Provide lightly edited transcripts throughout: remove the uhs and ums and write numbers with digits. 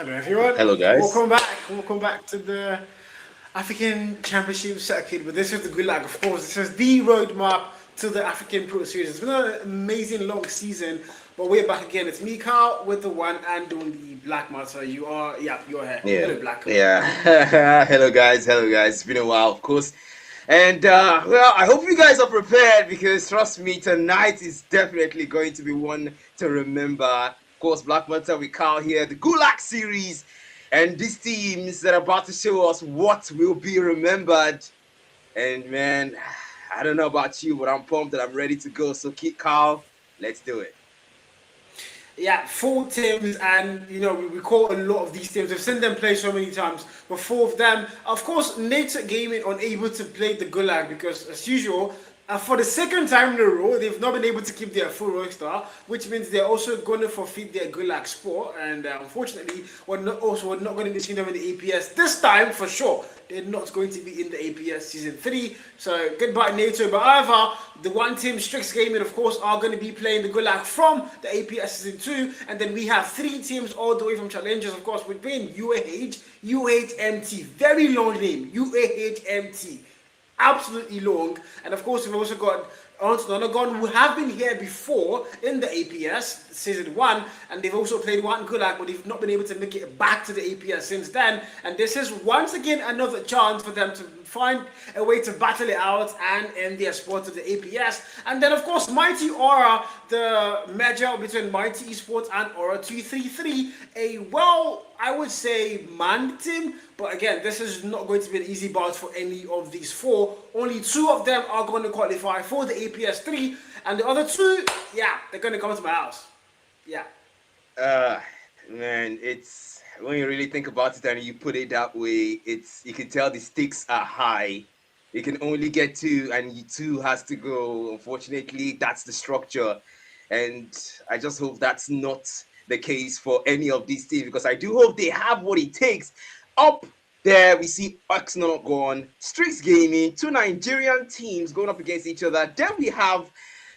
Hello, everyone. Hello, guys. Welcome back. Welcome back to the African Championship circuit. But this is the Gulag, of course. This is the roadmap to the African Pro Series. It's been an amazing long season, but we're back again. It's me, Carl, with the one and only Black Master. You're here. Yeah, Hello, Black. yeah. Hello, guys. Hello, guys. It's been a while, of course. And I hope you guys are prepared because trust me, tonight is definitely going to be one to remember. Of course, Black Manta with Carl here, the Gulag Series, and these teams that are about to show us what will be remembered. And man, I don't know about you, but I'm pumped and I'm ready to go. So keep Carl. Let's do it. Yeah, four teams, and we call a lot of these teams. We've seen them play so many times, but four of them, of course, Nature Gaming unable to play the Gulag because, as usual, for the second time in a row, they've not been able to keep their full roster, which means they're also going to forfeit their Gulag sport. And unfortunately, we're not going to be seeing them in the APS this time for sure. They're not going to be in the APS season 3. So goodbye, NATO. But however, the one team, Strix Gaming, of course, are going to be playing the Gulag from the APS season 2. And then we have 3 teams all the way from Challengers, of course, between UAH, UHMT. Very long name, UAHMT. Absolutely long. And of course, we've also got Nonagon, who have been here before in the APS season 1, and they've also played one Gulag, but they've not been able to make it back to the APS since then. And this is once again another chance for them to find a way to battle it out and end their sport to the APS. And then, of course, Mighty Aura, the merger between Mighty Esports and Aura 233, I would say, manned team. But again, this is not going to be an easy bout for any of these 4. Only 2 of them are going to qualify for the APS 3, and the other 2, they're going to come to my house. Yeah. Man, it's when you really think about it and you put it that way, you can tell the stakes are high. You can only get 2, and you 2 has to go. Unfortunately, that's the structure, and I just hope that's not the case for any of these teams because I do hope they have what it takes. Up there, we see Nonagon, Strix Gaming, 2 Nigerian teams going up against each other. Then we have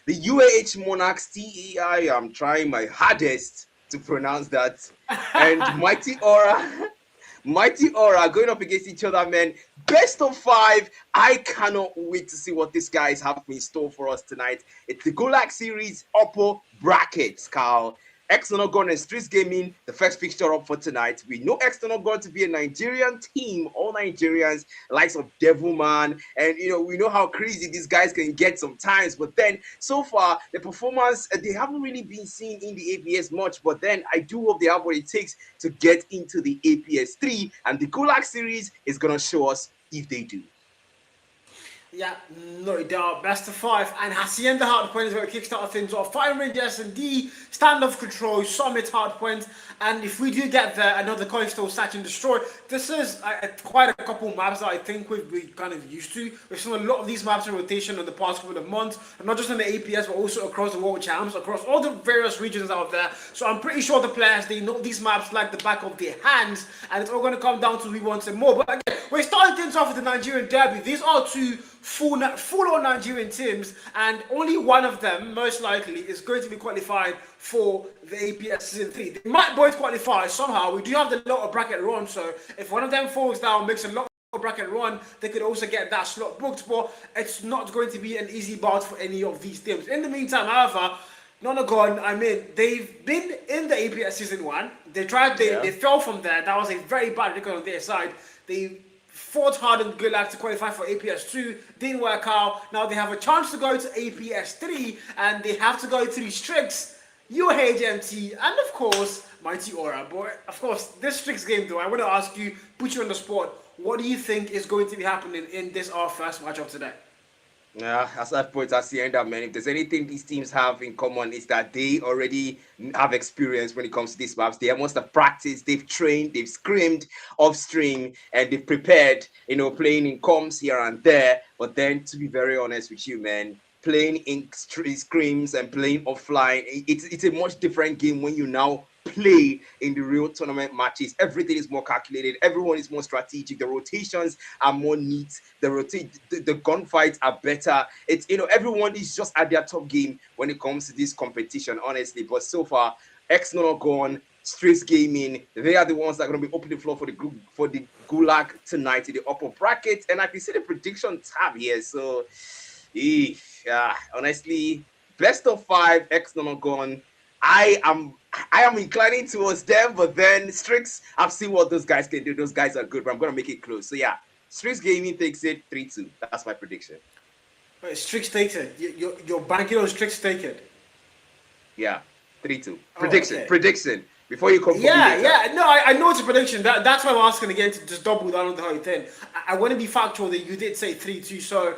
the UAH Monarchs TEI. I'm trying my hardest to pronounce that. And Mighty Aura. Mighty Aura going up against each other, man. Best of 5. I cannot wait to see what these guys have in store for us tonight. It's the Gulag Series upper brackets, Carl. Nonagon and Strix Gaming, the first fixture up for tonight. We know Nonagon to be a Nigerian team, all Nigerians, likes of Devilman, and we know how crazy these guys can get sometimes. But then, so far, the performance they haven't really been seen in the APS much. But then, I do hope they have what it takes to get into the APS 3, and the Gulag series is gonna show us if they do. Yeah, no doubt. Best of 5. And Hacienda hard points where Kickstarter things off. Fire Range S&D, Standoff Control, Summit hard points. And if we do get there, another Coastal Satch and Destroy. This is quite a couple maps that I think we're kind of used to. We've seen a lot of these maps in rotation in the past couple of months. And not just in the APS, but also across the World Champs, across all the various regions out there. So I'm pretty sure the players, they know these maps like the back of their hands. And it's all going to come down to we want some more. But again, we're starting things off with the Nigerian Derby. These are 2 full-on Nigerian teams, and only one of them, most likely, is going to be qualified for the APS Season 3. They might both qualify somehow. We do have the lower bracket run, so if one of them falls down, makes a lower bracket run, they could also get that slot booked, but it's not going to be an easy bout for any of these teams. In the meantime, however, Nonagon, they've been in the APS Season 1. They fell from there. That was a very bad record on their side. They fought hard in Gulag to qualify for APS 2, didn't work out. Now they have a chance to go to APS 3, and they have to go through Strix, UHMT, and of course, Mighty Aura. But of course, this Strix game though, I want to ask you, put you on the spot, what do you think is going to be happening in this our first matchup today? Yeah, as that point, that's the end up, man. If there's anything these teams have in common, is that they already have experience when it comes to these maps. They must have practiced, they've trained, they've screamed off stream, and they've prepared, playing in comms here and there. But then, to be very honest with you, man, playing in screams and playing offline, it's a much different game when you now play in the real tournament matches. Everything is more calculated, everyone is more strategic, the rotations are more neat, the gunfights are better. It's everyone is just at their top game when it comes to this competition, honestly. But so far, Nonagon Strix Gaming. They are the ones that are going to be opening the floor for the Gulag tonight in the upper bracket. And I can see the prediction tab here. So, honestly, best of 5 ex Nonagon. I am inclining towards them, but then Strix, I've seen what those guys can do. Those guys are good, but I'm going to make it close. So yeah, Strix Gaming takes it 3-2. That's my prediction. Wait, Strix takes it. You're banking on Strix take it. Yeah, 3-2. Prediction. Okay. Prediction. Before you come. Yeah. No, I know it's a prediction. That's why I'm asking again to just double down on the whole thing. I want to be factual that you did say 3-2. So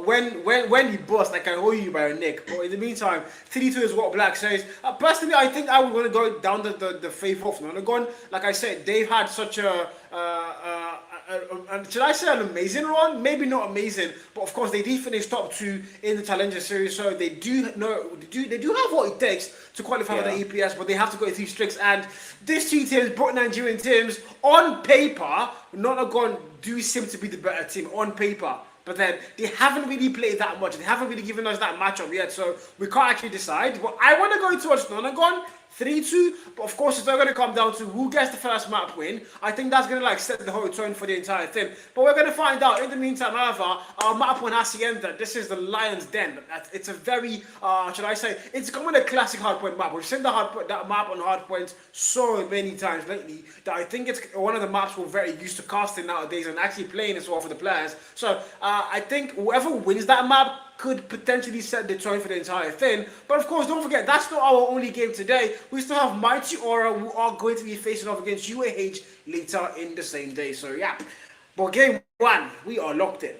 when you bust, I can hold you by a neck. But in the meantime, 3-2 is what Black says. Personally, I think I would want to go down the favor of Nonagon. Like I said, they've had such a should I say an amazing run? Maybe not amazing, but of course they did finish top 2 in the Challenger Series, so they do have what it takes to qualify for the EPS, but they have to go through Strix. And these two teams, both Nigerian teams, on paper, Nonagon do seem to be the better team on paper. But then they haven't really played that much. They haven't really given us that matchup yet, so we can't actually decide. But I want to go towards Nonagon 3-2, but of course it's not going to come down to who gets the first map win. I think that's going to set the whole tone for the entire thing. But we're going to find out. In the meantime, however, our map win Hacienda, this is the Lion's Den. It's a very, should I say, it's becoming a classic hardpoint map. We've seen that map on hardpoint so many times lately that I think it's one of the maps we're very used to casting nowadays and actually playing as well for the players. So I think whoever wins that map could potentially set the tone for the entire thing. But of course, don't forget, that's not our only game today. We still have Mighty Aura, who are going to be facing off against UAH later in the same day. So yeah, but game 1, we are locked in.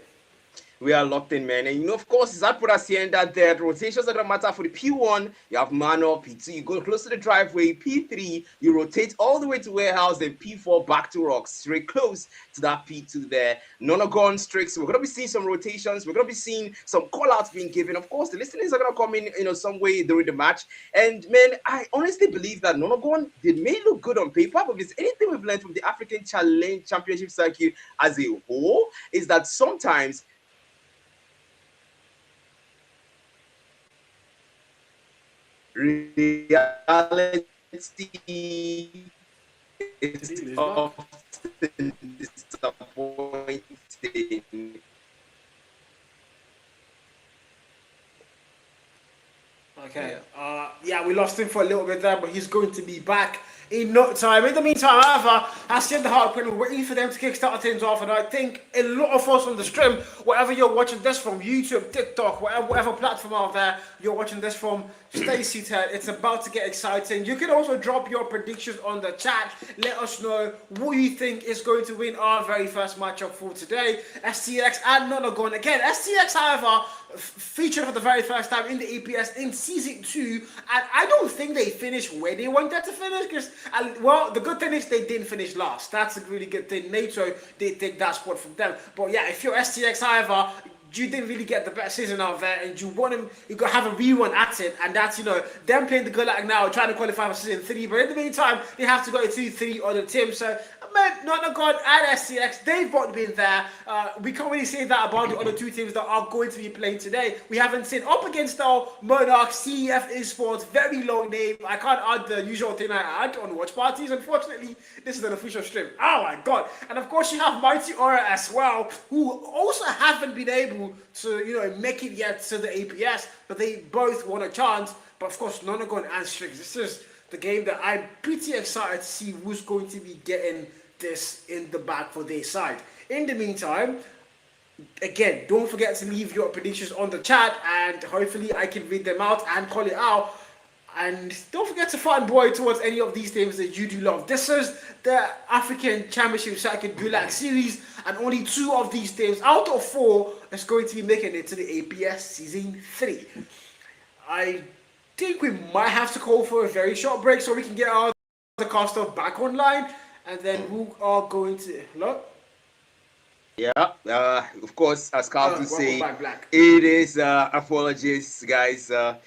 We are locked in, man. And of course, that put Hacienda there. The rotations are going to matter for the P1. You have Mano, P2, you go close to the driveway. P3, you rotate all the way to Warehouse. Then P4, back to Rocks. Straight close to that P2 there. Nonagon, Strix. We're going to be seeing some rotations. We're going to be seeing some call-outs being given. Of course, the listeners are going to come in, some way during the match. And, man, I honestly believe that Nonagon, they may look good on paper, but if there's anything we've learned from the African Challenge Championship circuit as a whole, is that sometimes reality is often disappointing. Okay. Yeah, we lost him for a little bit there, but he's going to be back in no time. In the meantime, however, Hacienda Hardpoint, we're waiting for them to kickstart things off, and I think a lot of us on the stream, wherever you're watching this from, YouTube, TikTok, whatever platform out there you're watching this from, stay seated. It's about to get exciting. You can also drop your predictions on the chat. Let us know who you think is going to win our very first matchup for today. STX and Nonagon. Again, STX, however, featured for the very first time in the APS in Season 2, and I don't think they finished where they wanted to finish, because, well, the good thing is they didn't finish last. That's a really good thing. NATO did take that spot from them. But yeah, if you're STX, however, you didn't really get the best season out there, and you want them, you got to have a rerun at it, and that's, them playing the Gulag now, trying to qualify for Season 3, but in the meantime, they have to go to 3 other teams, so, man, Nonagon and STX, they've both been there. We can't really say that about the other 2 teams that are going to be playing today. We haven't seen up against our Monarchs TEF Esports, very long name. I can't add the usual thing I add on watch parties. Unfortunately, this is an official stream. Oh my god. And of course, you have Mighty Aura as well, who also haven't been able to, make it yet to the APS, but they both want a chance. But of course, Nonagon and Strix, this is the game that I'm pretty excited to see who's going to be getting this in the back for their side. In the meantime, again, don't forget to leave your predictions on the chat, and hopefully I can read them out and call it out. And don't forget to fanboy towards any of these teams that you do love. This is the African Championship Circuit Gulag Series, and only 2 of these teams out of 4 is going to be making it to the APS Season 3. I think we might have to call for a very short break so we can get our the cast of back online. And then we are going to look. Yeah, of course, as Carl to say, Black. it is apologies, guys. Air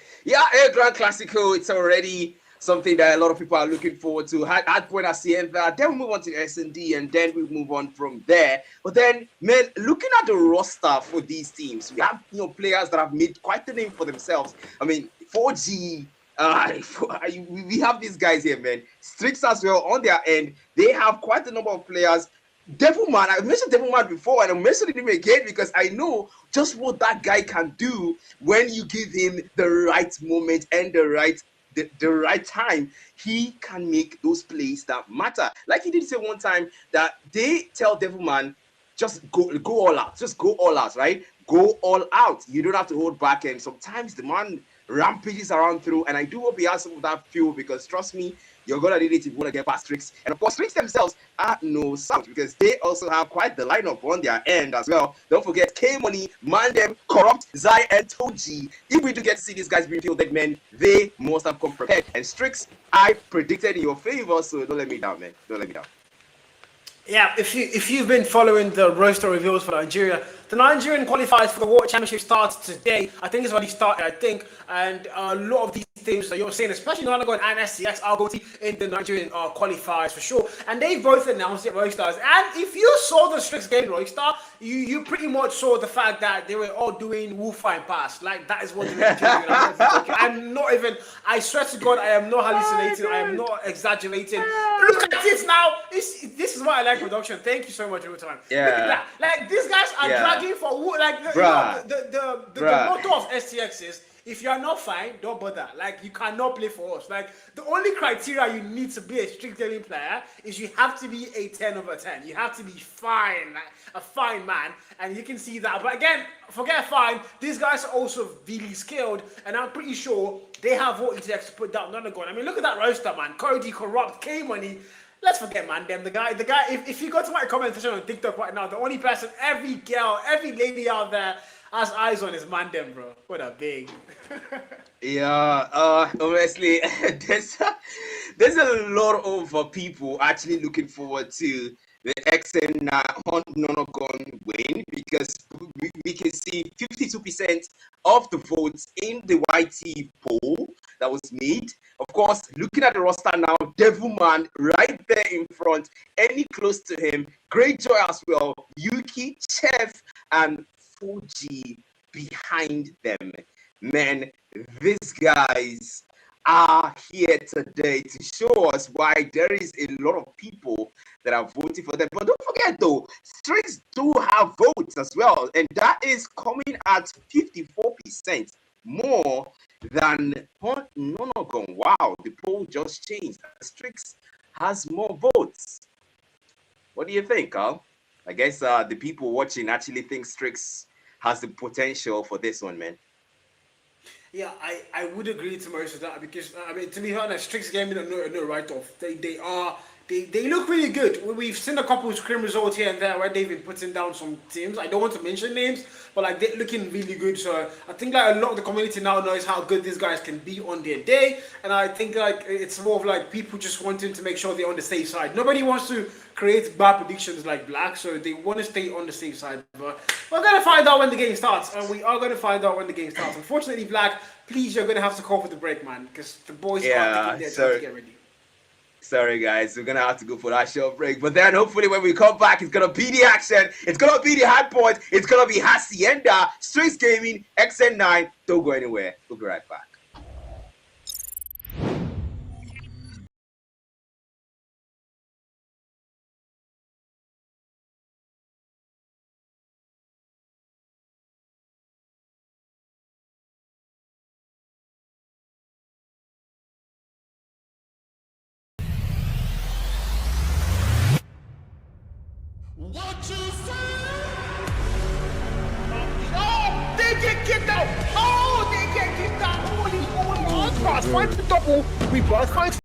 Grand Classico, it's already something that a lot of people are looking forward to. Hardpoint Hacienda, then we move on to S&D, and then we move on from there. But then, man, looking at the roster for these teams, we have players that have made quite the name for themselves. I mean, 4G. We have these guys here, man. Strix as well on their end. They have quite a number of players. Devilman, I mentioned Devilman before, and I'm mentioning him again because I know just what that guy can do when you give him the right moment and the right time. He can make those plays that matter. Like he did say one time that they tell Devilman, just go all out, just go all out, right? Go all out. You don't have to hold back, and sometimes the man rampages around through, and I do hope he has some of that fuel because trust me, you're gonna need it if you want to get past Strix. And of course, Strix themselves are no slouch because they also have quite the lineup on their end as well. Don't forget K-Money, Mandem, Corrupt, Zai, and Toji. If we do get to see these guys being fielded, man, they must have come prepared. And Strix, I predicted in your favor, so don't let me down, man. Don't let me down. Yeah, if you've been following the roster reveals for Nigeria, the Nigerian qualifiers for the World Championship starts today. I think it's already started, and a lot of these teams that you're seeing, especially Nonagon and SCX, are going to be in the Nigerian qualifiers for sure. And they both announced their rosters. And if you saw the Strix game roster, you pretty much saw the fact that they were all doing Wu-Fi and pass. Like, that is what they were doing. I'm not even, I swear to God, I am not hallucinating. I am not exaggerating. Look at this now. This is why I like production. Thank you so much every time. Yeah. Like, these guys are dragging for, like, the motto of STX is, if you are not fine, don't bother. Like, you cannot play for us. Like, the only criteria you need to be a strict gaming player is you have to be a 10 over 10. You have to be fine, like, a fine man. And you can see that. But again, forget fine. These guys are also really skilled. And I'm pretty sure they have what it takes to put down Nonagon. I mean, look at that roster, man. Cody, Corrupt, K-Money. Let's forget, man, the guy, if you go to my comment section on TikTok right now, the only person, every girl, every lady out there has eyes on is Mandem, bro. What a big. Yeah, honestly, there's a lot of people actually looking forward to the XN Nonagon win because we can see 52% of the votes in the YT poll that was made. Of course, looking at the roster now, Devilman right there in front, any close to him, Greyjoy as well, Yuki, Chef, and Fuji behind them. Man, these guys are here today to show us why there is a lot of people that are voting for them. But don't forget though, Strix do have votes as well, and that is coming at 54% more than Nonagon. Wow, the poll just changed. Strix has more votes. What do you think, Carl? I guess the people watching actually think Strix has the potential for this one, man. Yeah, I would agree to most of that because I mean, to be honest, Strix Gaming are no write-off. They look really good. We've seen a couple of scrim results here and there where they've been putting down some teams. I don't want to mention names, but like they're looking really good. So I think like a lot of the community now knows how good these guys can be on their day, and I think like it's more of like people just wanting to make sure they're on the safe side. Nobody wants to create bad predictions like Black, so they want to stay on the safe side. But we're gonna find out when the game starts, and we are gonna find out when the game starts. Unfortunately, Black, please, you're gonna have to call for the break, man, because the boys are taking their time to get ready. Sorry guys, we're gonna have to go for that short break. But then hopefully when we come back, it's gonna be the action, it's gonna be the high point, it's gonna be Hacienda, Strix Gaming, XN9. Don't go anywhere. We'll be right back. What you say? Oh, they get kicked out! Oh, they get kicked out! Holy, cross, fight the double. We both fight.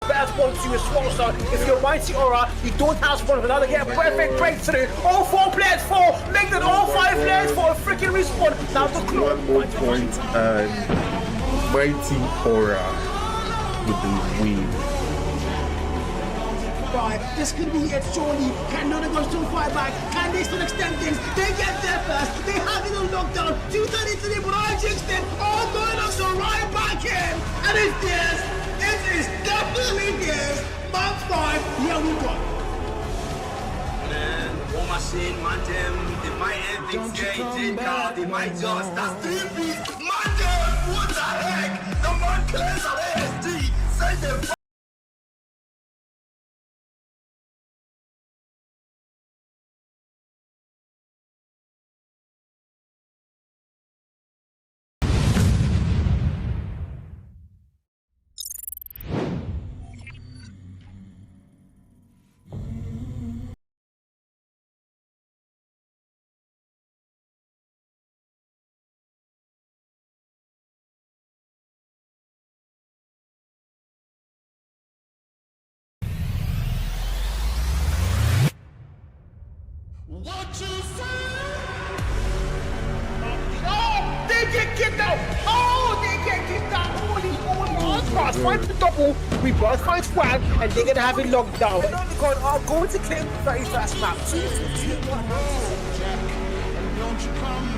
Best one to your swallow, so if you're mighty aura, you don't have spawn for another get a perfect breakthrough. All 4 players fall, make that all 5 players for a freaking respawn. Now the clock. 1 point and mighty aura with the win. Right, this could be it surely. Can Nonagon still fight back? Can they still extend things? They get there first. They have it on lockdown. 2:30 today, but I jinxed it. All going on, so right back in. And it's this. It is definitely this. Month 5, here we go. machine, man, them. They might end things changing now. They might just. That's 3 beats. Man, them. What the heck? The man clears an ASD. Send them. What you say? Oh, they get kicked out. Oh, they get kicked out. Holy. Cross finds the double. We both find swag, and they're gonna have it locked down. Nonagon are going to claim the very first map. 2-2-1.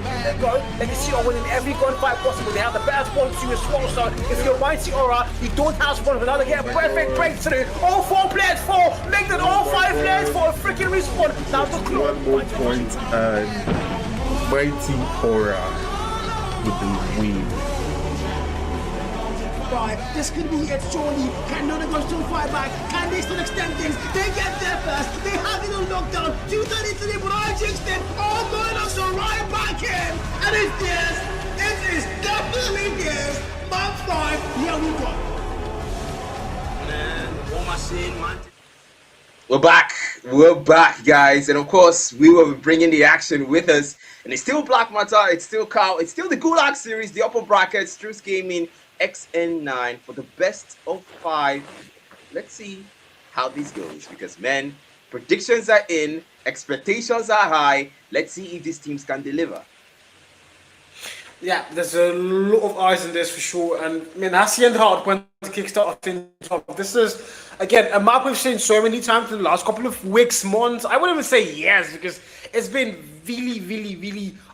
There you go. Legacy are winning every gunfight possible. They have the best 1-2 as well. So if you're Mighty Aura, you don't have one without to get a perfect breakthrough. All 4 players fall. Make that all 5 players fall. Freaking respawn. Now the clock. 1 more point and Mighty Aura with the win. This could be it, surely. Can Nonagon still fight back? Can they still extend things? They get there first. They have it on lockdown. 2:33, but I jinxed it. All going on, so right back in. And it's this. It is definitely this. Map 5. Here we go. Man, war machine, man. We're back, guys, and of course we will be bringing the action with us. And it's still Black Matter, it's still Carl, it's still the Gulag Series, the upper bracket, Strix Gaming XN9 for the best of 5. Let's see how this goes, because man, predictions are in, expectations are high. Let's see if these teams can deliver. Yeah, there's a lot of eyes in this for sure, and I mean, Hacienda hard when the Kickstarter thing. This is again a map we've seen so many times in the last couple of weeks, months. I wouldn't even say years, because it's been really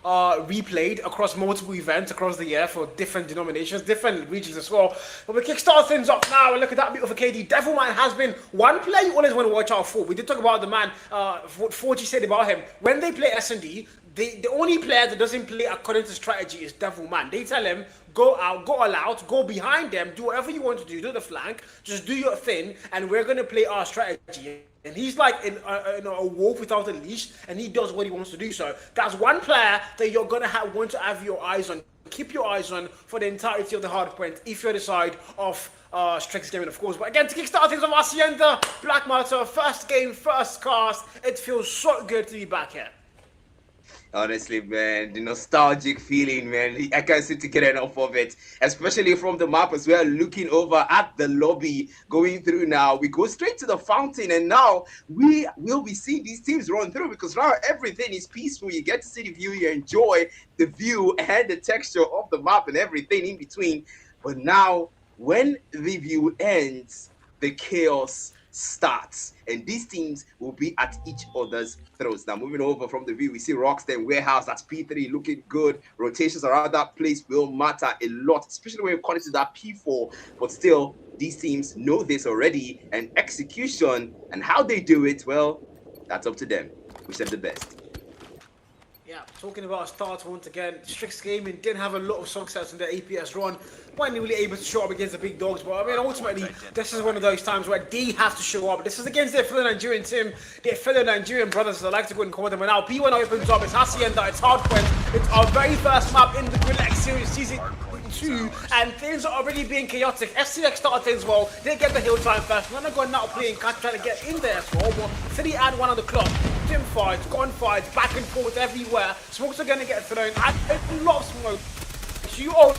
replayed across multiple events across the year for different denominations, different regions as well. But we kickstart things up now, and look at that bit of a KD. Devilman has been one player you always want to watch out for. We did talk about the man, what Forgy said about him. When they play S&D, the only player that doesn't play according to strategy is Devilman. They tell him, go out, go all out, go behind them, do whatever you want to do the flank, just do your thing, and we're going to play our strategy. And he's like a wolf without a leash, and he does what he wants to do. So that's one player that you're going to want to have your eyes on. Keep your eyes on for the entirety of the hardpoint if you're the side of Strix Gaming, of course. But again, to kickstart things of Hacienda, Black Matter, first game, first cast. It feels so good to be back here. Honestly, man, the nostalgic feeling, man, I can't seem to get enough of it, especially from the map as well. Looking over at the lobby, going through now, we go straight to the fountain, and now we will be seeing these teams run through, because now everything is peaceful. You get to see the view, you enjoy the view and the texture of the map and everything in between. But now, when the view ends, the chaos starts, and these teams will be at each other's throats. Now, moving over from the view, we see Rockstead Warehouse, that's P3, looking good. Rotations around that place will matter a lot, especially when you call it to that P4. But still, these teams know this already, and execution and how they do it, well, that's up to them. We said the best. Yeah, talking about start once again, Strix Gaming did have a lot of success in their APS run. Weren't really able to show up against the big dogs, but I mean, ultimately, this is one of those times where they have to show up. This is against their fellow Nigerian team, their fellow Nigerian brothers, as I like to go and call them. And now P1 opens up, it's Hacienda, it's Hardpoint, it's our very first map in the Gulag Series Season 2, and things are already being chaotic. SCX started things well, they get the hill time first. Nonagon now playing catch, trying to get in there as well, but 3 and 1 on the clock. Team fights, gunfights, back and forth everywhere. Smokes are gonna get thrown, and a lot of smoke. You all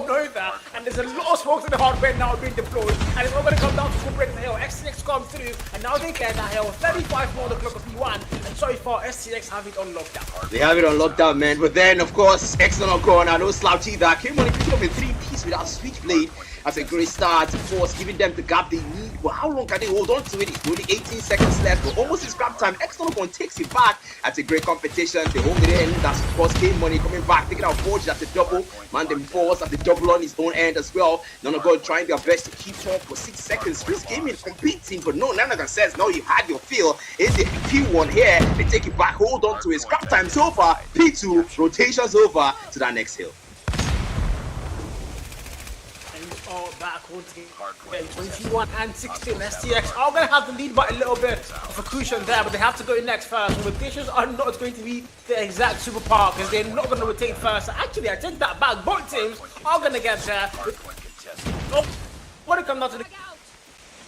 know that, and there's a lot of smokes in the hardware now being deployed, and it's all going to come down to full break the hill. SCX come through, and now they clear that hill. 35 more on the clock of P1, and so far SCX have it on lockdown. They have it on lockdown, man. But then, of course, Nonagon, I know slouchy that came on picking up a 3-piece without Switchblade. That's a great start, of course, giving them the gap they need. But how long can they hold on to it? It's only 18 seconds left, but almost in scrap time. Nonagon takes it back. That's a great competition. They hold it in. That's, of course, Game Money coming back, taking out Forge. That's a double. Mandem Force at the double on his own end as well. Nonagon trying their best to keep top for 6 seconds. Strix Gaming competing, but no, Nonagon says, no, you had your fill. It's the P1 here. They take it back, hold on to it. Scrap time's over. P2, rotation's over to that next hill. Back once again, 21 and 16. STX are going to have the lead by a little bit of a cushion there, but they have to go in next first. Rotations are not going to be the exact superpower because they're not going to rotate first. Actually, I take that back. Both teams are going to get there. Oh, when it comes down to the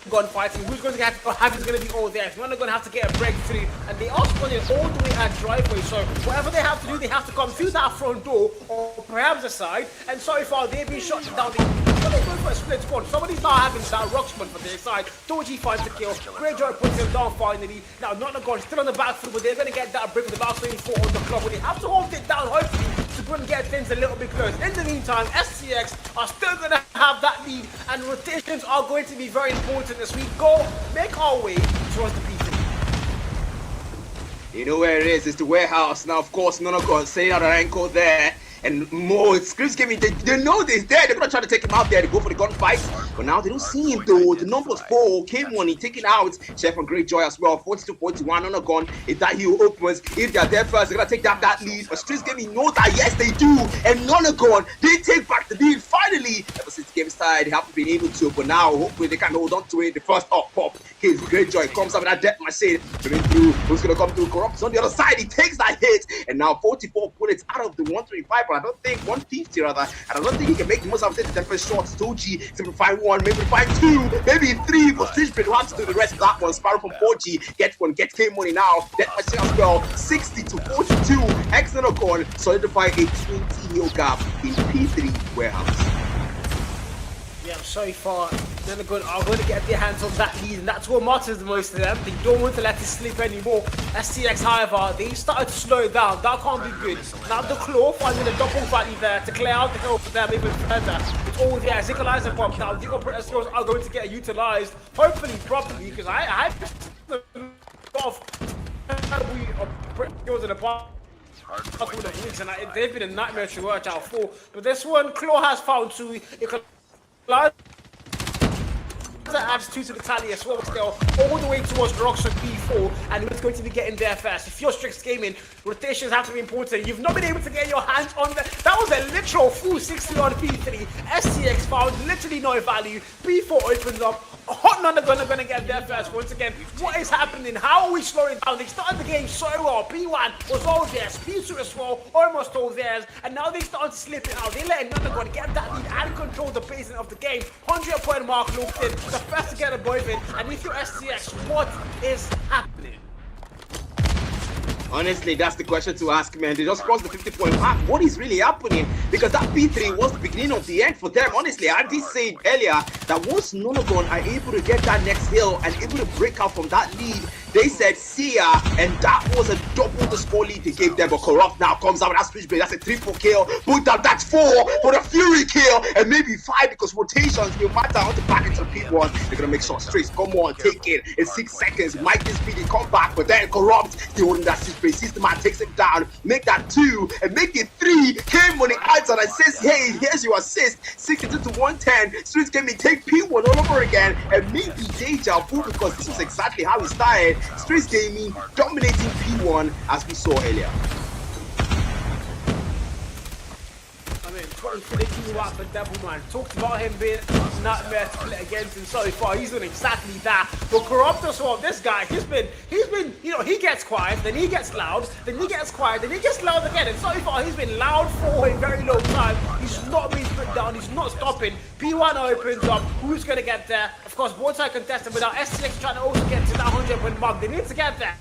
gunfighting, who's going to get is going to be all there. If not, they're going to have to get a breakthrough, and they are spawning all the way at driveway. So whatever they have to do, they have to come through that front door or perhaps the side. And so far, they've been shot down. They're going for a split spawn. Somebody's now having that Rocksman for their side. Doji finds the kill. Greyjoy puts him down finally. Now Nonagon still on the back foot, but they're going to get that break with about 24 on the clock. But they have to hold it down, hopefully, to go and get things a little bit close. In the meantime, STX are still going to have that lead, and rotations are going to be very important as we go make our way towards the P3. You know where it is, it's the warehouse. Now, of course, Nonagon saying out an ankle there. And more Strix Gaming, they know this there. They're gonna try to take him out there to go for the gunfight. But now they don't see him though. The numbers fall. Came one, he taken out. Chef and Greyjoy as well. 42-41 Nonagon. If that hill opens, if they're there first, they're gonna take that lead. But Strix Gaming knows that yes they do. And Nonagon, they take back the lead finally. Ever since the game started, they haven't been able to. But now hopefully they can hold on to it. The first up pop. His Greyjoy comes up with that death machine. Coming through. Who's gonna come through? Corrupts on the other side. He takes that hit. And now 44 bullets out of the 125. But I don't think 150 rather, and I don't think he can make the most out of it. The first shots, Toji, simplify 1, maybe 2, maybe 3, but Switchblade will have to do the rest of that one. Sparrow from 4G, get one, get Game Money now, Death Machine as well, 60-42, Nonagon solidify a 20-hill gap in P3 warehouse. Yeah, so far, Nonagon are going to get their hands on that lead, and that's what matters the most to them. They don't want to let it slip anymore. STX, however, they started to slow it down. That can't be good. Now the Claw finding a double valley there to clear out the hill for them even further. It's all there. Equalizer bomb. Now the operator skills are going to get utilized, hopefully properly, because I have a lot of skills in the past. And they've been a nightmare to watch out for. But this one, Claw has found to adds 2 to the tally as well, still all the way towards Rockstar P4, and who's going to be getting there first? If you're Strix Gaming, rotations have to be important. You've not been able to get your hands on that. That was a literal full 60 on P3. STX found literally no value. P4 opens up. Hot Nonagon are going to get there first. Once again, what is happening? How are we slowing down? They started the game so well. P1 was all theirs. P2 as well, almost all theirs. And now they started to slip it out. They letting Nonagon get that lead and control the pacing of the game. 100-point mark looked in. The first to get above it. And if you're STX, what is happening? Honestly, that's the question to ask, man. They just crossed the 50-point mark. What is really happening? Because that P3 was the beginning of the end for them. Honestly, I did say earlier that once Nonagon are able to get that next hill and able to break out from that lead, they said see ya, and that was a double the score lead they gave them. But Corrupt now comes out with that Switchblade. That's a 3-4 kill. Put down, that's 4 for the Fury kill, and maybe 5 because rotations will matter. I want to back into the P1. They're gonna make sure Strix, come on, take it in 6 seconds. Might this be the comeback, but then Corrupt still holding that Switchblade. System takes it down, make that 2 and make it 3. Game Money adds an assist. Hey, here's your assist. 62 to 110. Strix Gaming take P1 all over again, and maybe deja vu because this was exactly how it started. Strix Gaming dominating P1 as we saw earlier. I mean, predicting out the Devilman. Talked about him being a nightmare to play against, and so far he's done exactly that. But Corrupt as well, this guy, he's been, you know, he gets quiet, then he gets loud, then he gets quiet, then he gets loud again. And so far he's been loud for a very long time. He's not being put down, he's not stopping. P1 opens up, who's gonna get there? Of course, both side contestant, but now STX trying to also get to that 100-point mark. They need to get there.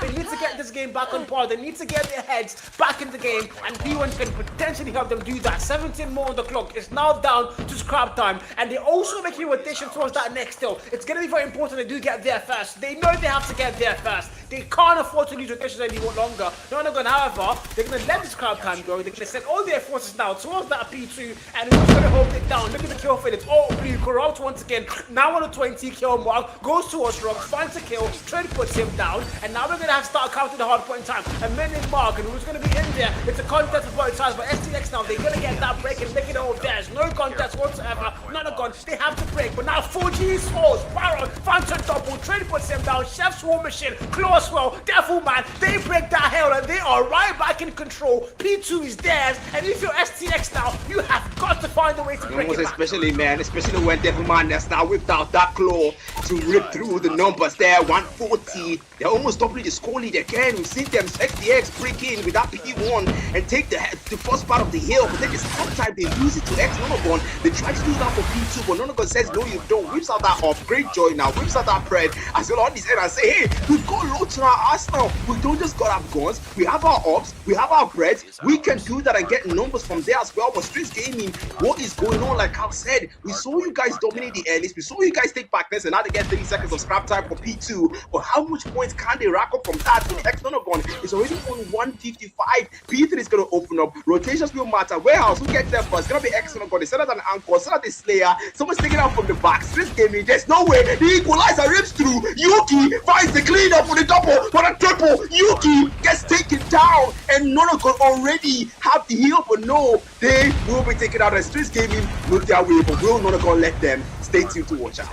They need to get this game back on par. They need to get their heads back in the game, and P1 can potentially help them do that. 17 more on the clock. It's now down to scrap time, and they're also making a rotation towards that next hill. It's going to be very important they do get there first. They know they have to get there first. They can't afford to lose rotations any longer. Nonagon, however, they're going to let this crowd time go. They're going to send all their forces now towards that P2, and who's going to hold it down? Look at the kill feed. It's all blue. Corrupt once again. Now on the 20 kill mark. Goes towards Rock, finds a kill. Trade puts him down, and now we're going to have to start counting the hard point time. A minute mark, and who's going to be in there? It's a contest of both sides, but STX now, they're going to get that break and make it all theirs. No contest whatsoever. Nonagon, they have to break, but now 4G falls. Baron finds a double. Trade puts him down. Chef's War Machine, Clawswell, Devil Man, they break that hell, and they are right back in control. P2 is theirs, and if you're STX now, you have got to find a way to break it back. Especially, man, especially when Devilman has now whipped out that claw to rip through the numbers there. 140. They're almost doubling the score lead again. We've seen them XDX break in with that P1 and take the first part of the hill, but then the second time they lose it to X Nonagon. They try to do that for P2, but Nonagon says no, you don't. Whips out that off. Great joy now. Whips out that bread as well on his head and say, hey, we've got loads in our arsenal. We don't just got our guns. We have our ops. We have our breads. We can do that and get numbers from there as well. But Strix Gaming, what is going on? Like Carl said, we saw you guys dominate the earlies. We saw you guys take back this, and now they get 30 seconds of scrap time for P2. But how much points can they rack up from that? With X Nonagon, it's already on 155. P3 is going to open up. Rotations will matter. Warehouse, who gets there first? It's going to be X Nonagon. They set out an anchor, set out the Slayer. Someone's taking out from the back. Strix Gaming, there's no way. The equalizer rips through. Yuki finds the clean up for the double, for the triple. Yuki gets taken down, and Nonagon already have the heal, but no, they will be taken out. And Strix Gaming look their way, but will Nonagon let them? Stay tuned to watch out.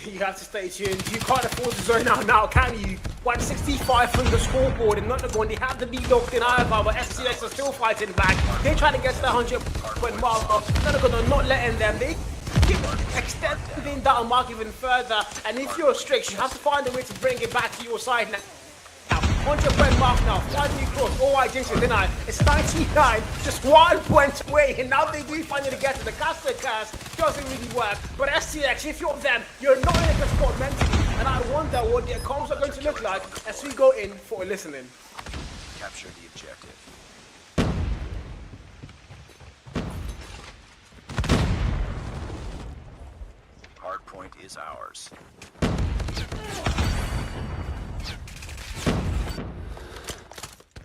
You have to stay tuned. You can't afford to zone out now, can you? 165 from the scoreboard, and Nonagon, they have to be locked in either, but STX are still fighting back. They're trying to get to the 100-point mark, but Nonagon are not letting them. They keep extending that mark even further, and if you're Strix, you have to find a way to bring it back to your side now. 100-point mark now, finally cross. Oh, I jinxed it, didn't I? It's 99, just 1 point away, and now they do finally get to the caster curse. Doesn't really work, but STX, if you're them, you're not in a good spot mentally, and I wonder what their comms are going to look like as we go in for a listening. Capture the objective. Hardpoint is ours.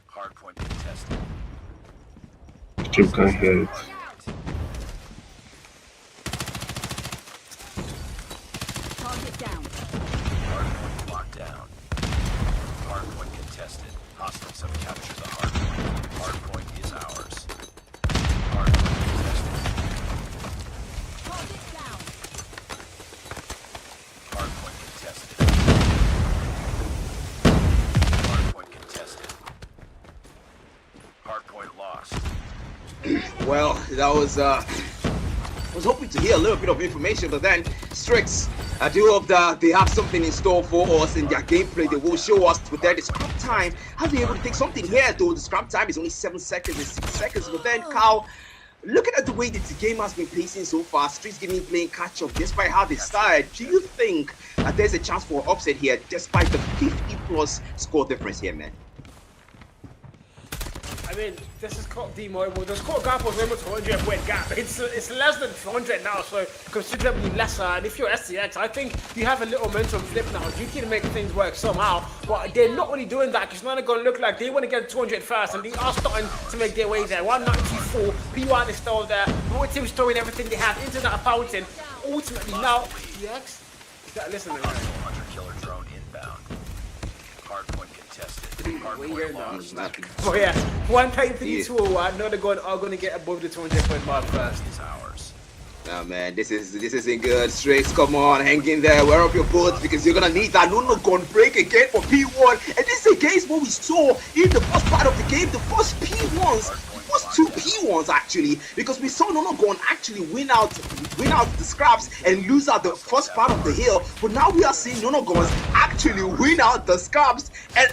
Hardpoint contested. Strip can hear it. Target down. Hardpoint locked down. Hardpoint contested. Hostiles have captured the hardpoint. Hardpoint is ours. Hardpoint contested. Target down. Hardpoint contested. Hardpoint contested. Hardpoint lost. Well, that was I was hoping to hear a little bit of information, but then Strix, I do hope that they have something in store for us in their gameplay. They will show us, but then the scrap time, I'll be able to take something here though. The scrap time is only 7 seconds and 6 seconds, but then Carl, looking at the way that the game has been pacing so far, Strix Gaming playing catch up despite how they started, do you think that there's a chance for an upset here despite the 50+ score difference here, man? I mean, this is called D-Mobile. The score gap was almost 100-point gap. It's less than 100 now, so considerably lesser. And if you're STX, I think you have a little momentum flip now. You can make things work somehow, but they're not really doing that because Nonagon going to look like they want to get 200 first, and they are starting to make their way there. 194, P1 is still there. Both teams throwing everything they have into that fountain. Ultimately, now, STX, you gotta listen to me. Hunter killer drone inbound. Hardpoint contested. Hardpoint lost. Oh yeah, 193 to 1. Nonagon are going to get above the 200-point mark first. Is ours. Nah, man, this isn't good. Strix, come on, hang in there, wear up your boots because you're gonna need that Nonagon break again for P1. And this is against what we saw in the first part of the game, the first P1s. First 2 P1s actually, because we saw Nonagon actually win out the scraps and lose out the first part of the hill. But now we are seeing Nonagons actually win out the scraps, and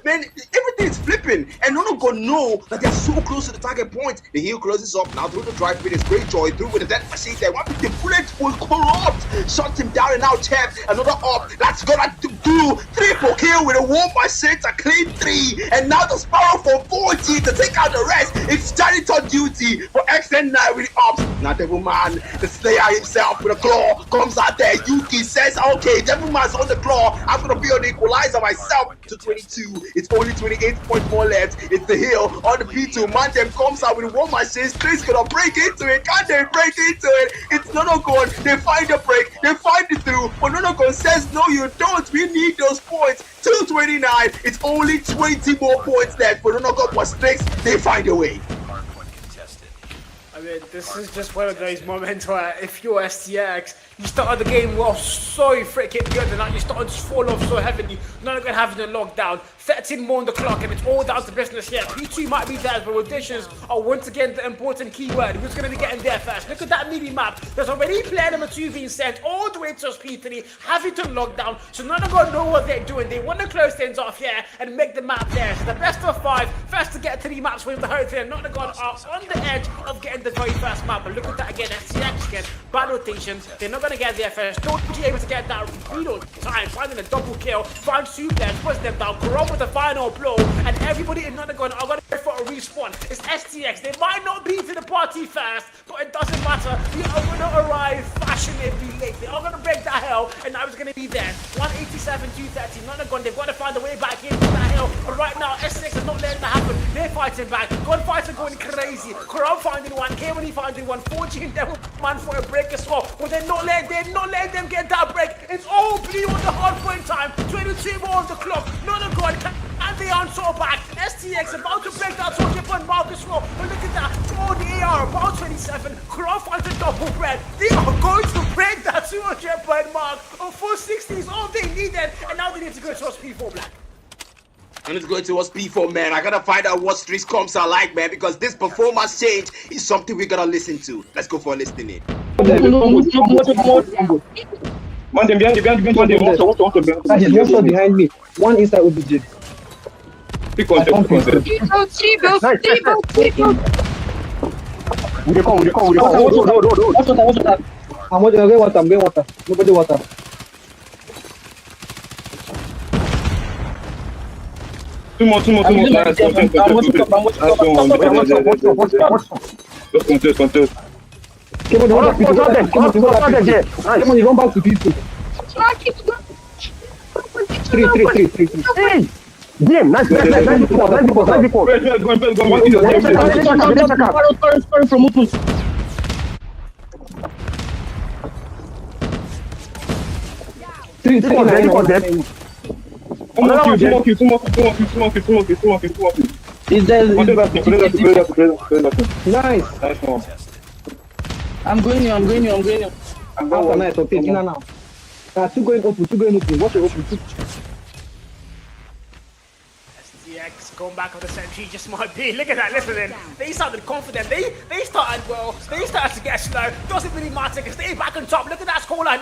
man, everything is flipping, and Nonagon know that they're so close to the target point. The hill closes up now through the drive with his great joy through with the death machine there. One the bullet will corrupt, shot him down and now Chef, another up. That's gonna do triple kill with a 1x6, a clean 3, and now the Sparrow for 40 to take out the rest. It's janitor duty for XN9 with the ups. Now Devilman, the Slayer himself with a claw comes out there. Yuki says, okay, Devilman's on the claw. I'm gonna be on the equalizer myself to 22. It's only 28.4 left. It's the hill on the P2. Mandem comes out with 1x6. Strix gonna break into it. Can they break into it? It's Nonagon. They find the break. They find it through. But Nonagon says, no, you don't. We need those points. 229. It's only 20 more points left. But Nonagon was Strix. They find a way. I mean, this is just one of those moments where if you're STX, you started the game well so freaking good and now you started to fall off so heavily. Nonagon having a lockdown, 13 more on the clock, and it's all down to business here. P2 might be there, but rotations are once again the important keyword. Who's going to be getting there first? Look at that mini map. There's already player number 2 being sent all the way to P3, having to lockdown. So Nonagon know what they're doing. They want to close things off here and make the map there. So the best of 5, first to get 3 maps with the Hurricane. Nonagon are on the edge of getting the very first map. But look at that again, STX again. Bad rotations. They're not going to get there first. Don't be able to get that repeat time. Finding a double kill. Find 2 players, push them down. Corrupt with the final blow. And everybody in Nonagon are going to go for a respawn. It's STX. They might not be to the party first, but it doesn't matter. We are going to arrive fashionably late. They are going to break that hill, and now it's going to be there. 187, 230. Nonagon, they've got to find a way back into that hill. But right now, STX is not letting that happen. They're fighting back. Gunfights are going crazy. Corrupt finding one. K1 finding one. 14 Devil Man for a break as well. But they're not letting them get that break. It's all blue on the hard point time. 22 more on the clock. Nonagon and they answer back. STX about to break that soldier point mark as well. But look at that. Oh, the AR about 27. Croft finds a double bread. They are going to break that 200 point mark. Oh, 460 is all they needed. And now they need to go towards P4 Black. And it's going towards P4, man. I gotta find out what Strix comps are like, man, because this performance change is something we gotta listen to. Let's go for a listening. Man, them behind you. One behind me. One inside OBJ. Pick on them. I'm getting water. Nobody water. Two more. Nice. Just control. Come on, you run back to people. 3. Game, nice. Nice one. I'm going you. Nice, okay, now. Two going open. Watch it open. STX going back on the sentry just might be. Look at that, listen. They started confident. They started well. They started to get slow. Doesn't really matter because they're back on top. Look at that scoreline.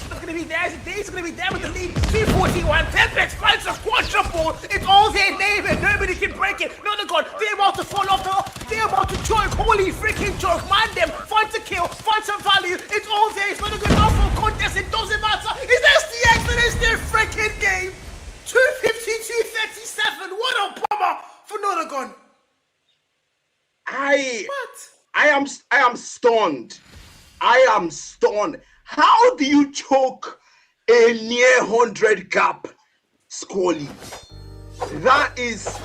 It's going to be there. It's going to be there with the lead. 241. Tempest finds a quadruple. It's all their name and nobody can break it. Nonagon, they're about to fall off. They're about to choke. Holy freaking choke. Man them. Find a kill. Find some value. It's all there. It's Nonagon now for a contest. It doesn't matter. It's STX and it's their freaking game. 250, 237. What a bummer for Nonagon. I am stunned. I am stunned. How do you choke a near 100 gap score lead? That is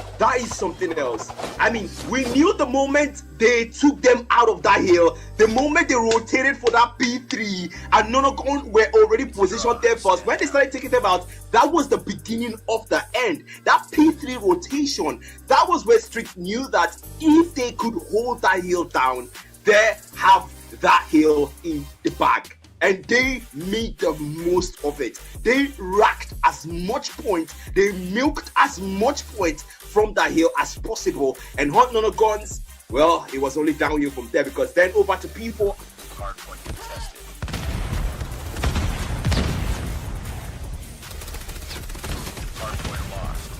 something else. I mean, we knew the moment they took them out of that hill, the moment they rotated for that P3 and Nonagon were already positioned there first. When they started taking them out, that was the beginning of the end. That P3 rotation, that was where Strix knew that if they could hold that hill down, they have that hill in the bag. And they made the most of it. They racked as much points, they milked as much points from that hill as possible. And Hunt Nonagons, well, it was only downhill from there because then over to P4. Hardpoint contested. Hardpoint lost.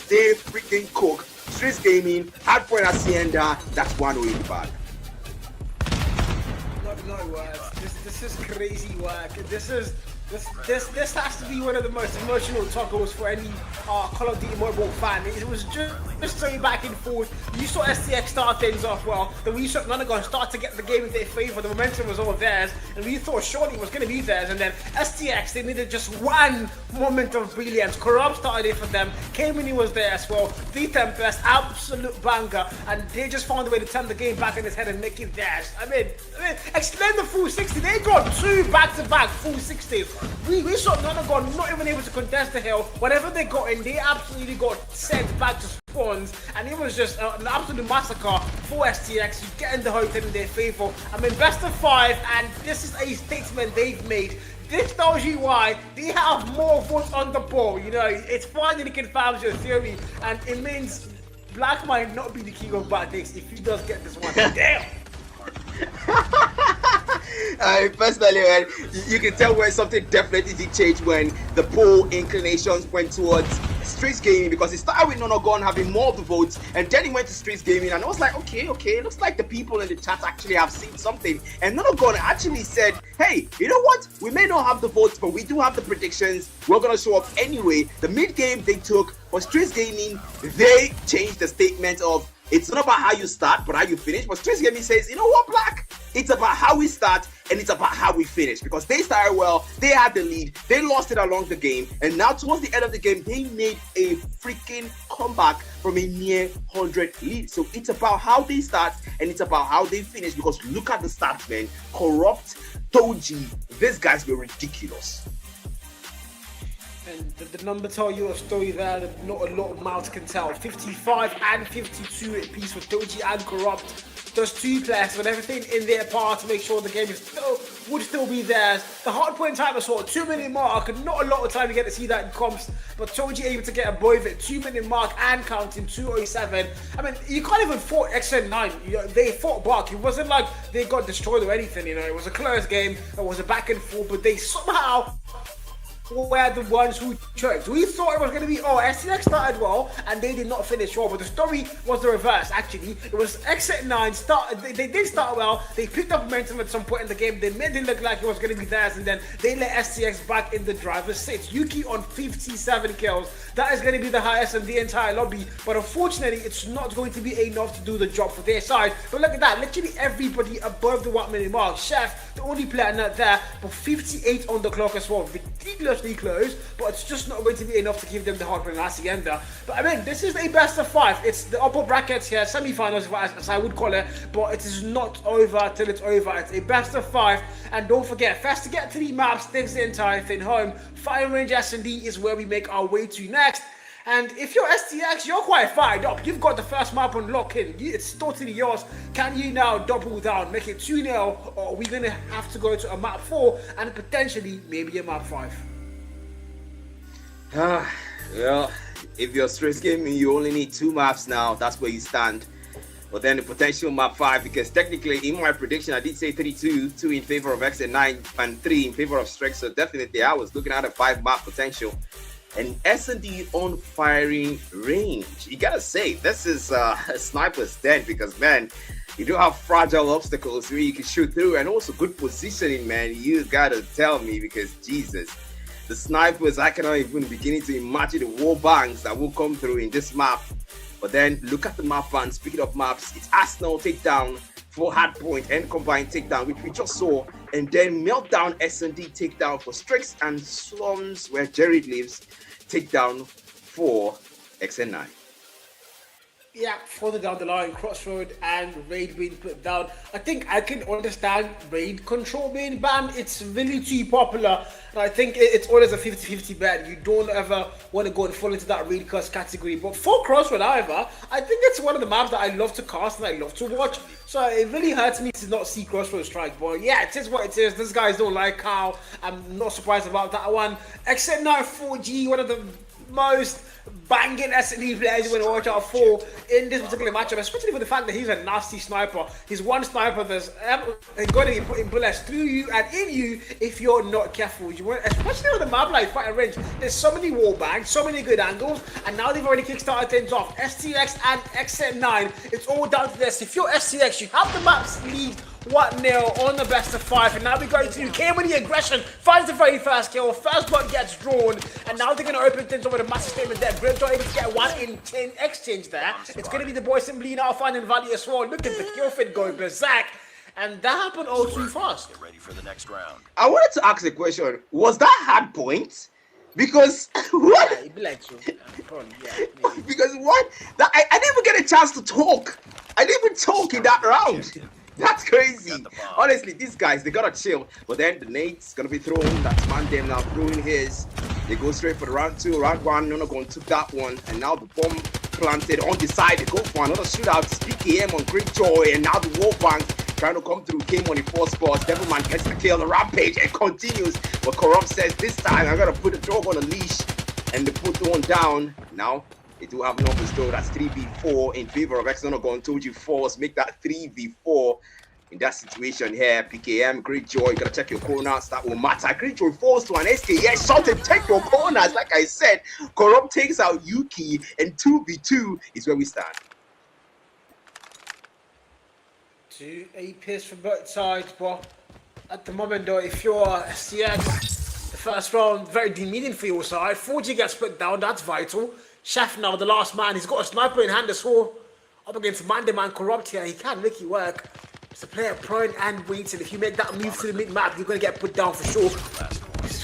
They freaking cook. Strix Gaming, Hardpoint Hacienda, that's one way back. No words. This is crazy work. This has to be one of the most emotional toggles for any Call of Duty Mobile fan. It was just so back and forth. You saw STX start things off well. Then we saw Nonagon start to get the game in their favor. The momentum was all theirs, and we thought surely it was going to be theirs. And then STX, they needed just one moment of brilliance. Corrupt started it for them. Kamini was there as well. The Tempest, absolute banger, and they just found a way to turn the game back in his head and make it theirs. I mean, extend the full 60. They got two back-to-back full 60s. We saw Nonagon not even able to contest the hill. Whatever they got in, they absolutely got sent back to spawns, and it was just an absolute massacre for STX. You getting the hope in their favor. I mean, best of 5, and this is a statement they've made. This tells you why they have more votes on the ball. You know, it finally confirms your theory, and it means Black might not be the king of bad things if he does get this one. Damn. Personally, man, you can tell when something definitely did change when the poll inclinations went towards Strix Gaming, because it started with Nonagon having more of the votes, and then it went to Strix Gaming, and I was like, okay, it looks like the people in the chat actually have seen something. And Nonagon actually said, hey, you know what? We may not have the votes, but we do have the predictions. We're gonna show up anyway. The mid game they took, but Strix Gaming, they changed the statement of, it's not about how you start, but how you finish. But Strix Gaming says, you know what, Black? It's about how we start, and it's about how we finish. Because they started well, they had the lead, they lost it along the game, and now towards the end of the game, they made a freaking comeback from a near 100 lead. So it's about how they start, and it's about how they finish. Because look at the stats, man. Corrupt, Doji, these guys were ridiculous. And the number tell you a story there that not a lot of mouths can tell. 55 and 52 at piece with Doji and Corrupt. Those two players with everything in their power to make sure the game would still be theirs. The hardpoint time was sort of 2 minute mark, and not a lot of time you get to see that in comps, but Doji able to get above it, 2 minute mark and counting 207. I mean, you can't even fault XN9. You know, they fought back. It wasn't like they got destroyed or anything, you know. It was a close game, it was a back and forth, but they somehow were the ones who choked. We thought it was going to be, STX started well and they did not finish well, but the story was the reverse actually. It was X9 they did start well, they picked up momentum at some point in the game, they made it look like it was going to be theirs, and then they let STX back in the driver's seat. Yuki on 57 kills, that is going to be the highest in the entire lobby, but unfortunately it's not going to be enough to do the job for their side. But look at that, literally everybody above the 1 minute mark. Chef, the only player not there, but 58 on the clock as well. Ridiculous close, but it's just not going to be enough to give them the hard-point Hacienda. But I mean, this is a best of 5. It's the upper brackets here, semi-finals as I would call it, but it is not over till it's over. It's a best of 5, and don't forget, first to get 3 maps takes the entire thing home. Firing Range S&D is where we make our way to next. And if you're STX, you're quite fired up. You've got the first map on lock-in. It's totally yours. Can you now double down, make it 2-0, or are we going to have to go to a map 4 and potentially maybe a map 5? Well, if you're Strix Gaming, you only need 2 maps now. That's where you stand. But then the potential map 5, because technically in my prediction I did say 32, 2 in favor of X and 9 and 3 in favor of Strix. So definitely I was looking at a 5 map potential. And S&D on firing range. You gotta say, this is a sniper's den, because man, you do have fragile obstacles where you can shoot through, and also good positioning, man. You gotta tell me, because Jesus, the snipers, I cannot even begin to imagine the wall bangs that will come through in this map. But then look at the map, and speaking of maps, it's Arsenal takedown for hardpoint and combined takedown, which we just saw, and then meltdown S&D takedown for Strix, and slums where Jared lives takedown for XN9. Yeah, further down the line, Crossroad and Raid being put down. I think I can understand Raid control being banned. It's really too popular, and I think it's always a 50-50 bet. You don't ever want to go and fall into that Raid curse category. But for Crossroad, however, I think it's one of the maps that I love to cast and I love to watch. So it really hurts me to not see Crossroad strike. But yeah, it is what it is. These guys don't like how. I'm not surprised about that one. XN9 4G, one of the most banging S&D players you want to watch out for in this particular matchup, especially for the fact that he's a nasty sniper. He's one sniper that's going to be putting bullets through you and in you if you're not careful. You want, especially on the map like fighting range, there's so many wall bangs, so many good angles, and now they've already kickstarted things off. STX and XN9, it's all down to this. If you're STX, you have the maps lead 1-0 on the best of 5, and now we're going to came with the aggression, finds the very first kill, first blood gets drawn, and now they're going to open things up with a massive statement there. Grim's not able to get 1 in 10 exchange there. It's going to be the boys simply now finding value as well. Look at the kill feed going berserk, and that happened all too fast. Get ready for the next round. I wanted to ask a question. Was that hard point? Because what? Yeah, it'd be like so. Probably, yeah, maybe. Because what? I didn't even get a chance to talk. I didn't even talk in that round. That's crazy. Honestly, these guys, they gotta chill. But then the nade's gonna be thrown. That's Mandem now throwing his. They go straight for the round 2. Round 1, Nonagon took that one. And now the bomb planted on the side. They go for another shootout. It's PKM on Great Joy. And now the wall bank trying to come through. Came on the 4 spots. Devilman gets the kill. The rampage and continues. But Corrupt says, this time I'm gonna put the dog on a leash. And they put the one down. Now they do have numbers though. That's 3v4 in favor of X Nonagon. Told you force. Make that 3v4 in that situation here. PKM, Great Joy. Gotta check your corners. That will matter. Great Joy falls to an SKS. Shot and check your corners. Like I said, Corrupt takes out Yuki. And 2v2 is where we stand. 2 APs for both sides, but at the moment though, if you're STX, the first round very demeaning for your side. 4G gets put down, that's vital. Chef now, the last man, he's got a sniper in hand as well. Up against Man Corrupt here, he can make it work. It's a player prone and waiting. If you make that move to the mid-map, you're going to get put down for sure.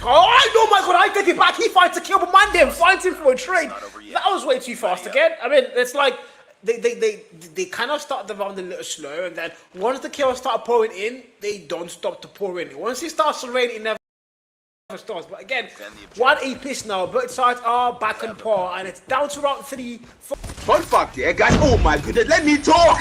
Oh my god, I take it back. He finds a kill, but Mandem finds him for a trade. That was way too fast again. I mean, it's like they kind of start the round a little slow, and then once the kills start pouring in, they don't stop to pour in. Once it starts to rain, it never starts. But again, 1 apiece now. Both sides are back on par, and it's down to round 3. Fun fact here, guys. Oh my goodness, let me talk.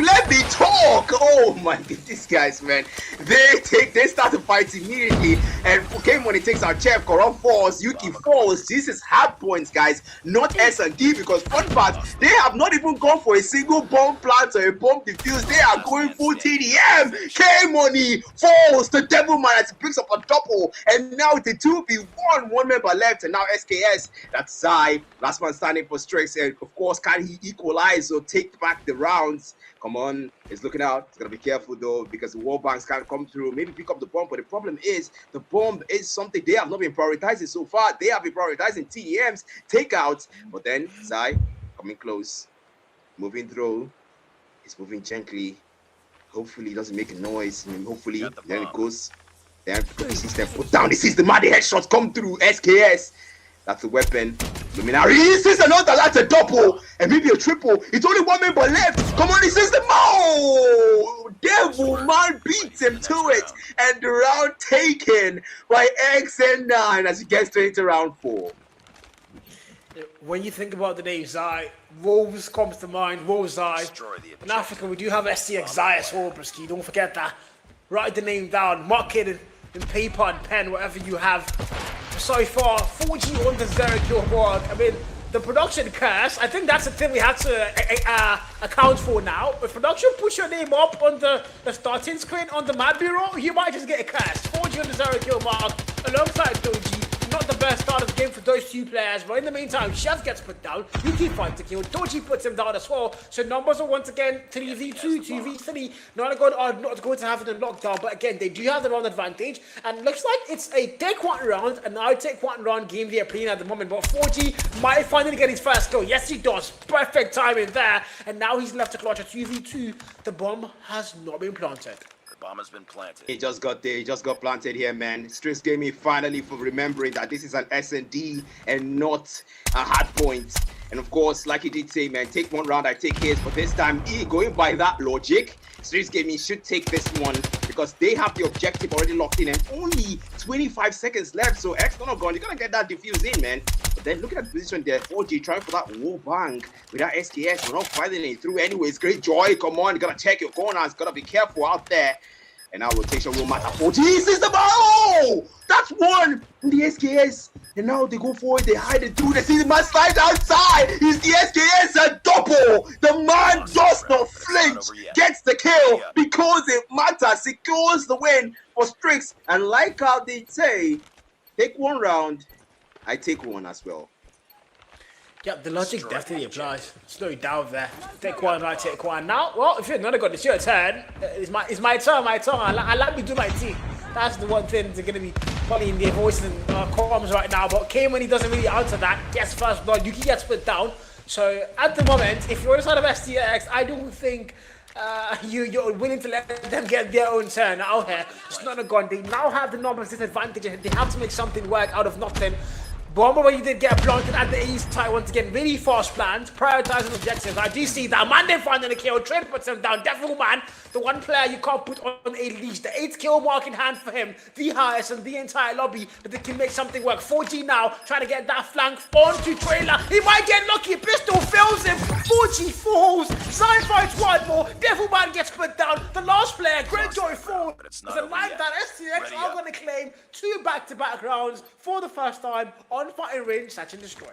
Oh my goodness, guys, man. They start to fight immediately, and Game when it takes our chef, Corrupt falls, Yuki falls. This is hard points, guys, not S&D, because fun fact, they have not even gone for a single bomb plant or a bomb defuse. They are going full TDM. K-Money falls to Devilman as he picks up a double, and now it's a 2v1, 1 member left, and now SKS, that's Sai, last man standing for Strix, and of course, can he equalize or take back the rounds? Come on, he's looking out. He's gonna be careful though, because the wall banks can't come through. Maybe pick up the bomb, but the problem is the bomb is something they have not been prioritizing so far. They have been prioritizing TDMs, takeouts, but then Sai coming close, moving through. He's moving gently. Hopefully, he doesn't make a noise. And hopefully, then it goes. Then he sees them put down. He sees the mighty headshots come through. SKS. That's a weapon. Luminary. He sees another. That's a double. And maybe a triple. It's only 1 member left. Come on, he sees the mo. Devilman beats him to it. And the round taken by XN9 as he gets straight to round 4. When you think about the name Zai, Wolves comes to mind. Wolves Zai. In Africa, we do have STX Zai as well, Brisky. Don't forget that. Write the name down. Mark it in paper and pen, whatever you have. So far, 4G on the 0 kill mark. I mean, the production curse, I think that's the thing we have to account for now. If production push your name up on the starting screen on the map bureau, you might just get a curse. 4G on the 0 kill mark alongside Doji. Not the best start of the game for those 2 players, but in the meantime, Chef gets put down. Yuki finds the kill. Doji puts him down as well. So numbers are once again 3v2, 2v3. Nonagon are not going to have it in lockdown, but again, they do have the round advantage. And looks like it's a take 1 round, and now take 1 round game they are playing at the moment. But 4G might finally get his first kill. Yes, he does. Perfect timing there. And now he's left to clutch a 2v2. The bomb has not been planted. Bomb has been planted. He just got there. He just got planted here, man. Strix gave me finally for remembering that this is an S&D and not a hard point. And of course, like he did say, man, take 1 round, I take his. But this time, going by that logic, Strix Gaming should take this one because they have the objective already locked in and only 25 seconds left. So X Nonagon, you're gonna get that defuse in, man. But then look at the position there. 4G trying for that wall bang with that SKS. We're not fighting it through anyways. Great Joy, come on, you gotta check your corners, gotta be careful out there. And now rotation will matter. 40 sees the ball. Oh, that's one in the SKS. And now they go forward, they hide it through. They see the man slide outside. Is the SKS a double? The man does not flinch, gets the kill because it matters. Secures the win for Strix. And like how they say, take one round, I take one as well. Yep, the logic definitely applies. There's no doubt there. Take one, I take one. Now, well, if you're not going to, it's your turn. It's my turn. I like me do my team. That's the one thing that's going to be probably in their voice and comms right now. But Kane, when he doesn't really answer that, gets first blood. Yuki gets put down. So at the moment, if you're inside of STX, I don't think you're willing to let them get their own turn out here. It's not a gun. They now have the numbers disadvantage. They have to make something work out of nothing. Bomber, when you did get planted at the east side once again, really fast plans, prioritizing objectives. I do see that Mandem finding a kill, Trade puts him down. Devil Man, the one player you can't put on a leash. The 8th kill mark in hand for him, the highest in the entire lobby, but they can make something work. 4G now, trying to get that flank onto Trailer. He might get lucky, pistol fills him. 4G falls, Sign fights one more, Devil Man gets put down. The last player, Greyjoy falls. It's like that STX are going to claim 2 back-to-back rounds for the first time on fighting range, Satch and Destroy.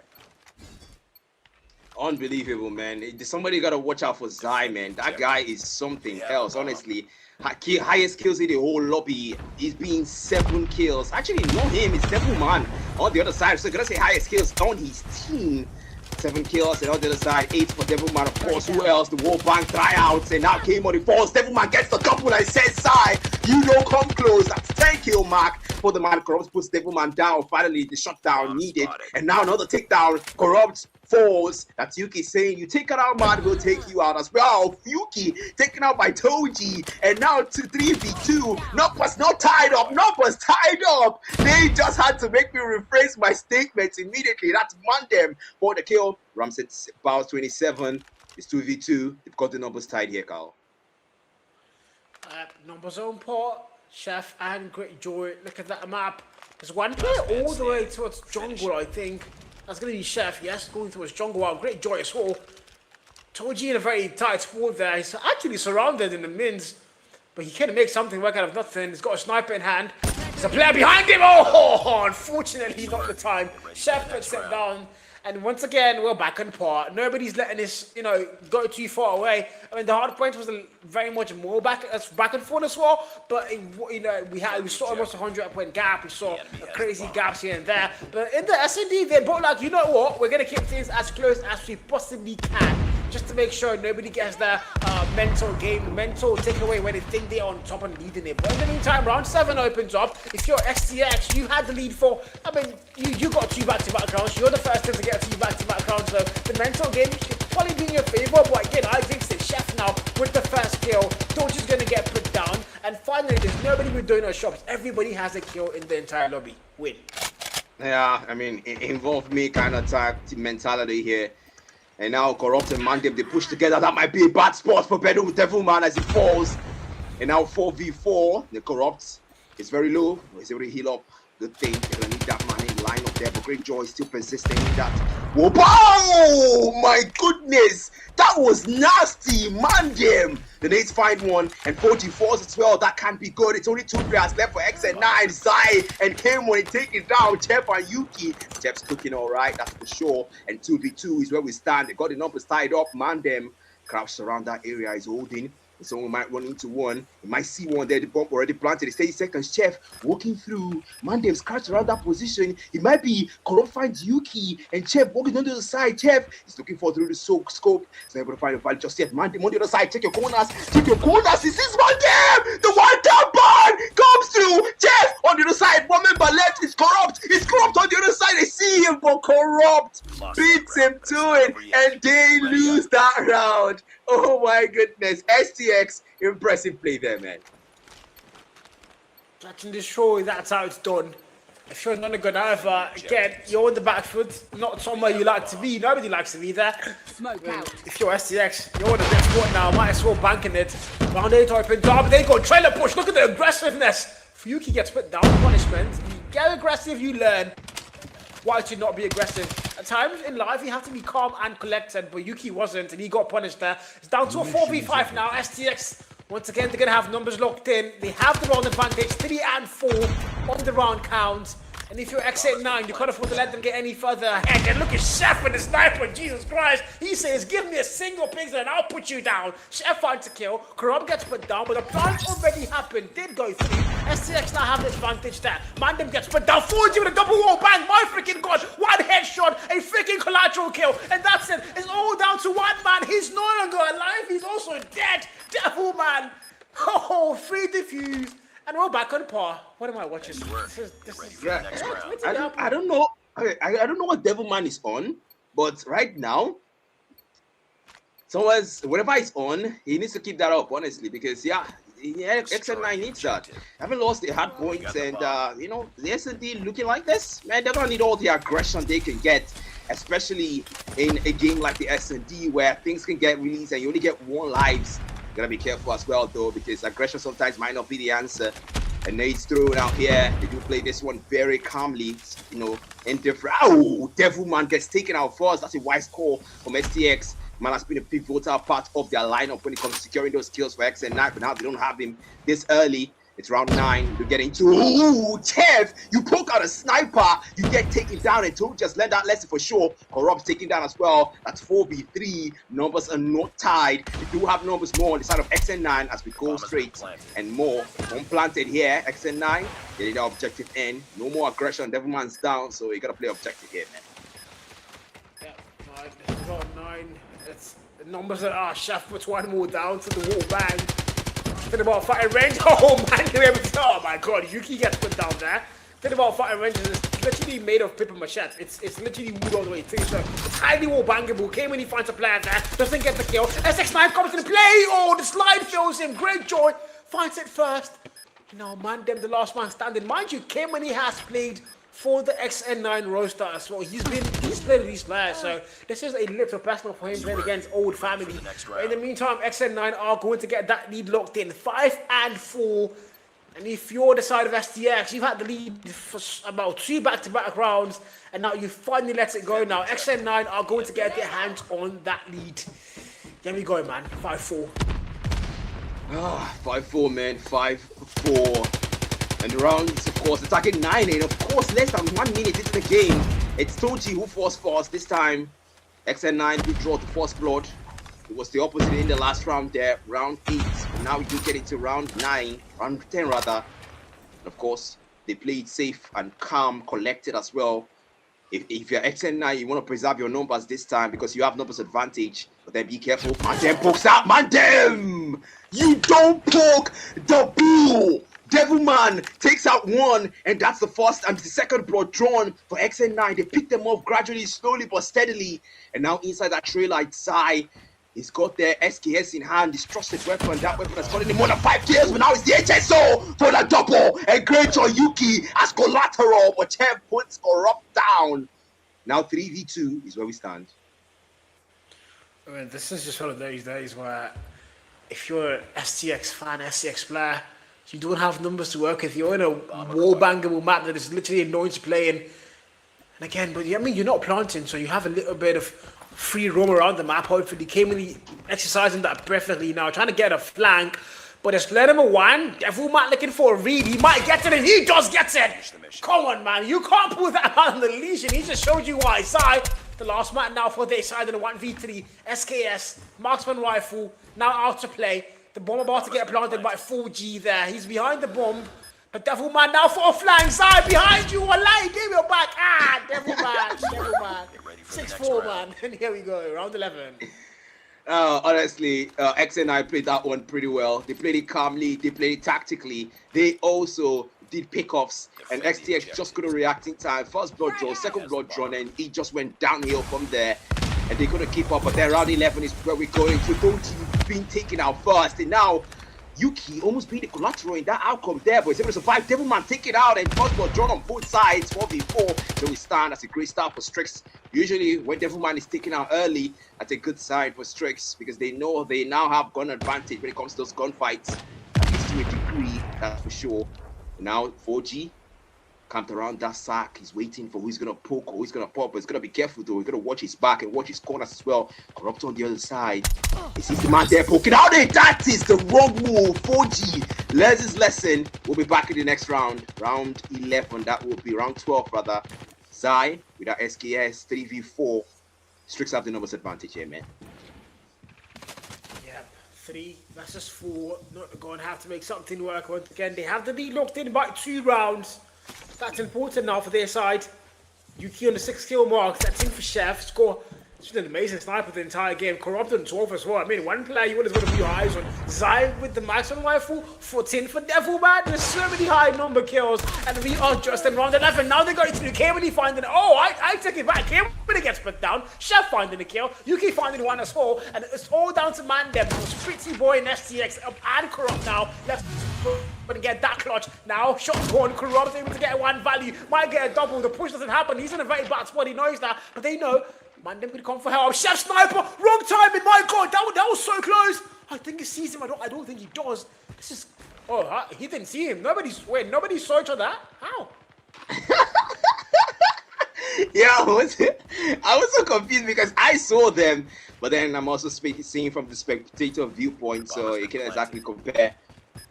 Unbelievable, man. Somebody got to watch out for Zai, man. That guy is something else, honestly. Highest kills in the whole lobby. He's been 7 kills. Actually, not him. It's Devil Man on the other side. So, gonna say highest kills on his team. 7 kills, and on the other side, 8 for Devil Man, of course. Who else? The War Bank tryouts, and now came on the falls. Devil Man gets the double. I said, Sai, you know, come close. That's 10 kill mark for the man. Corrupt puts Devil Man down. Finally, the shutdown needed, and now another takedown. Corrupt falls. That's Yuki saying, you take it out, man, we'll take you out as well. Yuki taken out by Toji, and now 3v2. Numbers not tied up. Numbers tied up. They just had to make me rephrase my statements immediately. That's Mandem for the kill. Ramset Bows 27. It's 2v2. They've got the numbers tied here, Carl. Numbers on port. Chef and Great Joy. Look at that map. There's one player all the way towards jungle, I think. That's going to be Chef, yes, going towards jungle. Wow, Great Joy as well. Toji in a very tight spot there. He's actually surrounded in the mins, but he can make something work out of nothing. He's got a sniper in hand. There's a player behind him. Oh, unfortunately, not the time. Chef puts him down. And once again, we're back on par. Nobody's letting this, go too far away. I mean, the hard point was very much more back and forth as well. But we saw almost a 100-point gap. We saw crazy gaps here and there. But in the S&D, they both like, you know what? We're gonna keep things as close as we possibly can, just to make sure nobody gets their mental takeaway when they think they're on top and leading it. But in the meantime, round 7 opens up. If you're STX, you had the lead for. I mean, you got 2 back-to-back rounds. You're the first team to get 2 back-to-back rounds. So the mental game should probably be in your favor. But again, I think it's Chef now with the first kill. Torch is gonna get put down. And finally, there's nobody with doing no shops. Everybody has a kill in the entire lobby. Win. Yeah, I mean, it involved me kind of type mentality here. And now Corrupt and Mandem, they push together. That might be a bad spot for Devil Man as he falls. And now 4v4. The Corrupt is very low. He's able to heal up. Good thing. They're going to need that man in line up there. But Great Joy is still persisting in that. Whoa, oh my goodness. That was nasty. Mandem. The Nates find one. And 44s as well. That can't be good. It's only 2 players left for X and 9. Zai and Kim when he take it down. Chef and Yuki. Chef's cooking all right. That's for sure. And 2v2 is where we stand. They got the numbers tied up. Mandem crouched around that area. He's holding. Someone might run into one. You might see one there. The bomb already planted. It's 30 seconds. Chef walking through. Mandem scratched around that position. It might be Corrupt finds Yuki and Chef walking on the other side. Chef is looking for through the scope. He's not able to find a value just yet. Mandem on the other side. Check your corners. Check your corners. This is Mandem. The one-tap bomb comes through. Chef on the other side. One member left. It's Corrupt. It's Corrupt on the other side. They see him, but Corrupt beats him to it, and they lose that round. Oh my goodness. STX, impressive play there, man. Catch and destroy, that's how it's done. If you're Nonagon either, again, you're on the back foot, not somewhere you like to be. Nobody likes to be there. Smoke out. If you're STX, you're on the next spot now. Might as well banking it. Round 8 opens up. They go trailer push. Look at the aggressiveness. Yuki gets put down. Punishment. You get aggressive, you learn. Why should not be aggressive? At times in life, you have to be calm and collected, but Yuki wasn't, and he got punished there. It's down to a 4v5 now. STX Once again, they're going to have numbers locked in. They have the round advantage, 3 and 4 on the round count. And if you're X89, you can't afford to let them get any further ahead. And look at Chef with the sniper, Jesus Christ. He says, give me a single pixel and I'll put you down. Chef finds a kill. Corrupt gets put down, but the plant already happened. Did go through. STX now have the advantage there. Mandem gets put down. 4G with a double wall bang. My freaking god. One headshot, a freaking collateral kill. And that's it. It's all down to one man. He's no longer alive. He's also dead. Devil man. Oh, 3 defused. And we're back on par. What am I watching? I don't know. I don't know what Devilman is on, but right now, whatever he's on, he needs to keep that up, honestly, because XM9 needs that. Haven't lost the hard points, and the S&D looking like this, man, they're gonna need all the aggression they can get, especially in a game like the S&D where things can get released and you only get 1 lives. Gotta be careful as well though, because aggression sometimes might not be the answer. And nades thrown out here. They do play this one very calmly, indifferent. Oh, Devilman gets taken out first. That's a wise call from STX. Man has been a pivotal part of their lineup when it comes to securing those kills for X and 9, but now they don't have him this early. It's round 9. You're getting to TEF. You poke out a sniper, you get taken down, and don't just learn that lesson for sure. Corrupt's taken down as well. That's 4v3. Numbers are not tied. They do have numbers more on the side of XN9 as we go straight and more. One planted here. XN9 getting the objective in. No more aggression. Devilman's down, so you gotta play objective here, man. Yeah, 9. It's the numbers that Chef puts 1 more down to the wall bang. Think about fighting range. Oh man, oh my god, Yuki gets put down there. Think about fighting range is literally made of paper machete. It's literally wood all the way through. So it's highly wall bangable. Came when he finds a player there, doesn't get the kill. SX9 comes to the play. Oh, the slide fills him. Great joy. Finds it first. Now, Mandem, the last man standing. Mind you, came when he has played for the XN9 roster as well. He's played with these players, so this is a little personal for him playing against old family. In the meantime, XN9 are going to get that lead locked in, 5 and 4. And if you're the side of STX, you've had the lead for about 2 back-to-back rounds, and now you finally let it go. Now XN9 are going to get their hands on that lead. There we go, man. 5-4. 5-4, man. 5-4. And the rounds, of course, attacking 9-8. Of course, less than 1 minute into the game. It's Toji who forced first this time. XN9 withdraw to first blood. It was the opposite in the last round there, round 8. Now you get into round 9, round 10 rather. And of course, they played safe and calm, collected as well. If you're XN9, you want to preserve your numbers this time because you have numbers advantage. But then be careful. Mandem pokes out. Mandem! You don't poke the bull! Devilman takes out 1, and that's the first and the second blood drawn for XN9. They pick them off gradually, slowly but steadily. And now inside that trailer, it's Sai. He's got their SKS in hand, his trusted weapon. That weapon has gotten him more than 5 kills, but now it's the HSO for the double. And Great Yuki as collateral, but TEF puts Corrupt down. Now 3v2 is where we stand. I mean, this is just one of those days where if you're an STX fan, STX player, you don't have numbers to work with. You're in a wall bangable map that is literally annoying to play in. And again, but I mean, you're not planting, so you have a little bit of free roam around the map. Hopefully, came really exercising that perfectly now, trying to get a flank. But it's player number 1, Devilman looking for a read. He might get it, and he does get it. Come on, man. You can't pull that out on the leash, and he just showed you why. Side, the last man now for their side in the 1v3. SKS, marksman rifle, now out to play. The bomb about to get planted by 4G there. He's behind the bomb. But Devilman now for a flank. Side behind you. Wallahi, give your back. Devilman. 6-4, man. And here we go. Round 11. Honestly, X and I played that one pretty well. They played it calmly. They played it tactically. They also did pickoffs. And XTX just couldn't react in time. First blood draw, second blood drawn, and he just went downhill from there. And they couldn't keep up, but then round 11 is where we're going to. Toji being taken out first, and now Yuki almost being the collateral in that outcome there, but he's able to survive. Devilman take it out, and first ball drawn on both sides, 4v4. So we stand. That's a great start for Strix. Usually, when Devilman is taken out early, that's a good sign for Strix because they know they now have gun advantage when it comes to those gunfights, at least to a degree, that's for sure. Now 4G camped around that sack. He's waiting for who's gonna poke or who's gonna pop. But he's gonna be careful though. He's gonna watch his back and watch his corners as well. Corrupt on the other side. He sees the man there poking out. That is the wrong move. 4G. Learns his lesson. We'll be back in the next round. Round 11. That will be round 12 rather. Zai with our SKS 3v4. Strix have the numbers advantage here, man. 3 versus 4. Not going to have to make something work once again. They have to be locked in by 2 rounds. That's important now for their side. Yuki on the 6 kill mark. That's in for Chef. Score. He's been an amazing sniper the entire game. Corrupt on 12 as well. I mean, one player you would have got a few eyes on. Zai with the maximum rifle. 14 for Devilman. There's so many high number kills. And we are just in round 11. Now they're going to do Kemini finding it. Oh, I take it back. Kemini gets put down. Chef finding the kill. Yuki finding one as well. And it's all down to Mandem. Pretty boy and STX up and Corrupt now. Let's but get that clutch now. Shots gone. Corrupt able to get one value. Might get a double. The push doesn't happen. He's in a very bad spot. He knows that. But they know. Mandem could come for help. Chef sniper, wrong timing. My God, that was so close. I think he sees him. I don't think he does. This is. Oh, he didn't see him. Nobody saw each other. How? Yeah, I was so confused because I saw them, but then I'm also seeing from the spectator viewpoint, so you can't exactly compare.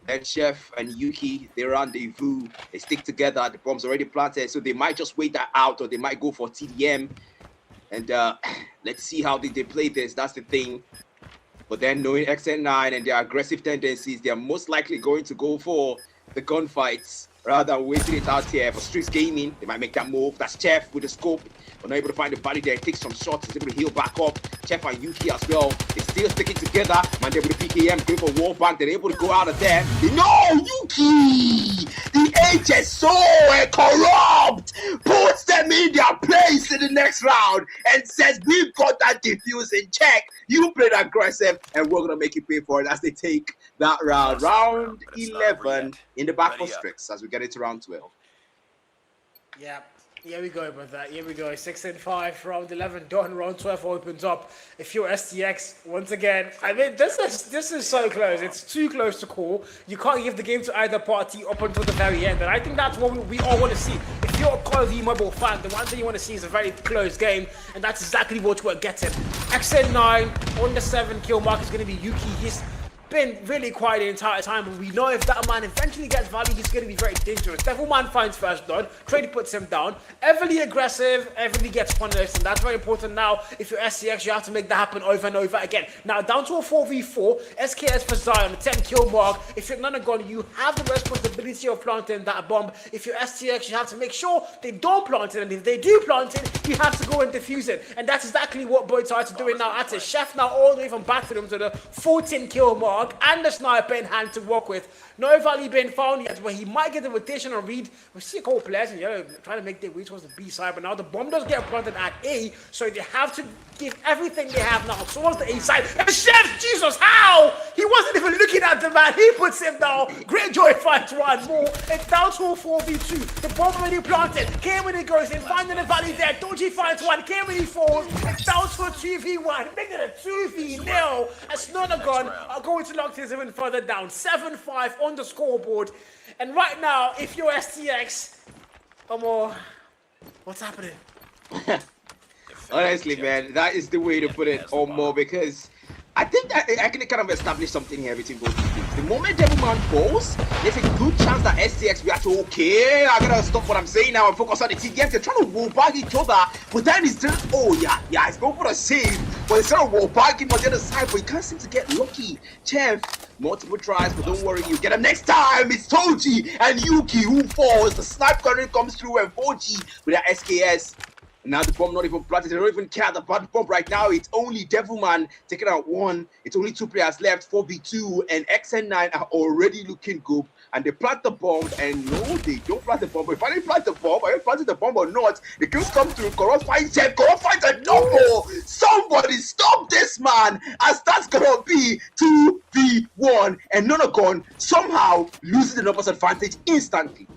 And Chef and Yuki, they rendezvous. They stick together. The bomb's already planted, so they might just wait that out, or they might go for TDM. And let's see how they play this. That's the thing. But then knowing XN9 and their aggressive tendencies, they're most likely going to go for the gunfights rather than waiting it out here. For Strix Gaming, they might make that move. That's Chef with the scope. But not able to find the body there. Takes some shots. He's able to heal back up. Chef and Yuki as well. They're still sticking together. Man, they're with the PKM. Going for wall bank. They're able to go out of there. No, Yuki! The HSO Corrupt puts them in their place in the next round and says, we've got that defuse in check. You played aggressive and we're going to make you pay for it as they take that round. Round 11 in the back for Strix as we get into round 12. Yeah. Here we go, brother. Here we go. 6 and 5, round 11 done. Round 12 opens up. If you're STX, once again, I mean, this is so close. It's too close to call. You can't give the game to either party up until the very end. And I think that's what we all want to see. If you're a Call of Duty Mobile fan, the one thing you want to see is a very close game. And that's exactly what we're getting. XN9 on the 7 kill mark is going to be Yuki. He's been really quiet the entire time, but we know if that man eventually gets value, he's going to be very dangerous. Devilman finds first blood, Trade puts him down, Everly aggressive, Everly gets punished, and that's very important now. If you're SCX, you have to make that happen over and over again. Now down to a 4v4, SKS for Zion, the 10 kill mark. If you're Nonagon, you have the responsibility of planting that bomb. If you're STX, you have to make sure they don't plant it, and if they do plant it, you have to go and defuse it. And that's exactly what both sides are doing now. At it, Chef now all the way from bathroom to the 14 kill mark. And the sniper in hand to work with. No value being found yet, but he might get the rotational read. We see a couple players in yellow trying to make their way towards the B side, but now the bomb does get planted at A, so they have to give everything they have now towards the A side. And Chef, Jesus, how? He wasn't even looking at the man. He puts him down. Greyjoy finds one more. It's down to a 4v2. The bomb already planted. Kemini goes in, finding the value there. Doji finds one. Kemini falls. It's down to a 2v1. Making it a 2v0. As Nonagon are going to lock this even further down. 7-5 on the scoreboard. And right now, if you're STX, what's happening? Honestly, man, that is the way to put it, Omo, because I think that I can kind of establish something here between both teams. The moment Devilman falls, there's a good chance that STX react to, okay, I gotta stop what I'm saying now and focus on the TDM. They're trying to wall bag each other, but then it's just, oh yeah, he's going for a save, but he's trying to wall bag him on the other side, but he can't seem to get lucky. Chef, multiple tries, but don't worry, you get him next time. It's Toji and Yuki who falls. The snipe current comes through and 4G with their SKS. Now the bomb not even planted. They don't even care about the bomb right now. It's only Devilman taking out one. It's only 2 players left, 4v2, and XN9 are already looking good. And they plant the bomb, and no, they don't plant the bomb. But if I didn't plant the bomb, I didn't plant the bomb or not, the kills come through. Corrupt finds Jeff. Corrupt finds a double. Somebody stop this man, as that's gonna be 2v1. And Nonagon somehow loses the numbers advantage instantly.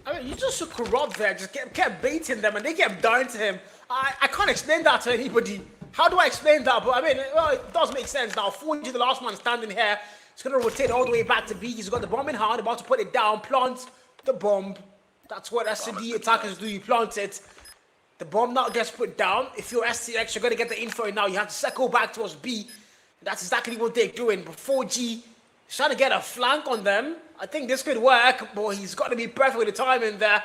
I mean, you just so Corrupt there, just kept baiting them and they kept dying to him. I can't explain that to anybody. How do I explain that? But I mean, well, it does make sense now. 4G, the last man standing here, he's going to rotate all the way back to B. He's got the bomb in hand, about to put it down, plant the bomb. That's what S&D attackers do. You plant it. The bomb now gets put down. If you're STX, you're going to get the info now. You have to circle back towards B. That's exactly what they're doing. But 4G is trying to get a flank on them. I think this could work, but he's got to be perfect with the timing there.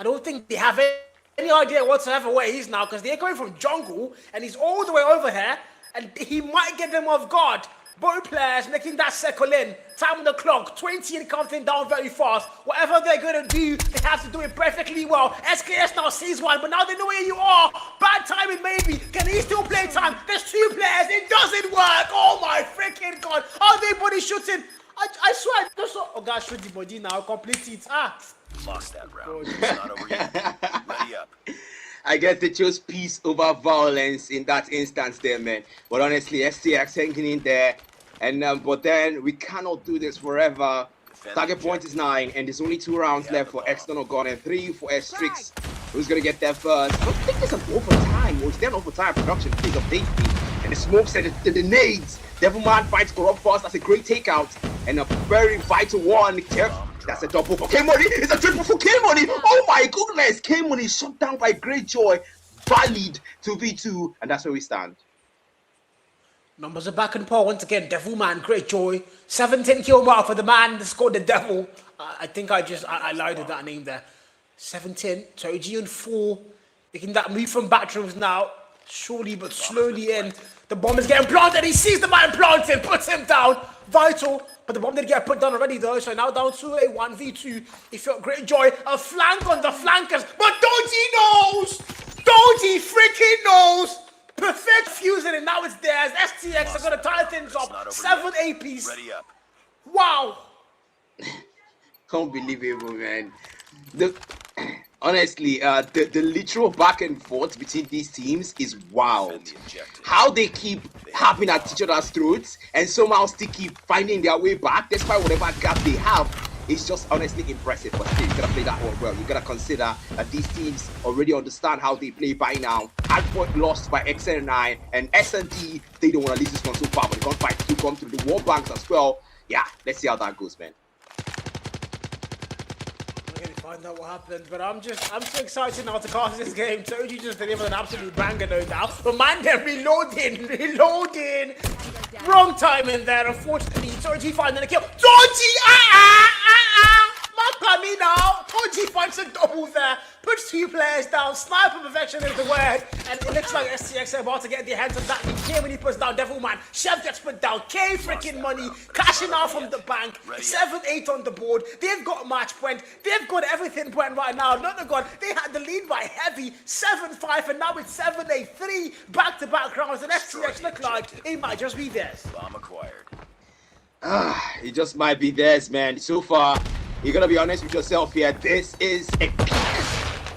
I don't think they have any idea whatsoever where he is now, because they're going from jungle, and he's all the way over here, and he might get them off guard. Both players making that circle in. Time on the clock, 20 and counting down very fast. Whatever they're going to do, they have to do it perfectly well. SKS now sees one, but now they know where you are. Bad timing maybe. Can he still play time? There's 2 players. It doesn't work. Oh my freaking God. Are they body shooting? I swear. I just saw. Oh gosh, shoot the body now. Complete it. Lost that round. It's not over yet. Ready up. I guess they chose peace over violence in that instance there, man. But honestly, STX hanging in there. And but then we cannot do this forever. Target point is 9, and there's only 2 rounds left for Nonagon and 3 for Strix. Who's gonna get there first? I don't think there's an overtime, or is there an overtime production phase of safety? And the smokes and the nades. Devilman fights Corrupt first. That's a great takeout. And a very vital one. That's a double for K-Money. It's a triple for K-Money. Oh my goodness. K-Money shot down by Greyjoy. Valid 2v2. And that's where we stand. Numbers are back in par once again. Devilman, Greyjoy. 7-10 kill mark for the man that scored the Devil. I think I lied with that name there. 7-10. So G and 4. Making that move from bathrooms now. Surely but slowly in. The bomb is getting planted. He sees the man planted. Puts him down. Vital. But the bomb did get put down already though. So now down to a 1v2. He felt Greyjoy. A flank on the flankers. But Doji knows. Doji freaking knows. Perfect fusing, and now it's theirs. STX are going to tie things up. 7 APs. Ready up. Wow. Unbelievable, man. Honestly, the literal back and forth between these teams is wild. How they keep happening at each other's throats and somehow still keep finding their way back despite whatever gap they have. It's just honestly impressive, but still, you gotta play that one well. You gotta consider that these teams already understand how they play by now. Hardpoint lost by XN9 and S&D, they don't want to lose this one so far, but the gunfight still come through the wall banks as well. Yeah, let's see how that goes, man. We're gonna find out what happened, but I'm so excited now to cast this game. Toji just delivered an absolute banger, no doubt. But man, they're reloading. Wrong time in there, unfortunately. Toji finding a kill. Toji, Makami now. Toji finds a double there. Puts 2 players down. Sniper perfection is the word. And it looks like STX are about to get their hands on that. K when he puts down Devilman. Chef gets put down. K freaking money. Cashing out from the bank. 7-8 on the board. They've got match point. They've got everything point right now. Nonagon, they had the lead by heavy. 7-5 and now it's 7-8. 3 back-to-back rounds. And STX look like it might just be theirs. Bomb acquired. It just might be theirs, man. So far, you're gonna be honest with yourself here. This is a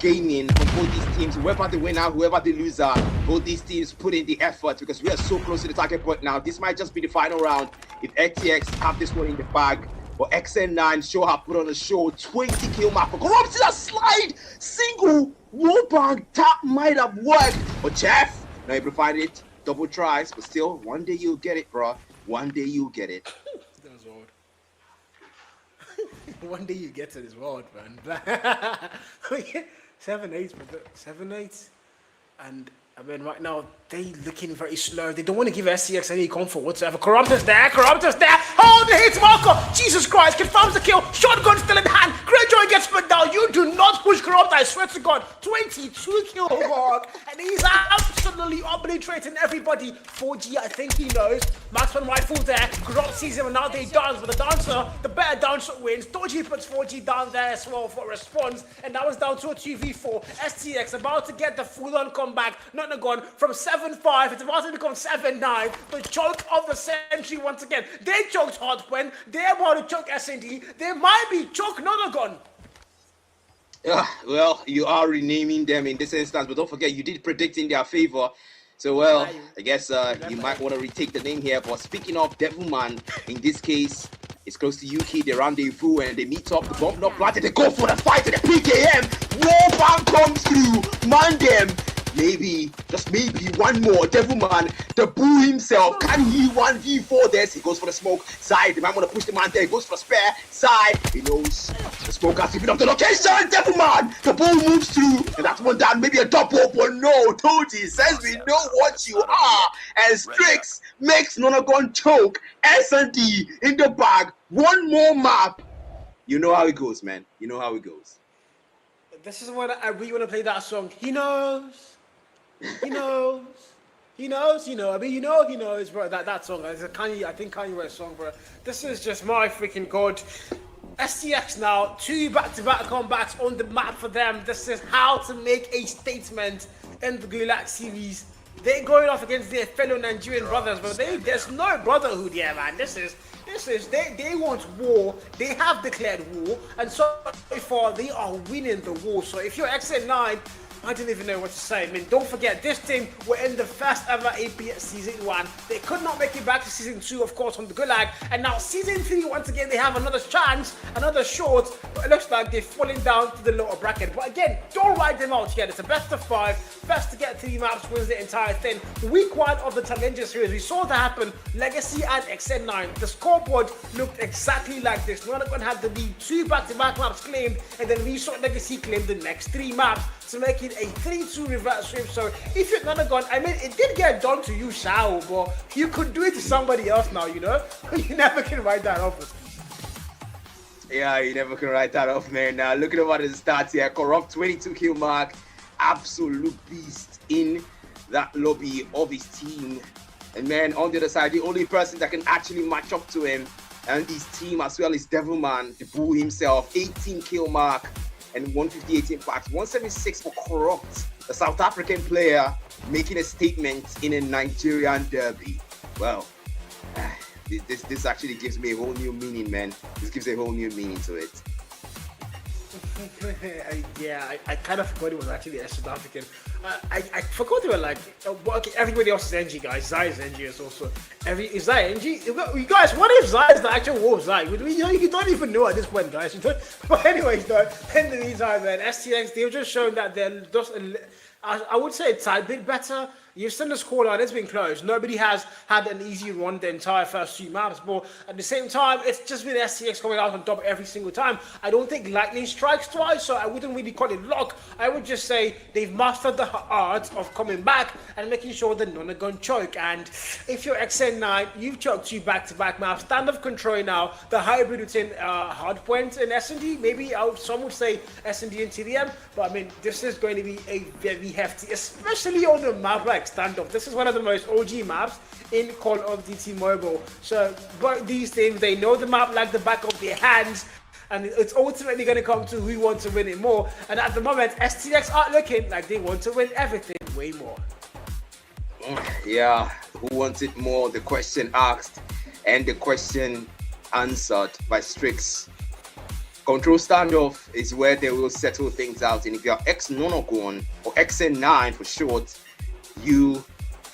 gaming from both these teams. Whoever the winner, whoever the loser, both these teams put in the effort because we are so close to the target point now. This might just be the final round if XTX have this one in the bag. But XN9 show have put on a show. 20 kill mark for Corrupt. See that slide, single wall bang. That might have worked. But Jeff, now you provided it. Double tries, but still, one day you'll get it, bro. One day you'll get it. That's odd. One day you get to this world, man. 7-8, 7-8, and I mean right now they looking very slow. They don't want to give SCX any comfort whatsoever. Corrupt is there. Oh, the hit marker. Jesus Christ, confirms the kill. Shotgun still in hand. Greyjoy gets put down. You do not push Corrupt, I swear to God. 22 kill mark, and he's absolutely obliterating everybody. 4G, I think he knows. Maxman rifle there. Corrupt sees him, and now they dance. But the better dancer wins. Doji puts 4G down there as well for a response, and that was down to a 2v4. STX about to get the full-on comeback. Nonagon from 7-5, it's about to become 7-9. The choke of the century once again. They choked Hardpoint. They're about to choke S&D. They might be choke Nonagon. Well, you are renaming them in this instance, but don't forget you did predict in their favor. So, well, I guess you might want to retake the name here. But speaking of Devilman, in this case, it's close to UK. They rendezvous and they meet up. The bomb not planted. They go for the fight to the PKM. Wall bang comes through. Man them. maybe, just maybe one more. Devilman, the Boo himself, can he 1v4 this? He goes for the smoke side. The man want to push the man there. He goes for the spare side. He knows the smoke has given up the location. Devilman, the Boo moves through, and that's one down. Maybe a double, but no. Toji says we know what you are, and Strix makes Nonagon choke. S&D in the bag. One more map. You know how it goes, man. You know how it goes. This is when I really want to play that song. He knows. He knows. He knows. You know. I mean, he knows, bro. That song. It's a Kanye. I think Kanye West song, bro. This is just my freaking god. STX now, 2 back-to-back comebacks on the map for them. This is how to make a statement in the Gulag Series. They're going off against their fellow Nigerian brothers, but there's no brotherhood here, man. They want war. They have declared war, and so far they are winning the war. So if you're XN9, I don't even know what to say. I mean, don't forget, this team were in the first ever APS Season 1. They could not make it back to Season 2, of course, on the Gulag. And now Season 3, once again, they have another chance, another shot. But it looks like they're falling down to the lower bracket. But again, don't write them out yet. It's a best of 5. First to get 3 maps wins the entire thing. Week 1 of the Challenger Series, we saw that happen. Legacy and XN9. The scoreboard looked exactly like this. Nonagon had the lead, 2 back-to-back maps claimed, and then we saw Legacy claim the next 3 maps to make it a 3-2 reverse sweep. So if you're Nonagon, I mean, it did get done to you, Shao, but you could do it to somebody else now, you know? You never can write that off. Yeah, you never can write that off, man. Now, looking at the stats here, Corrupt 22 kill mark, absolute beast in that lobby of his team. And man, on the other side, the only person that can actually match up to him and his team as well is Devilman, the Boo himself, 18 kill mark. And 158 impacts, 176 for Corrupt, the South African player making a statement in a Nigerian derby. Well, this actually gives me a whole new meaning, man. This gives a whole new meaning to it. Yeah, I kind of forgot it was actually a South African. I forgot they were like, okay, everybody else is NG, guys. Zai is NG is also. Is Zai NG? You guys, what if Zai is the actual wolf Zai? You don't even know at this point, guys. But anyways, though, in the meantime, man, STX, they've just shown that they're just, I would say, a tad bit better. You've seen the scoreline, it's been close. Nobody has had an easy run the entire first 2 maps, but at the same time, it's just been STX coming out on top every single time. I don't think lightning strikes twice, so I wouldn't really call it luck. I would just say they've mastered the art of coming back and making sure that Nonagon choke. And if you're XN9, you've choked 2 back-to-back maps. Stand of control now, the hybrid between Hardpoint and S&D. Maybe some would say S&D and TDM, but I mean, this is going to be a very hefty, especially on the map like Standoff. This is one of the most OG maps in Call of Duty Mobile. So both these teams, they know the map like the back of their hands, and it's ultimately going to come to who wants to win it more. And at the moment, STX are looking like they want to win everything way more. Yeah, who wants it more? The question asked and the question answered by Strix. Control Standoff is where they will settle things out. And if you're ex-Nonagon or XN9 for short, you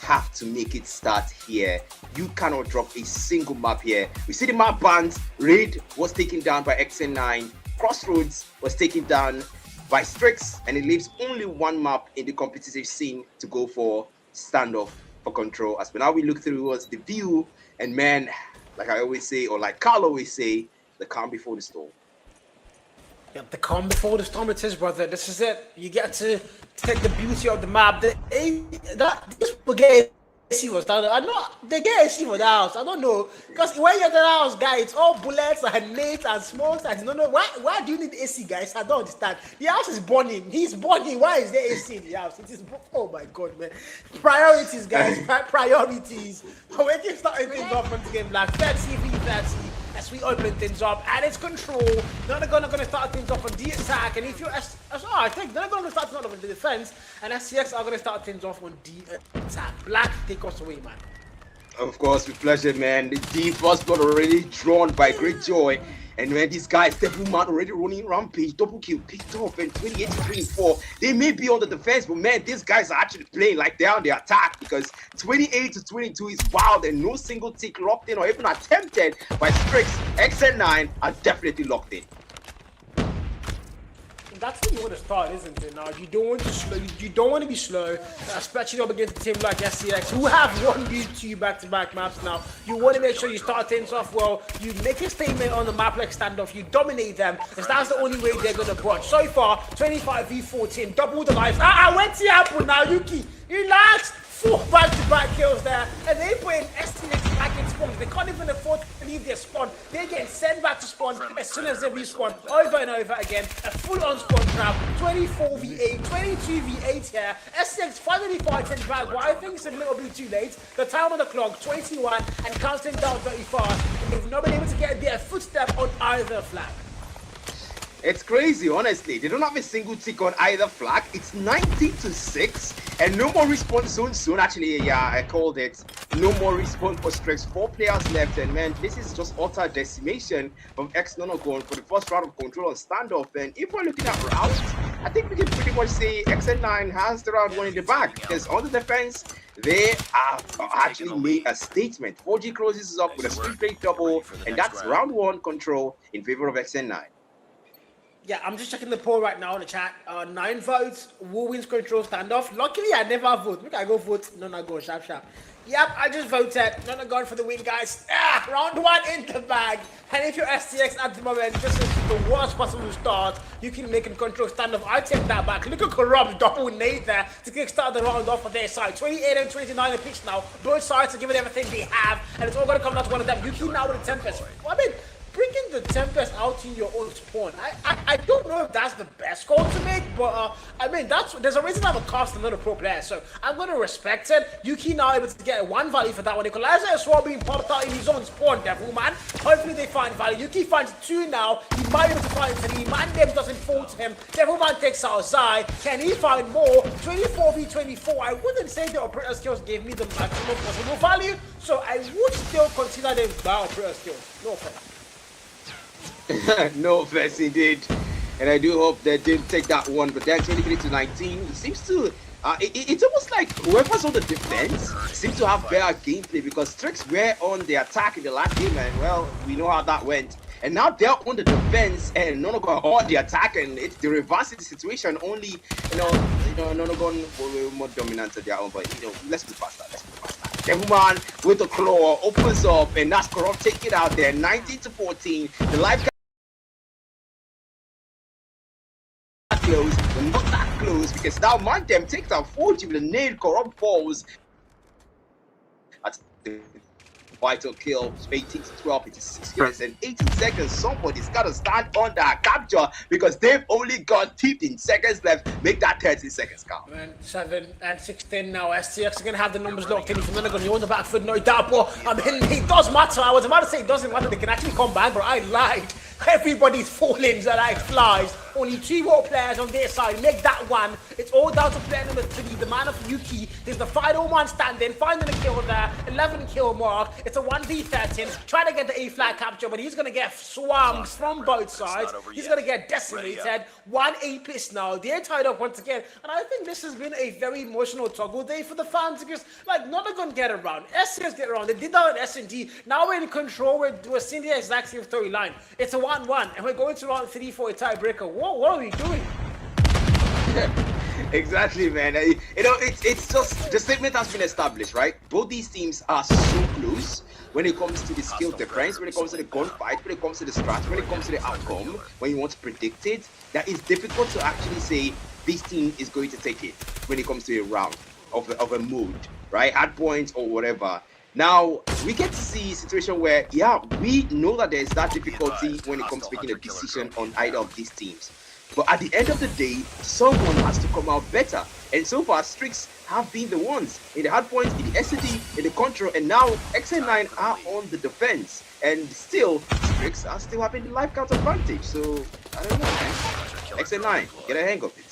have to make it start here. You cannot drop a single map here. We see the map bans. Raid was taken down by XN9. Crossroads was taken down by Strix. And it leaves only 1 map in the competitive scene to go for Standoff for Control. As now we look through the view, and man, like I always say, or like Carl always say, the calm before the storm. Yep, the calm before the storm it is, brother. This is it. You get to take the beauty of the map. This get AC was down. I know they get AC for the house. I don't know, because when you're at the house, guys, it's all bullets and nades and smokes. I don't know why do you need AC, guys? I don't understand. The house is burning. He's burning. Why is there AC in the house? It is. Oh my god, man. Priorities, guys. Priorities. When you start things off on the game, like 30v30. As we open things up, and it's Control. Nonagon are going to start things off on the attack, and if you're I think Nonagon are going to start things off on the defense, and STX are going to start things off on the attack. Black, take us away, man. Of course, with pleasure, man. The D first blood already drawn by Great Joy. And when these guys, Devilman already running rampage, double kill picked up, and 28 to 24. They may be on the defense, but man, these guys are actually playing like they're on the attack, because 28 to 22 is wild, and no single tick locked in or even attempted by Strix. XN9 are definitely locked in. that's what you want to start, isn't it? Now, you don't want to slow. You don't want to be slow, especially up against a team like SCX, who have won these 2 back-to-back maps. Now, you want to make sure you start things off well. You make a statement on the map like standoff. You dominate them, because that's the only way they're gonna budge. So far, 25v14, double the lives. What's the apple now, Yuki? Relax. 4 back-to-back kills there, and they put in STX back in spawn. They can't even afford to leave their spawn. They're getting sent back to spawn as soon as they respawn, over and over again. A full-on spawn trap, 24v8, 22v8 here. STX finally fighting back, but I think it's a little bit too late. The time on the clock, 21, and counting down very fast. And they've not been able to get their footstep on either flag. It's crazy, honestly. They don't have a single tick on either flag. It's 90-6, and no more respawn soon. Actually, yeah, I called it. No more respawn for Strix. 4 players left, and man, this is just utter decimation from Nonagon for the first round of control on standoff. And if we're looking at rounds, I think we can pretty much say XN9 has the round 1 in the bag, because on the defense, they have actually made a statement. 4G closes up with a split play double, and that's round 1 control in favor of XN9. Yeah, I'm just checking the poll right now in the chat. 9 votes, who wins control standoff? Luckily, I never vote. Look, I go vote Nonagon, sharp. Yep, I just voted Nonagon for the win, guys. Round 1 in the bag. And if you're STX at the moment, this is the worst possible start you can make in control standoff. I take that back. Look at Corrupt double nade there to kickstart the round off on their side. 28 and 29 apiece now. Both sides are giving everything they have, and it's all going to come down to one of them. Yuki now with the Tempest. I mean, bringing the Tempest out in your own spawn, I don't know if that's the best call to make, but I mean, there's a reason I'm a cast and not a pro player, so I'm going to respect it. Yuki now able to get 1 value for that one. Equalizer as well being popped out in his own spawn, Devilman. Hopefully they find value. Yuki finds 2 now. He might be able to find 3. Mandem doesn't fall to him. Devilman takes out Zai. Can he find more? 24v24. I wouldn't say the operator skills gave me the maximum possible value, so I would still consider them operator skills. No offense. No offense indeed, and I do hope they didn't take that one. But then 23-19, it seems to it's almost like whoever's on the defense seems to have better gameplay, because Strix were on the attack in the last game, and well, we know how that went. And now they're on the defense, and Nonagon on the attack, and it's the reverse of the situation. Only Nonagon were more dominant at their own, but let's move past that. Devilman with the claw opens up, and that's Corrupt take it out there, 19-14. The life close, but not that close, because now Mandem takes out 40 with a nail. Corrupt falls. That's the vital kill. 18-12, 86 minutes and 18 seconds. Somebody's got to stand on that capture, because they've only got 15 seconds left. Make that 30 seconds count. 7 and 16 now. STX are going to have the numbers locked in. If you're going to on the back foot, no doubt. But I mean, it does matter. I was about to say it doesn't matter. They can actually come back, but I lied. Everybody's falling like flies. Only 2 more players on their side. Make that 1. It's all down to player number 3, the man of Yuki. There's the final one standing, finding a kill there. 11 kill mark. It's a 1v13. Trying to get the A flag capture, but he's going to get swarmed from both sides. He's going to get decimated. 1 apiece now. They're tied up once again. And I think this has been a very emotional toggle day for the fans, because like Nonagon get around. SCS get around. They did that on S&D. Now we're in control. We're seeing the exact same storyline. It's a 1-1, and we're going to round 3 for a tiebreaker. What are we doing? Exactly, man. It's just the statement has been established, right? Both these teams are so close when it comes to the skill difference, when it comes to the gunfight, when it comes to the strat, when it comes to the outcome, when you want to predict it. That is difficult to actually say this team is going to take it when it comes to a round of a mode, right? Hard points or whatever. Now, we get to see a situation where, yeah, we know that there's that difficulty when it comes to making a decision on either of these teams. But at the end of the day, someone has to come out better. And so far, Strix have been the ones in the hard points, in the SCD, in the control, and now XN9 are on the defense. And still, Strix are still having the life count advantage. So, I don't know, man. XN9, get a hang of it.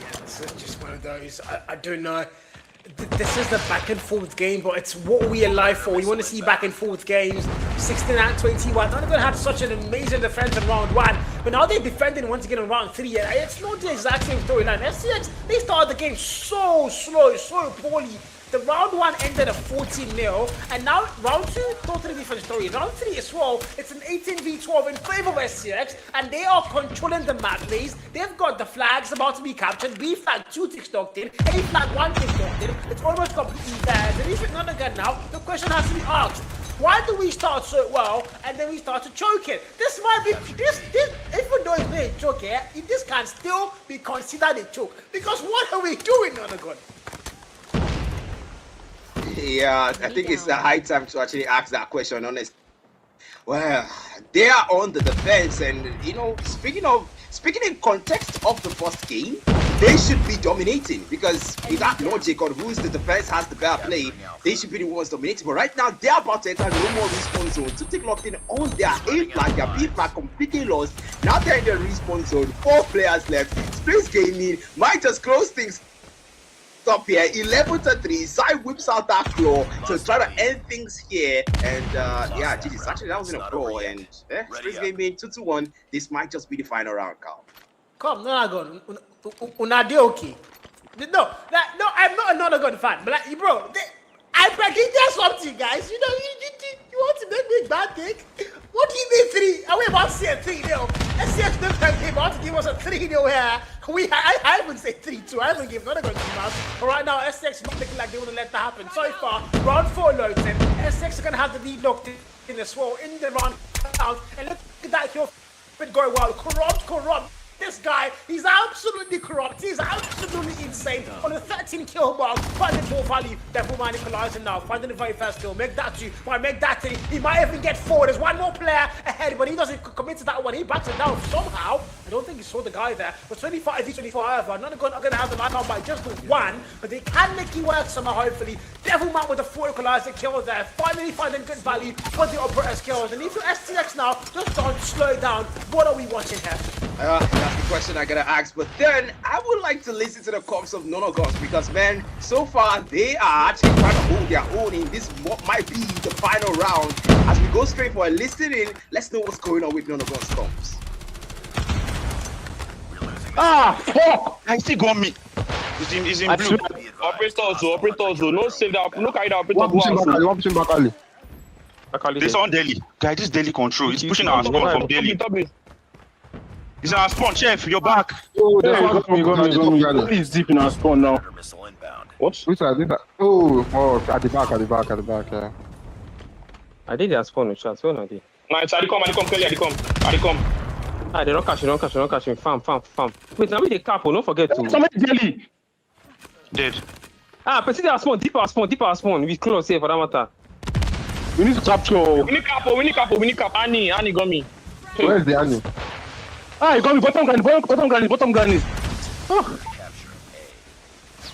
Yeah, it's just one of those. I don't know. This is the back and forth game, but it's what we are alive for. We want to see back and forth games. 16 and 21. Nonagon had such an amazing defense in round 1, but now they're defending once again in round 3. It's not the exact same storyline. SCX, they started the game so slow, so poorly. The round 1 ended at 14-0, and now round 2, totally different story. Round 3 as well, it's an 18v12 in favor of STX, and they are controlling the map base. They've got the flags about to be captured. B flag 2 ticks knocked in, A flag 1 ticks knocked in. It's almost completely there. The reason none again now, the question has to be asked. Why do we start so well and then we start to choke it? This might be even though it's made a choke here, this can still be considered a choke. Because what are we doing, Nonagon? Yeah, I think it's a high time to actually ask that question, honestly. Well, they are on the defense, and speaking in context of the first game, they should be dominating, because with that logic on who's the defense has the better play, they should be the ones dominating. But right now, they're about to enter no more respawn zone. To take locked in on their A flag, their B flag completely lost. Now they're in the respawn zone. 4 players left. Strix Gaming might just close things up here. 11-3. Sai whips out that claw to try to end things here. And yeah, GG, actually that was in a brawl. And Strix Gaming 2-1. This might just be the final round, Carl. Come, Nonagon, Unade okay. No, I'm not a Nonagon fan, but like, bro, I predict there's something, guys. You want to make me bad take? What do you mean 3? Are we about to say a 3-0? Let's see if they're about to give us a 3-0 here. I would say 3-2. I haven't given Nonagon 2 months. But right now, SX not looking like they want to let that happen. So far, round 4 loads in. SX are going to have the lead locked in as well in the round. And look at that kill. Been going well. Corrupt. This guy, he's absolutely corrupt. He's absolutely insane. On the 13 kill mark, finding more value. Devilman equalizing now. Finding the very first kill. Make that 2. Might make that 3. He might even get 4. There's one more player ahead, but he doesn't commit to that one. He backs it down somehow. I don't think he saw the guy there. But 25v24, however, not going to have the knockout by just the 1, but they can make it work somehow, hopefully. Devilman with the 4 equalizer kill there. Finally finding good value for the operator's kills. And if you're STX now, just don't slow down. What are we watching here? That's the question I gotta ask, but then I would like to listen to the corpse of Nonagon, because man, so far they are actually trying to hold their own in this what might be the final round. As we go straight for a listening, let's know what's going on with Nonagon's corpse. Fuck! I still got me. He's in blue. Operator, no save that, no carry that operator. This on Delhi. Guy, this Delhi control. He's pushing our spawn from Delhi. He's in our spawn, chef. You're back. Oh, they got me. He's deep in our spawn now. What? Which I did that? Oh, at the back, yeah. I did their spawn, chat. When I did. No, it's Adicom, Kelly, Adicom. Ah, they don't catch me. Farm. Wait, now we the cap, don't forget to. Somebody Delhi. Dead. Proceed our spawn, deep our spawn. We close here for that matter. We need to capture. We need cap. Annie got me. Where's the Annie? You got me. Bottom granny.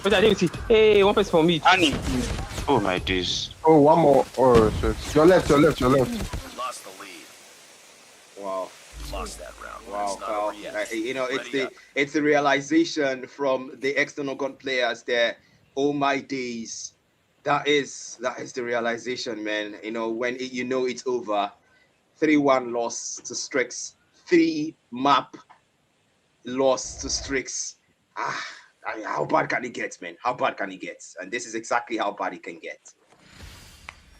Wait, I didn't see. Hey, one person for me. Annie. Oh my days. Oh, one more. Oh, shit. Your left. Lost the lead. Wow. Lost that round. Wow, That's not over yet. it's the realization from the external gun players there. Oh my days. That is the realization, man. When it's over. 3-1 loss to Strix. 3 map loss to Strix. How bad can it get, man? How bad can it get? And this is exactly how bad it can get.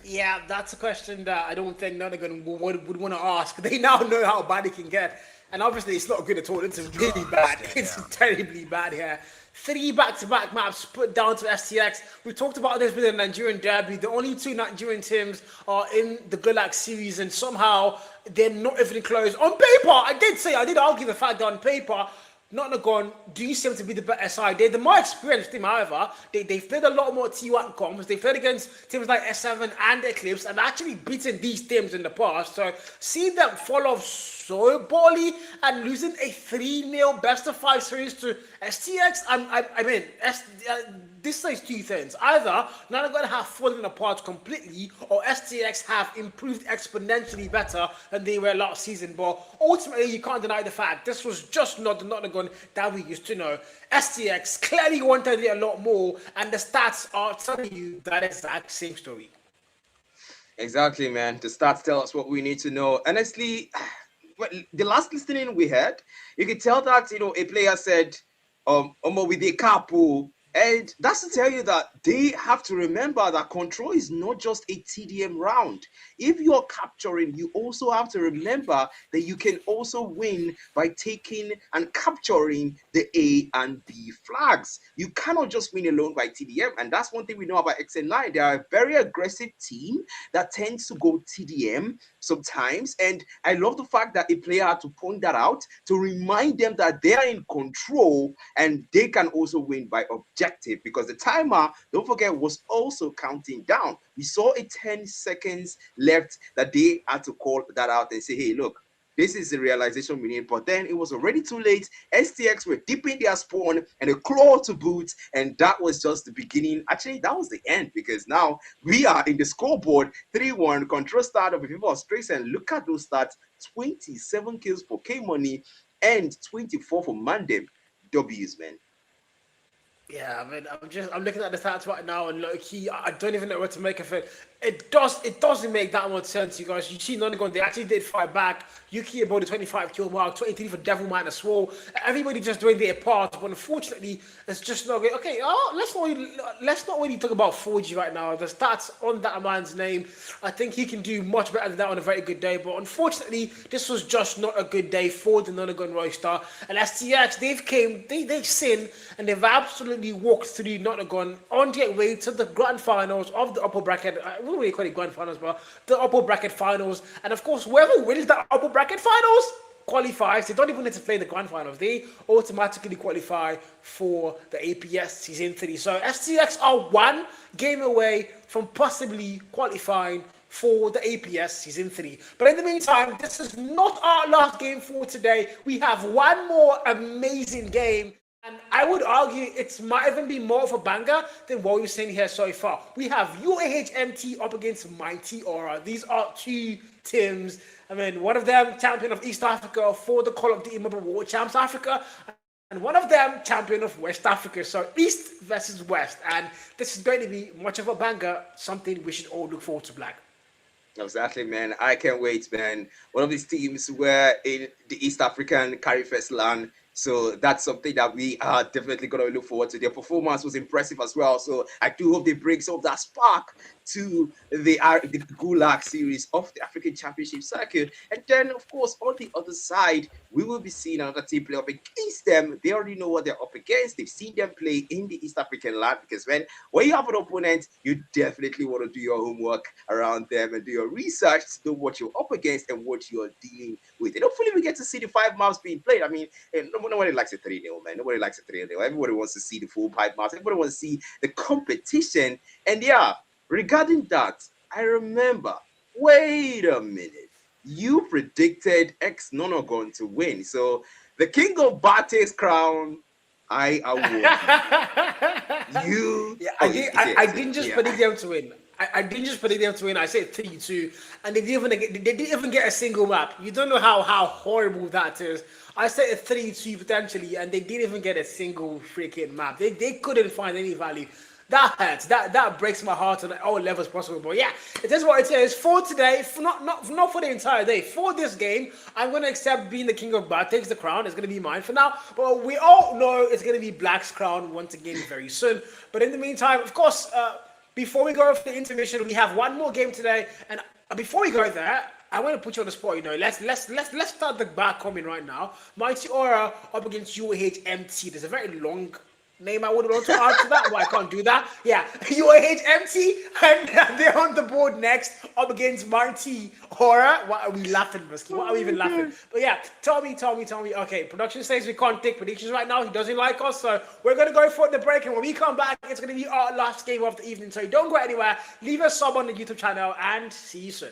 Yeah, that's a question that I don't think Nonagon would want to ask. They now know how bad it can get. And obviously, it's not good at all. It's really bad. It's terribly bad here. 3 back-to-back maps put down to STX. We talked about this with the Nigerian derby. The only 2 Nigerian teams are in the Gulag Series, and somehow they're not even close. On paper, I did argue the fact that on paper, Nonagon do seem to be the better side. They're the more experienced team, however. They've played a lot more T1 comps. They've played against teams like S7 and Eclipse and actually beaten these teams in the past. So seeing them fall off so poorly and losing a 3-0 best-of-5 series to STX, this says 2 things. Either Nonagon have fallen apart completely, or STX have improved exponentially better than they were last season. But ultimately, you can't deny the fact this was just not the Nonagon that we used to know. STX clearly wanted it a lot more, and the stats are telling you that exact same story. Exactly, man. The stats tell us what we need to know. Honestly, the last listening we had, you could tell that a player said, with the capo, And that's to tell you that they have to remember that control is not just a TDM round. If you're capturing, you also have to remember that you can also win by taking and capturing the A and B flags. You cannot just win alone by TDM. And that's one thing we know about XN9. They are a very aggressive team that tends to go TDM sometimes. And I love the fact that a player had to point that out to remind them that they are in control and they can also win by objective, because the timer, don't forget, was also counting down. We saw a 10 seconds left that they had to call that out and say, hey, look, this is the realization we need. But then it was already too late. STX were dipping their spawn and a claw to boot, and that was just the beginning. Actually, that was the end, because now we are in the scoreboard 3-1. Control started with people of Strix, and look at those stats: 27 kills for K Money and 24 for Mandem. W's, man. Yeah, I mean, I'm looking at the stats right now, and low key, I don't even know what to make of it. It doesn't make that much sense, you guys. You see Nonagon, they actually did fight back. Yuki about the 25 kill mark, 23 for Devil Man as well. Everybody just doing their part, but unfortunately, it's just not good. Okay, let's not really talk about 4G right now. The stats on that man's name, I think he can do much better than that on a very good day. But unfortunately, this was just not a good day for the Nonagon roster. And STX, they've sinned, and they've absolutely walked through Nonagon on their way to the grand finals of the upper bracket. I wouldn't really call it grand finals, but the upper bracket finals. And of course, whoever wins the upper bracket finals qualifies. They don't even need to play the grand finals. They automatically qualify for the APS Season 3. So STX are one game away from possibly qualifying for the APS Season 3. But in the meantime, this is not our last game for today. We have one more amazing game. And I would argue it might even be more of a banger than what we've seen here so far. We have UAHMT up against Mighty Aura. These are two teams. I mean, one of them champion of East Africa for the Call of Duty Mobile World Champs Africa, and one of them champion of West Africa. So East versus West. And this is going to be much of a banger, something we should all look forward to, Black. Exactly, man. I can't wait, man. One of these teams were in the East African Carry First land. So that's something that we are definitely going to look forward to. Their performance was impressive as well. So I do hope they bring some of that spark to the Gulag Series of the African Championship circuit. And then, of course, on the other side, we will be seeing another team play up against them. They already know what they're up against. They've seen them play in the East African land, because when you have an opponent, you definitely want to do your homework around them and do your research to know what you're up against and what you're dealing with. And hopefully we get to see the 5 maps being played. I mean, nobody likes a 3-0, man. Nobody likes a 3-0. Everybody wants to see the full 5 maps. Everybody wants to see the competition. And yeah, regarding that, I remember, wait a minute, you predicted Nonagon to win. So the King of Bate's crown, I award you. I didn't just predict them to win. I didn't just predict them to win. I said 3-2, and they didn't even get a single map. You don't know how horrible that is. I said a 3-2 potentially, and they didn't even get a single freaking map. They couldn't find any value. That hurts. That breaks my heart on all levels possible. But yeah, it is what it is for today. Not for the entire day. For this game, I'm gonna accept being the king of bad. Takes the crown. It's gonna be mine for now. But we all know it's gonna be Black's crown once again very soon. But in the meantime, of course, before we go for the intermission, we have one more game today. And before we go there, I want to put you on the spot. You know, let's start the back coming right now. Mighty Aura up against UAHMT. There's a very long name I would want to add to that, but I can't do that. Yeah, UAHMT, and they're on the board next up against Mighty Aura. What are we laughing, Musky? What are we even laughing? But yeah, tell me. Okay, production says we can't take predictions right now. He doesn't like us, so we're gonna go for the break. And when we come back, it's gonna be our last game of the evening. So don't go anywhere. Leave a sub on the YouTube channel, and see you soon.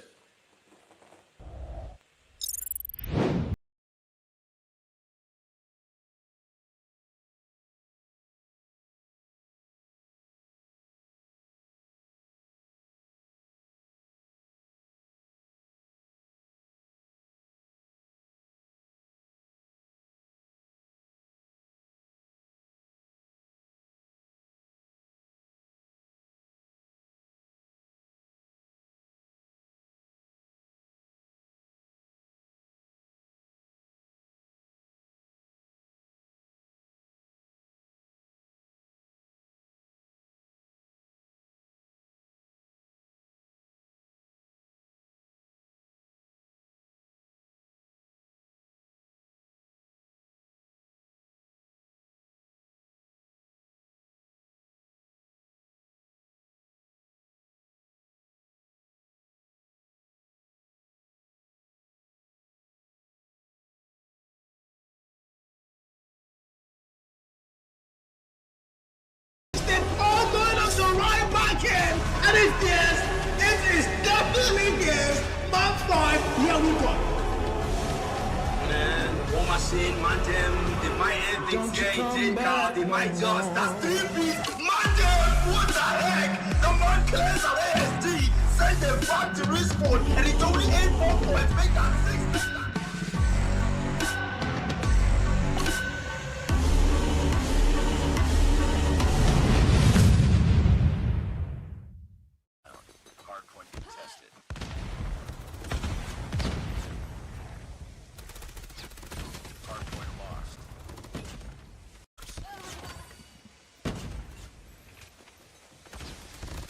That is yes. This is definitely yes. Map 5. Here we go. Man, what my shit, man, them. They might end things changing, God. They might just. That's 3 piece. Man, them. What the heck? The man clears of ASD. Send them back to respawn. And it's only 8 more points. Make that 6. Hardpoint contested. Hardpoint lost.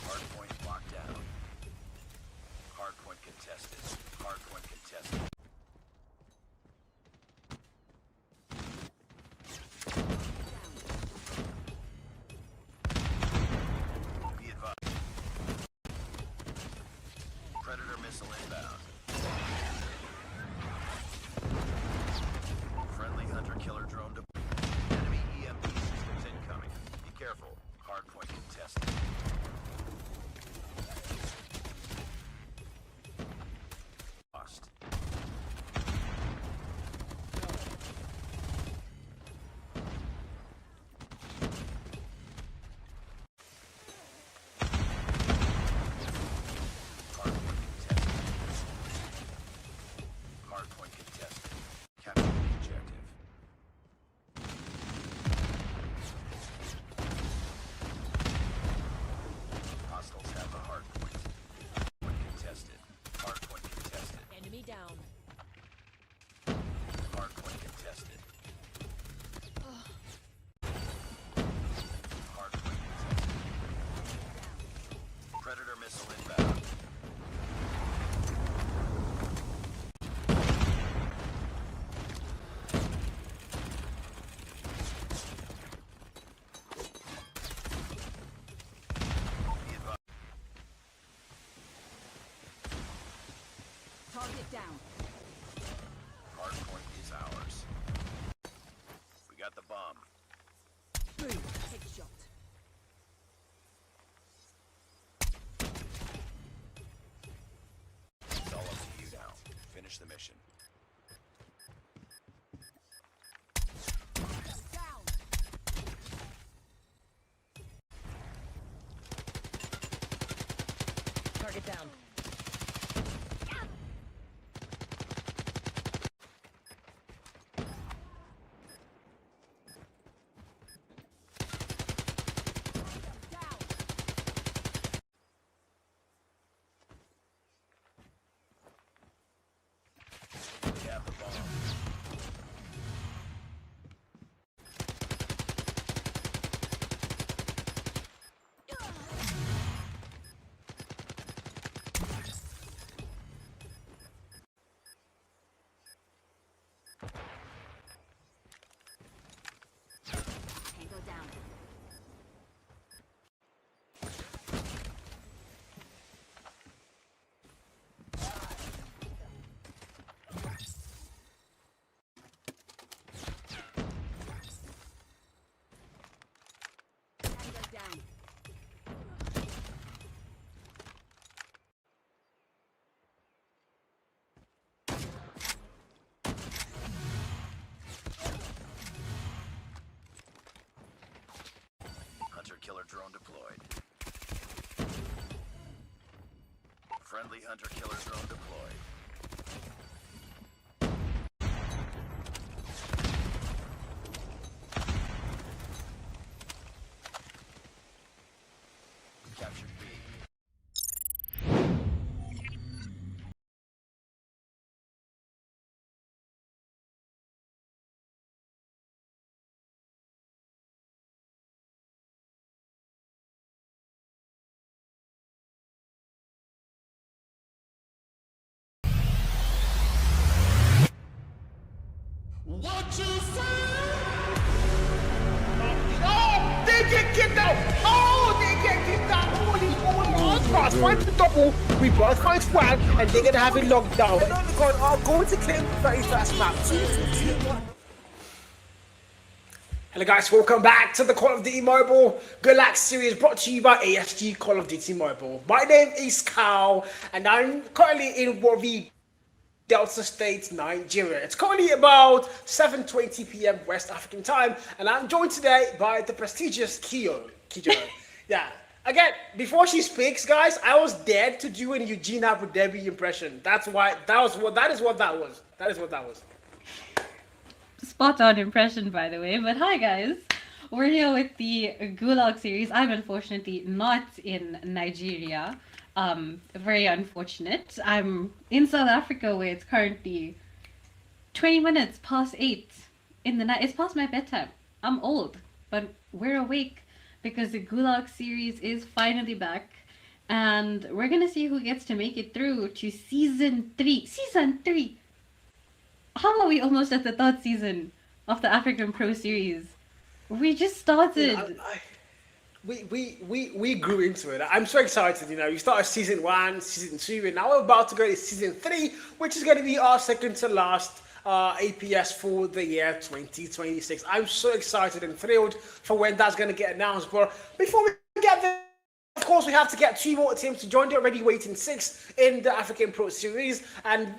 Hardpoint locked down. Hardpoint contested. Hardpoint contested. Be advised. Predator missile inbound. Friendly hunter-killer drone deployed. Enemy EMP systems incoming. Be careful. Hardpoint contested. Lost. Hardpoint contested. Hardpoint contested. Capture the objective. Hostiles have the hardpoint. Hardpoint contested. Hardpoint contested. Enemy down. Hardpoint contested. Hardpoint contested. Predator missile inbound. Be advised. Target down. Hardpoint is ours. We got the bomb. Boom. Headshot. It's all up to you now. Finish the mission. Down. Target down. Down. We have the bomb. Tango down. Tango down. Hunter-killer drone deployed. Friendly hunter-killer drone deployed. Captured B. What you say? Oh, they get kicked out. Oh, they get kicked out. Holy. Cross, find the double. We both find swag, and they're gonna have it locked down. Nonagon are going to claim the very first map. 2-2-2-1. Hello guys, welcome back to the Call of Duty Mobile Gulag Series brought to you by ASG Call of Duty Mobile. My name is Kyle and I'm currently in Warri, Delta State, Nigeria. It's currently about 7:20 p.m. West African time and I'm joined today by the prestigious Kijo. Yeah. Again, before she speaks, guys, I was dead to do an Eugene Abu Dhabi impression. That is what that was. Spot on impression, by the way. But hi, guys. We're here with the Gulag Series. I'm unfortunately not in Nigeria. Very unfortunate. I'm in South Africa where it's currently 20 minutes past 8 in the night. It's past my bedtime. I'm old, but we're awake because the Gulag Series is finally back. And we're going to see who gets to make it through to Season 3. Season 3! How are we almost at the third season of the African Pro Series? We just started. We grew into it. I'm so excited. We started season 1, season 2, and now we're about to go to season 3, which is going to be our second to last APS for the year 2026. I'm so excited and thrilled for when that's going to get announced. But before we get there, of course, we have to get 2 more teams to join the already waiting 6 in the African Pro Series, and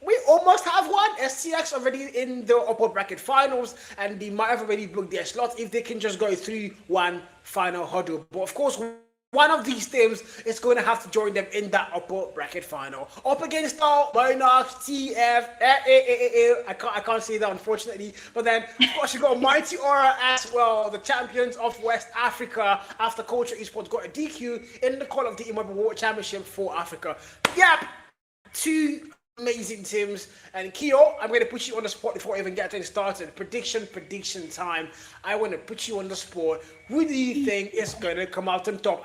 we almost have one. STX already in the upper bracket finals, and they might have already booked their slot if they can just go through one final hurdle. But of course, one of these teams is going to have to join them in that upper bracket final. Up against our Monarchs TEF. I can't say that, unfortunately. But then, of course, you got Mighty Aura as well, the champions of West Africa, after Culture Esports got a DQ in the Call of Duty Mobile World Championship for Africa. Yep, 2 amazing teams. And Kyo, I'm going to put you on the spot before I even get things started. Prediction time. I want to put you on the spot. Who do you think is going to come out on top?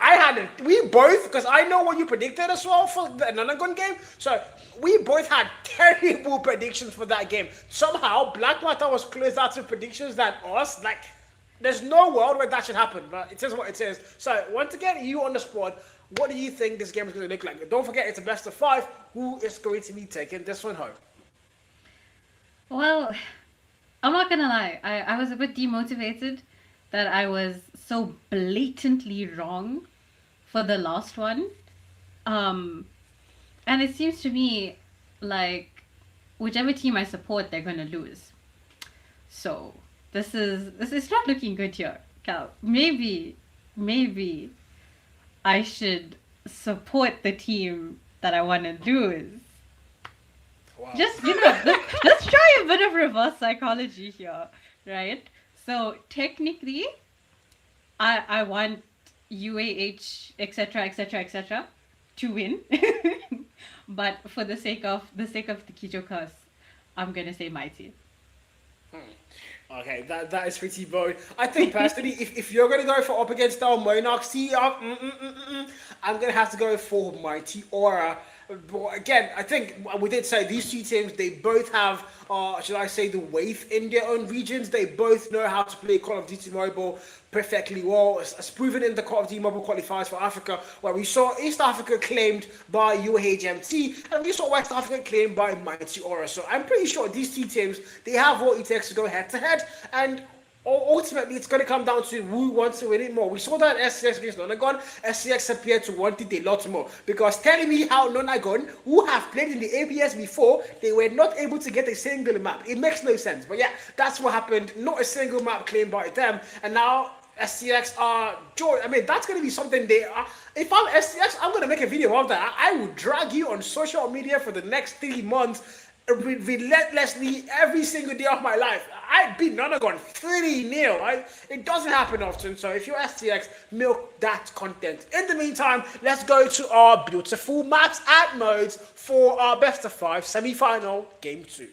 We both, because I know what you predicted as well for the Nonagon game. So we both had terrible predictions for that game. Somehow, Black Manta was closer to predictions than us. Like, there's no world where that should happen, but it is what it is. So, once again, you on the spot. What do you think this game is going to look like? Don't forget, it's a best of 5. Who is going to be taking this one home? Well, I'm not going to lie. I was a bit demotivated that I was so blatantly wrong for the last one. And it seems to me like whichever team I support, they're going to lose. So this is not looking good here, Cal. Maybe I should support the team that I want to lose. Wow. Just, let's try a bit of reverse psychology here, right? So technically, I want UAH, etc., to win. But for the sake of the Kijo curse, I'm gonna say Mighty. Okay, that is pretty bold. I think personally, if you're gonna go for up against our Monarchs TEF, I'm gonna have to go for Mighty Aura. But again, I think we did say these 2 teams, they both have, should I say, the weight in their own regions. They both know how to play Call of Duty Mobile perfectly well. It's proven in the Call of Duty Mobile qualifiers for Africa, where we saw East Africa claimed by UHMT, and we saw West Africa claimed by Mighty Aura. So I'm pretty sure these 2 teams, they have what it takes to go head-to-head, and ultimately, it's going to come down to who wants to win it more. We saw that SCX against Nonagon. SCX appeared to want it a lot more. Because telling me how Nonagon, who have played in the ABS before, they were not able to get a single map. It makes no sense. But yeah, that's what happened. Not a single map claimed by them. And now SCX are joy. I mean, that's going to be something they are. If I'm SCX, I'm going to make a video of that. I will drag you on social media for the next 3 months relentlessly every single day of my life. I beat Nonagon 3-0. It doesn't happen often. So if you're STX, milk that content. In the meantime, let's go to our beautiful maps and modes for our best of 5 semi-final game 2.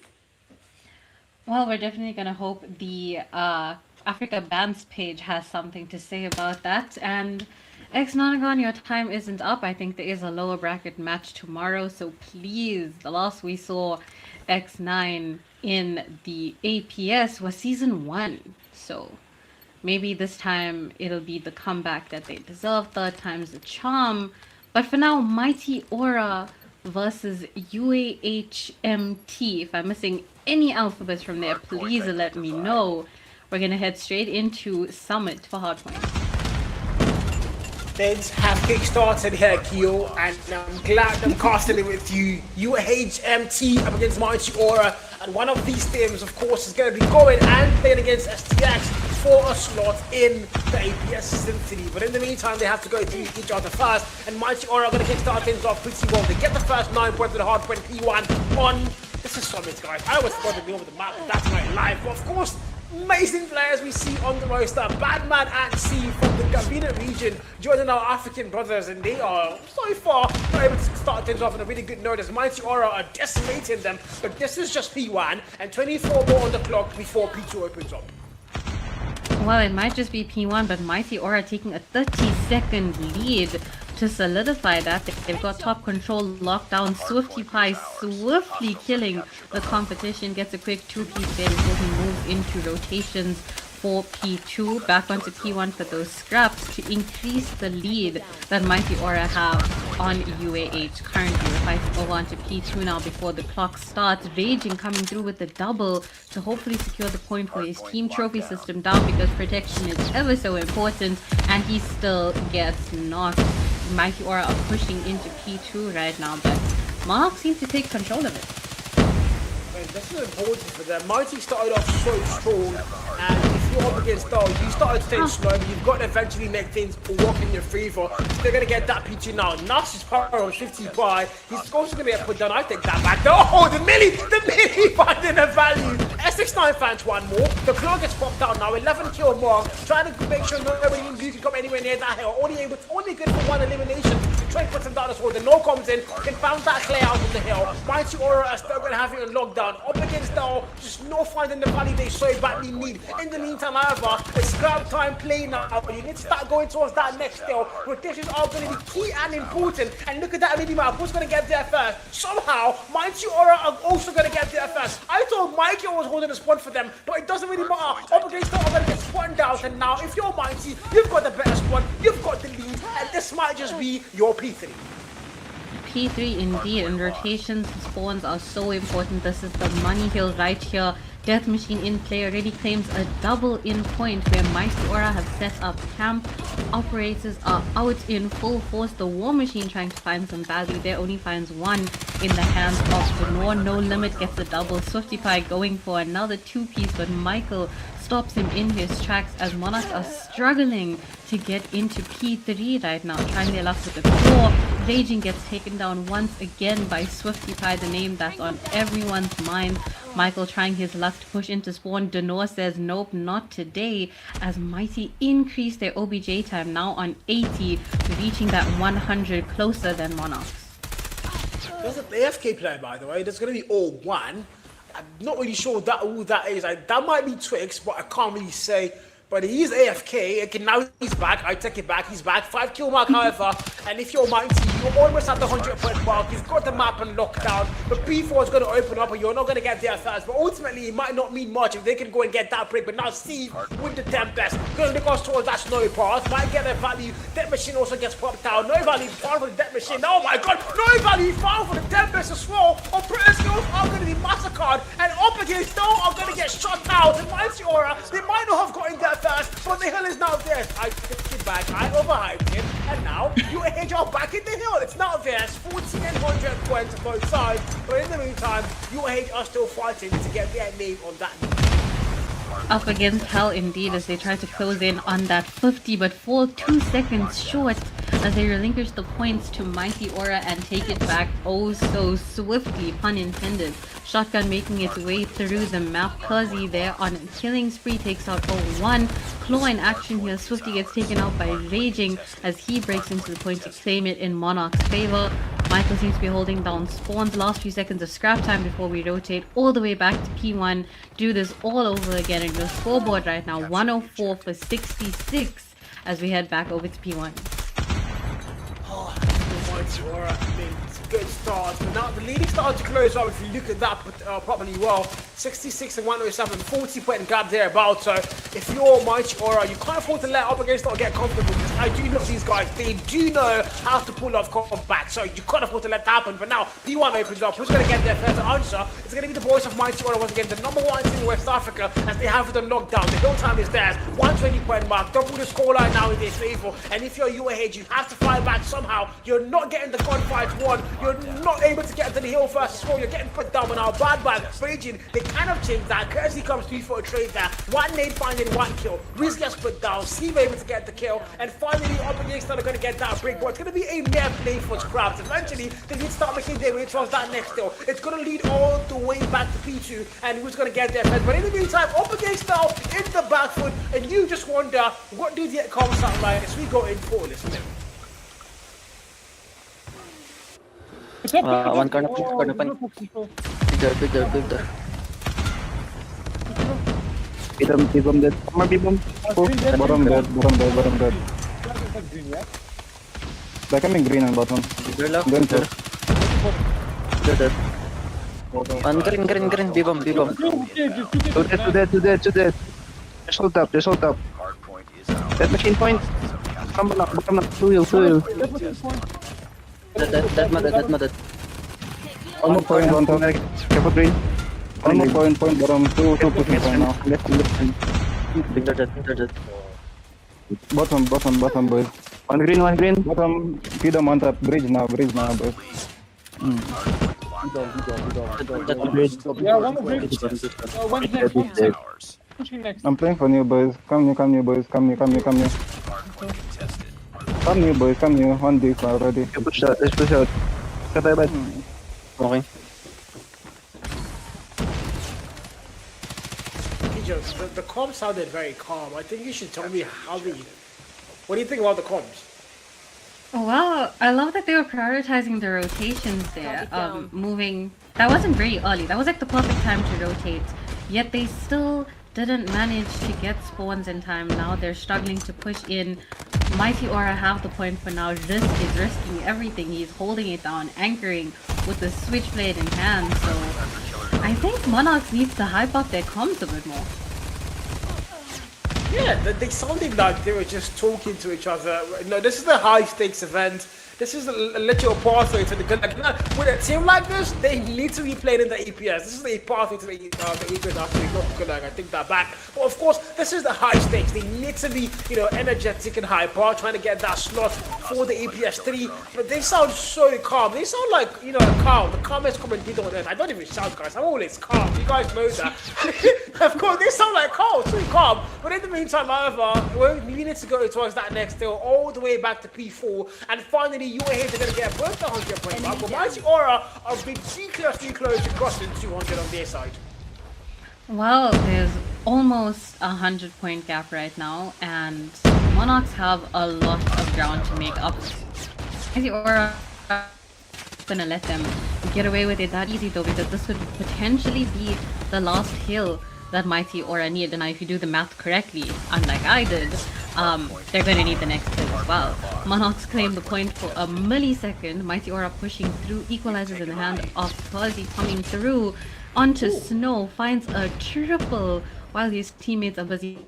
Well, we're definitely gonna hope the Africa Bands page has something to say about that. And Nonagon, your time isn't up. I think there is a lower bracket match tomorrow, so please, the last we saw X9 in the APS was season 1. So maybe this time it'll be the comeback that they deserve. 3rd time's the charm. But for now, Mighty Aura versus UAHMT. If I'm missing any alphabets from there, please let me know. we're gonna head straight into Summit for Hardpoint. Things have kick-started here, Keo, and I'm glad I'm casting it with you. UHMT up against Mighty Aura, and one of these teams, of course, is going to be going and playing against STX for a slot in the APS Symphony. But in the meantime, they have to go through each other first, and Mighty Aura are going to kick-start things off pretty well. They get the first 9 points of the Hardpoint P1 on... This is Summit, guys. I was supposed to be over the map, but that's not live. But of course, amazing players we see on the roster. Badman and C from the Gavina region joining our African brothers, and they are so far not able to start things off on a really good note as Mighty Aura are decimating them. But this is just P1 and 24 more on the clock before P2 opens up. Well, it might just be P1, but Mighty Aura taking a 30-second lead to solidify that. They've got top control locked down. Swifty Pie swiftly killing the competition. Gets a quick 2-piece there before he moves into rotations for P2. Back onto P1 for those scraps to increase the lead that Mighty Aura have on UAH. Currently, we're fighting over onto P2 now before the clock starts. Raging coming through with the double to hopefully secure the point for his team. Trophy system down because protection is ever so important, and he still gets knocked. Mighty Aura are pushing into P2 right now, but Monarchs seems to take control of it. This is important for them. Mighty started off so strong, and if you're up against Dal, you started staying slow, but you've got to eventually make things work in your favor. So they're going to get that P2 now. Nash's power on 50 by. He's also going to get put down. I take that back. Oh, the milli finding a value. S69 fans one more. The clock gets popped out now. 11 kill mark. Trying to make sure nobody in blue can come anywhere near that hill. Only good for one elimination. Trey puts him down as well. The no comes in. Can bounce that clear out on the hill. Mighty Aura are still going to have it on lockdown. Up against Dal, just no finding the value they so badly need. In the meantime, however, it's scrap time play now. You need to start going towards that next hill. Rotations are going to be key and important. And look at that mini map. Who's going to get there first? Somehow, Mighty Aura are also going to get there first. I thought Mikey was holding a spot for them, but it doesn't really matter. Up against Dal, are going to get spotted out. And now, if you're Mighty, you've got the better spot. You've got the lead. And this might just be your P3. P3 indeed, and rotations spawns are so important. This is the money hill right here. Death Machine in play already claims a double in point where Mighty Aura have set up camp. Operators are out in full force. The War Machine trying to find some value there, only finds one in the hands of the Nor. No Limit gets a double. Swifty Pie going for another 2-piece, but Michael stops him in his tracks as Monarchs are struggling to get into P3 right now, trying their luck with the floor. Raging gets taken down once again by Swifty Pie, the name that's on everyone's mind. Michael trying his luck to push into spawn. Denor says nope, not today, as Mighty increase their OBJ time now on 80, reaching that 100 closer than Monarchs. There's an AFK player, by the way. There's going to be all one. I'm not really sure who that is. That might be Twix, but I can't really say. But he is AFK. Okay, now he's back. I take it back. He's back. 5 kill mark, however. And if you're Mighty, you're almost at the 100-point mark. You've got the map on lockdown. But P4 is going to open up, and you're not going to get there first. But ultimately, it might not mean much if they can go and get that break. But now Steve with the Tempest going to look us towards that snowy path. Might get a value. Death Machine also gets popped out. No value found for the Death Machine. Oh my God! No value found for the Tempest as well. Operator skills are going to be massacred, and up against Dal are going to get shot out. And Mighty Aura, they might not have gotten there first, but the hill is now theirs. I took it back, I overhyped it, and now UAH are back in the hill. It's now theirs. 40 and 100 points on both sides, but in the meantime, UAH are still fighting to get their name on that. Up against Hell indeed as they try to close in on that 50, but fall 2 seconds short as they relinquish the points to Mighty Aura and take it back oh so swiftly, pun intended. Shotgun making its way through the map. Kazi there on a killing spree takes out 01. Claw in action here. Swifty gets taken out by Raging as he breaks into the point to claim it in Monarch's favor. Michael seems to be holding down spawns. Last few seconds of scrap time before we rotate all the way back to P1. Do this all over again, and the scoreboard right now 104 for 66 as we head back over to P1. Oh, Mighty Aura, I mean, it's a good start. But now the leading started to close up if you look at that properly well. 66 and 107, 40 point gap thereabouts. So if you're Mighty Aura, you can't afford to let up against not get comfortable. Because I do know these guys, they do know how to pull off combat, so you can't afford to let that happen. But now, P1 opens up. Who's going to get their first answer? It's going to be the boys of Mighty Aura once again, the number one team in West Africa, as they have the lockdown. The hill time is theirs. 120 point mark. Double the scoreline now in their favor. And if you're UAH, you have to fight back somehow. You're not getting the gunfights won. You're not able to get to the hill first score. You're getting put down. But now, bad Raging, they kind of changed that. Courtesy comes through for a trade there. One nade finding one kill. Riz gets put down. Steve able to get the kill. And finally, up against them, are going to get that break. But it's going to be a mere play for Scraps. Eventually, they need to start making their way towards that next kill. It's going to lead all the way back to P2. And who's going to get there first? But in the meantime, up against now, in the back foot. And you just wonder, what do the comms sound like as we go in for this? One corner open. Big there. Bibam dead. More bibam. Bottom dead. They're coming green on bottom. They're low. They're dead. One green. Bibam. Two dead. They're so top. That machine point. Come on. Two heal. Dead mother. One more point, one top. Careful green. One more point, bottom. Two pushing point now. Left. They're dead. Bottom, boys. One green. Bottom, feed them on top. Bridge now, boys. Yeah, one more bridge. One dead. Pushing next. I'm playing for new boys. Come new boys. Come new. Come new boys. One deep already. Let's push out. Okay. The comms sounded very calm. I think you should tell me what do you think about the comms? Well, I love that they were prioritizing the rotations there. Moving. That wasn't very early. That was like the perfect time to rotate. Yet they still didn't manage to get spawns in time. Now they're struggling to push in. Mighty Aura have the point for now. Risk is risking everything. He's holding it down, anchoring with the switchblade in hand. So I think Monarchs needs to hype up their comms a bit more. Yeah, they sounded like they were just talking to each other. No, this is the high stakes event. This is a literal pathway to the Gulag. With a team like this, they need to be playing in the EPS. This is the pathway to the EPS after they got Gulag. I think that back. But of course, this is the high stakes. They need to be, energetic and hyper, trying to get that slot for the EPS 3. But they sound so calm. They sound like, calm. The calmest commentator on earth. I don't even shout, guys. I'm always calm. You guys know that. Of course, they sound like calm, so calm. But in the meantime, however, we need to go towards that next hill, all the way back to P4, and finally UAH are going to get both the 100 point mark, but Mighty Aura are ridiculously close to crossing 200 on their side. Well, there's almost a 100-point gap right now, and Monarchs have a lot of ground to make up. Mighty Aura gonna let them get away with it that easy though, because this would potentially be the last hill that Mighty Aura need. And now if you do the math correctly, unlike I did, they're going to need the next hill as well. Monarchs claim the point for a millisecond. Mighty Aura pushing through, equalizes in the hand of Percy, coming through onto Snow, finds a triple while his teammates are busy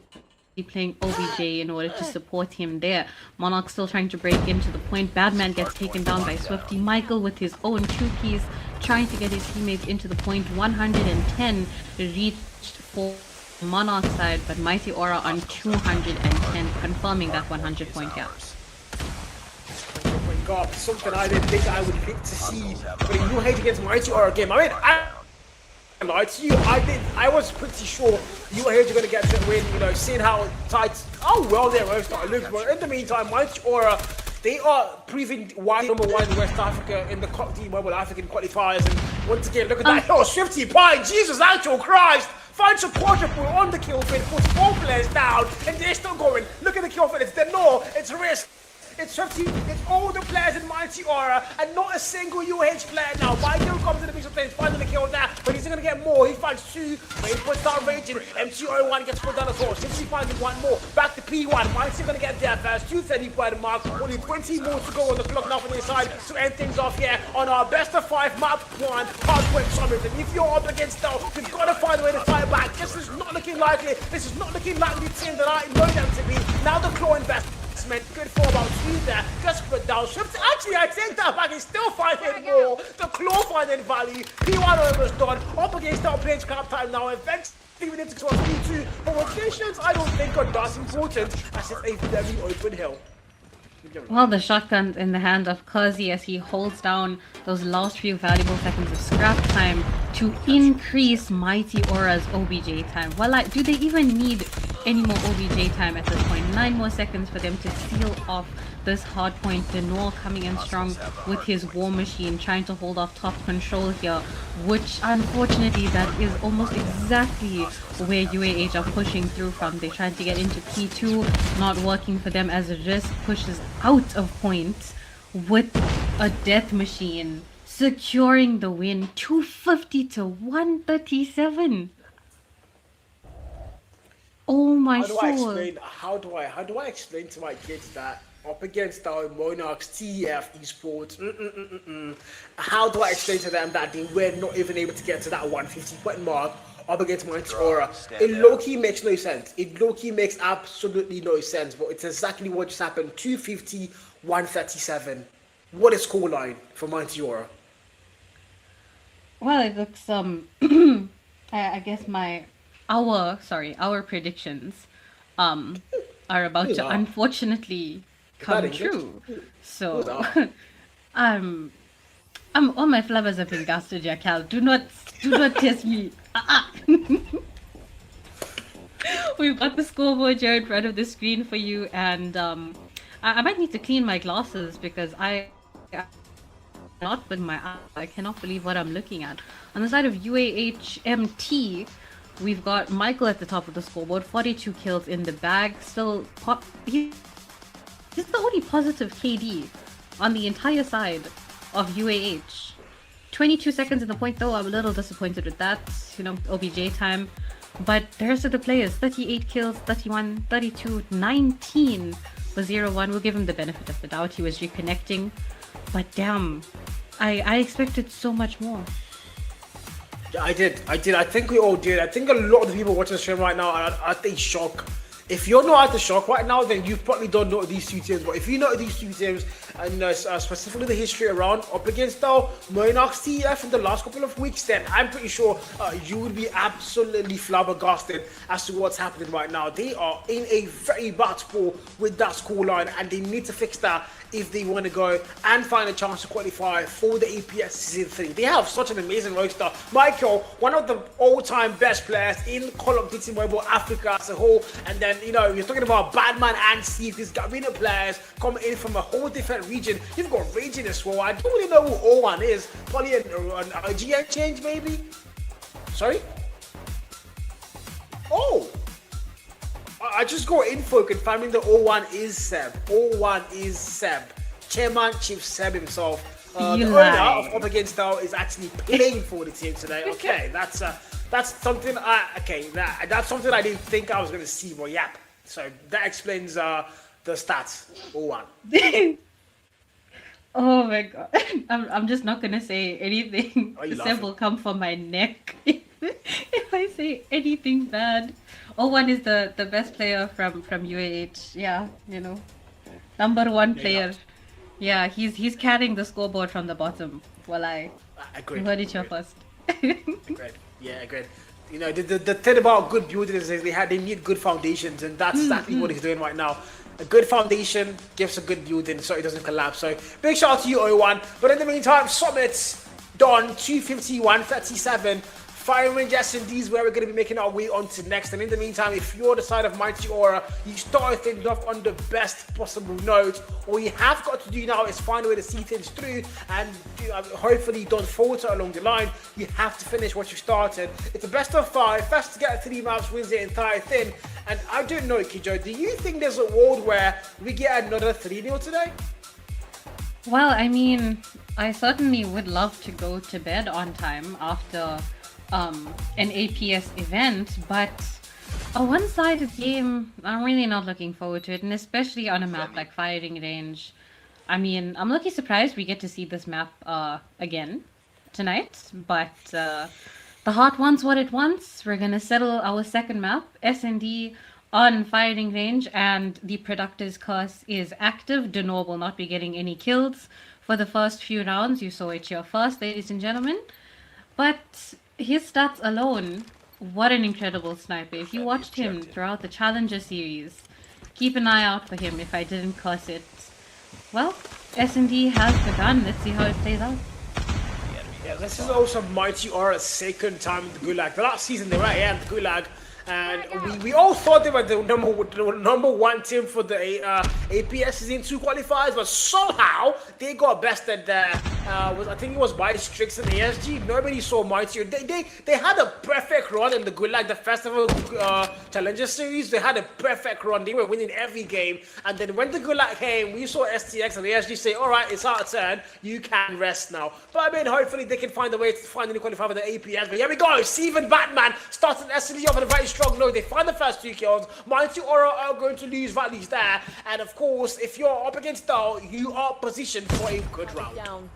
playing OBJ in order to support him there. Monarch still trying to break into the point. Badman gets taken down by Swifty. Michael with his own 2-piece trying to get his teammates into the point. 110 reached for Monarch side, but Mighty Aura on 210, confirming that 100-point gap. Oh my god, something I didn't think I would pick to see. But a new hate against Mighty Aura game. I mean, I lied to you. I was pretty sure you were here to gonna get to win, seeing how tight, how well their roster looks. But in the meantime, Mighty Aura, they are proving why number one in West Africa in the Mobile African qualifiers. And once again, look at that. Oh, Swifty Pie, Jesus, actual Christ! Finds a quadruple on the kill feed, puts 4 players down, and they're still going. Look at the kill feed, it's Denor, it's Risk. It's 50. It's all the players in Mighty Aura and not a single UH player now. Michael comes in the mix of things, finds the kill now, but he's gonna get more. He finds 2, but he puts down Raging. MT01 gets put down as well. 60 finds one more. Back to P1. Mighty gonna get there first. 230 by the mark. Only 20 more to go on the clock now from the side to end things off here on our best of 5 map 1 Hardpoint Summit. And if you're up against Dell, you've got to find a way to fight back. This is not looking likely. This is not looking like the team that I know them to be. Now the claw investment, good for about 2 there. Just put down ships. Actually, I take that back. He's still finding more. The claw finding value. P1 almost done. Up against our page cap time now. Eventually, we need to cross P2. But rotations, I don't think are that important as it's a very open hill. Well, the shotgun in the hand of Kazi as he holds down those last few valuable seconds of scrap time to increase Mighty Aura's OBJ time. Well, do they even need any more OBJ time at this point? 9 more seconds for them to seal off this hard point. Denor coming in strong with his War Machine, trying to hold off top control here, which unfortunately that is almost exactly where UAH are pushing through from. They're trying to get into P2, not working for them as Risk pushes out of point with a Death Machine securing the win, 250 to 137. Oh my soul. How do I explain to my kids that up against our Monarchs TEF Esports, how do I explain to them that they were not even able to get to that 150 point mark up against Mighty Aura? It low-key makes no sense. It low-key makes absolutely no sense, but it's exactly what just happened. 250, 137. What is scoreline for Mighty Aura? Well, it looks I guess our predictions are about to unfortunately come true. So I'm all my flowers have been gasted, Jackal. Do not test me. We've got the scoreboard here in front of the screen for you, and I might need to clean my glasses because I not with my eyes. I cannot believe what I'm looking at. On the side of UAHMT, we've got Michael at the top of the scoreboard, 42 kills in the bag. Still, he's the only positive KD on the entire side of UAH. 22 seconds in the point though, I'm a little disappointed with that, OBJ time. But the rest of the players, 38 kills, 31, 32, 19 for 0-1. We'll give him the benefit of the doubt, he was reconnecting. But damn, I expected so much more. Yeah, I did. I think we all did. I think a lot of the people watching the stream right now are at a shock. If you're not at the shock right now, then you probably don't know these 2 teams. But if you know these 2 teams, and specifically the history around up against our Monarchs TEF in the last couple of weeks, then I'm pretty sure you would be absolutely flabbergasted as to what's happening right now. They are in a very bad spot with that scoreline, and they need to fix that if they want to go and find a chance to qualify for the APS Season 3. They have such an amazing roster. Michael, one of the all-time best players in Call of Duty Mobile Africa as a whole, and then you're talking about Batman and Steve, these Garena players coming in from a whole different region. You've got Raging as well. I don't really know who O1 is. Probably a GN change, maybe? Sorry? Oh! I just got info confirming that O1 is Seb. O1 is Seb. Chairman Chief Seb himself. The owner of Up Against Dow is actually playing for the team today. Okay, that's something that's something I didn't think I was gonna see, but yeah. So that explains the stats. O1. Oh my god. I'm just not gonna say anything. Seb will come for my neck if I say anything bad. O1 is the best player from UAH. Yeah, number 1 player. Yeah, he's carrying the scoreboard from the bottom. Well, I heard it here first. Agreed. Yeah, agreed. The thing about good builders is they need good foundations, and that's exactly what he's doing right now. A good foundation gives a good building so it doesn't collapse. So big shout out to you, O1. But in the meantime, Summit's done 250, 137. firing range S&D is where we're going to be making our way on to next. And in the meantime, if you're the side of Mighty Aura, you start things off on the best possible note. All you have got to do now is find a way to see things through and hopefully don't falter along the line. You have to finish what you started. It's a best of 5. First to get 3 maps wins the entire thing. And I don't know, Kijo, do you think there's a world where we get another 3-0 today? Well, I mean, I certainly would love to go to bed on time after an APS event, but a one-sided game, I'm really not looking forward to it, and especially on a map like Firing Range. I mean, I'm lucky surprised we get to see this map again tonight, but the heart wants what it wants. We're gonna settle our second map, S&D, on Firing Range, and the Productor's Curse is active. Denor will not be getting any kills for the first few rounds. You saw it here first, ladies and gentlemen. But his stats alone, what an incredible sniper. If you watched him throughout the Challenger series, keep an eye out for him if I didn't curse it. Well, S&D has begun. Let's see how it plays out. Yeah, this is also Mighty Aura's second time in the Gulag. The last season they were here in the Gulag. And we all thought they were the number one team for the APS Season 2 qualifiers, but somehow they got bested there. I think it was by Strix and ASG. Nobody saw Mighty. They had a perfect run in the Gulag, the Festival Challenger Series. They had a perfect run. They were winning every game. And then when the Gulag came, we saw STX and ASG say, all right, it's our turn. You can rest now. But I mean, hopefully they can find a way to find a new qualifier for the APS. But here we go. Steven Batman starts an SLE off on a very strong note. They find the first 2 kills. Mighty Aura are going to lose values there. And of course, if you're up against Dal, you are positioned for a good round.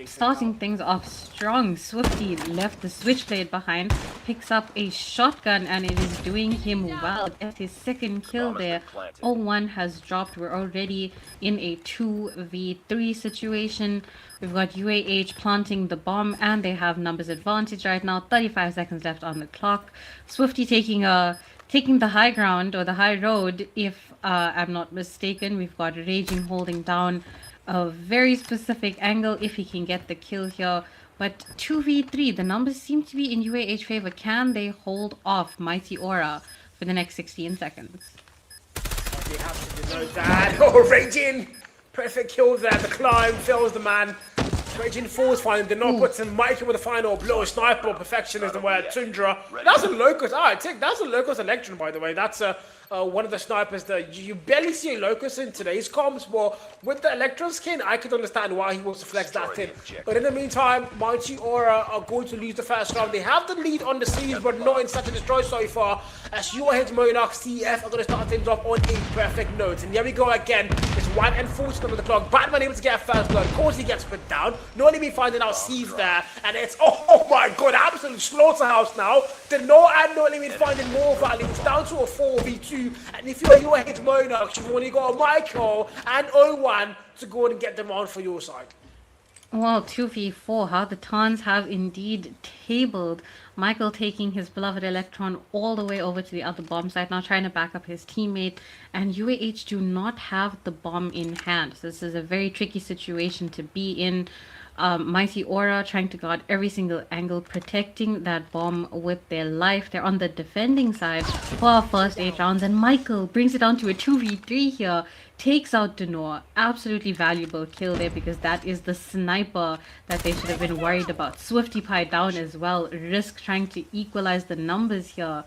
Starting things off strong, Swifty left the switchblade behind, picks up a shotgun, and it is doing him well. That's his second kill there. 0-1 has dropped. We're already in a 2v3 situation. We've got UAH planting the bomb, and they have numbers advantage right now. 35 seconds left on the clock. Swifty taking the high ground, or the high road, if I'm not mistaken. We've got Raging holding down a very specific angle if he can get the kill here. But 2v3, the numbers seem to be in UAH favor. Can they hold off Mighty Aura for the next 16 seconds? They have to denote that. Oh, Raging! Perfect kill there. The climb fails the man. Raging falls finally. Denor puts in Michael with the final blow. Sniper perfection is the word. Tundra. That's a Locust. That's a Locust Electron, by the way. That's one of the snipers that you barely see a Locust in today's comps, but with the Electron skin, I could understand why he wants to flex that in. But in the meantime, Mighty Aura are going to lose the first round. They have the lead on the series, but not in such a destroy so far, as your heads Monarchs TEF are going to start things off on a perfect note. And here we go again. It's 1:40 on the clock. Batman able to get a first blood. Of course he gets put down. Not even finding out Steve there. And it's, oh my god, absolute slaughterhouse now. Denor and not even finding more value. It's down to a 4v2. And if you're your hit Monarchs, you've only got Michael and 0-1 to go and get them on for your side. Well, 2v4, how the Tans have indeed tabled. Michael taking his beloved Electron all the way over to the other bomb site, now trying to back up his teammate. And UAH do not have the bomb in hand. So this is a very tricky situation to be in. Mighty Aura trying to guard every single angle, protecting that bomb with their life. They're on the defending side for our first 8 rounds, and Michael brings it down to a 2v3 here, takes out Denor. Absolutely valuable kill there, because that is the sniper that they should have been worried about. Swifty Pie down as well. Risk trying to equalize the numbers here.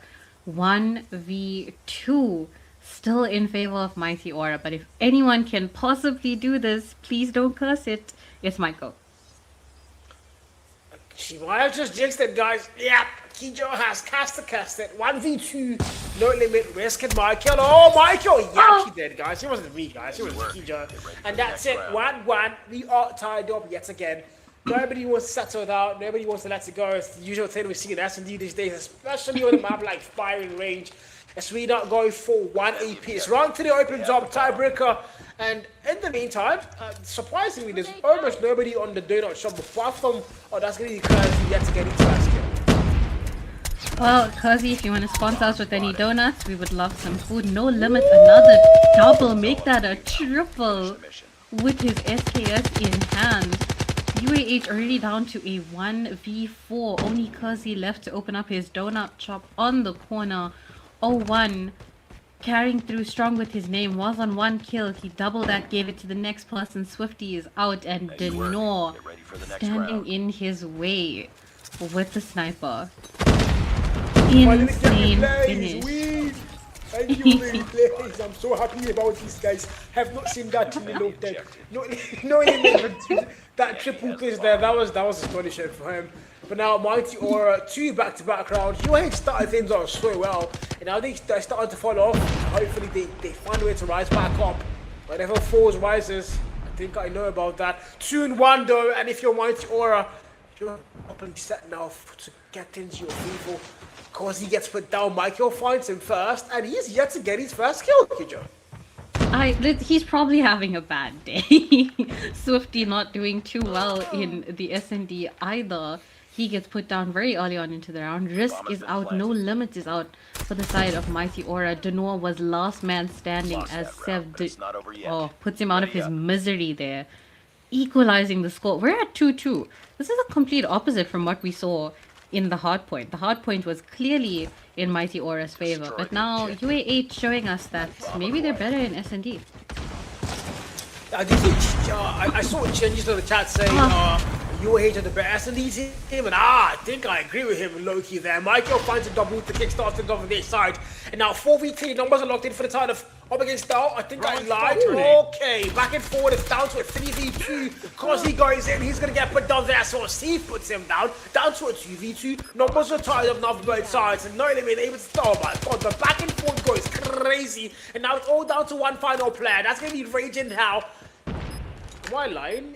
1v2. Still in favor of Mighty Aura, but if anyone can possibly do this, please don't curse it. It's Michael. She might have just jinxed it, guys. Yep, Kijo has cast it. 1v2, no limit, risk it, Michael. Oh, Michael! Yeah, she did, guys. It wasn't me, guys. It was Kijo. And that's it. 1-1. We are tied up yet again. Nobody wants to settle it out. Nobody wants to let it go. It's the usual thing we see in S&D these days, especially on a map like Firing Range. As we not go for 1 APS. Round 3 opens up, tiebreaker. And in the meantime, surprisingly, there's almost nobody on the donut shop apart from, that's going to be Kersey yet to get his first kill. Well, Kersey, if you want to sponsor us with any donuts, we would love some food. No limit, another double, make that a triple with his SKS in hand. UAH already down to a 1v4. Only Kersey left to open up his donut shop on the corner. 0-1. Carrying through strong with his name. Was on 1 kill. He doubled that, gave it to the next person. Swifty is out and Denor standing in his way with the sniper. Insane finish. Thank you, Lily Plays. I'm so happy about these guys. Have not seen that in the low tech. No, that triple quiz there. That was astonishing for him. But now Mighty Aura, 2 back-to-back rounds. UAH started things off so well, and now they're starting to fall off. Hopefully they find a way to rise back up. Whatever falls rises. I think I know about that. 2-1 though, and if you're Mighty Aura, you're up and set now to get into your people. Because he gets put down, Michael finds him first, and he's yet to get his first kill, Kijo. He's probably having a bad day. Swifty not doing too well in the S&D either. He gets put down very early on into the round. Risk is out, No Limit is out for the side of Mighty Aura. Denor was last man standing as Sev puts him out of his misery there. Equalizing the score. We're at 2-2. This is a complete opposite from what we saw in the hardpoint. The hardpoint was clearly in Mighty Aura's favor, but now UAH showing us that maybe they're better in S&D. I saw changes to the chat saying UAH are the better S&D team, and I think I agree with him low-key there. Michael finds a double to kickstart things off on their side, and now 4v3 numbers are locked in for the time of up against Dow. I think I lied. Okay, back and forward. It's down to a 3v2. Because he goes in, he's going to get put down there. So Steve puts him down to a 2v2. Numbers are tied up now for both sides. And No Limit able to start. Oh my god, the back and forth goes crazy. And now it's all down to one final player. That's going to be Raging now. Am I lying?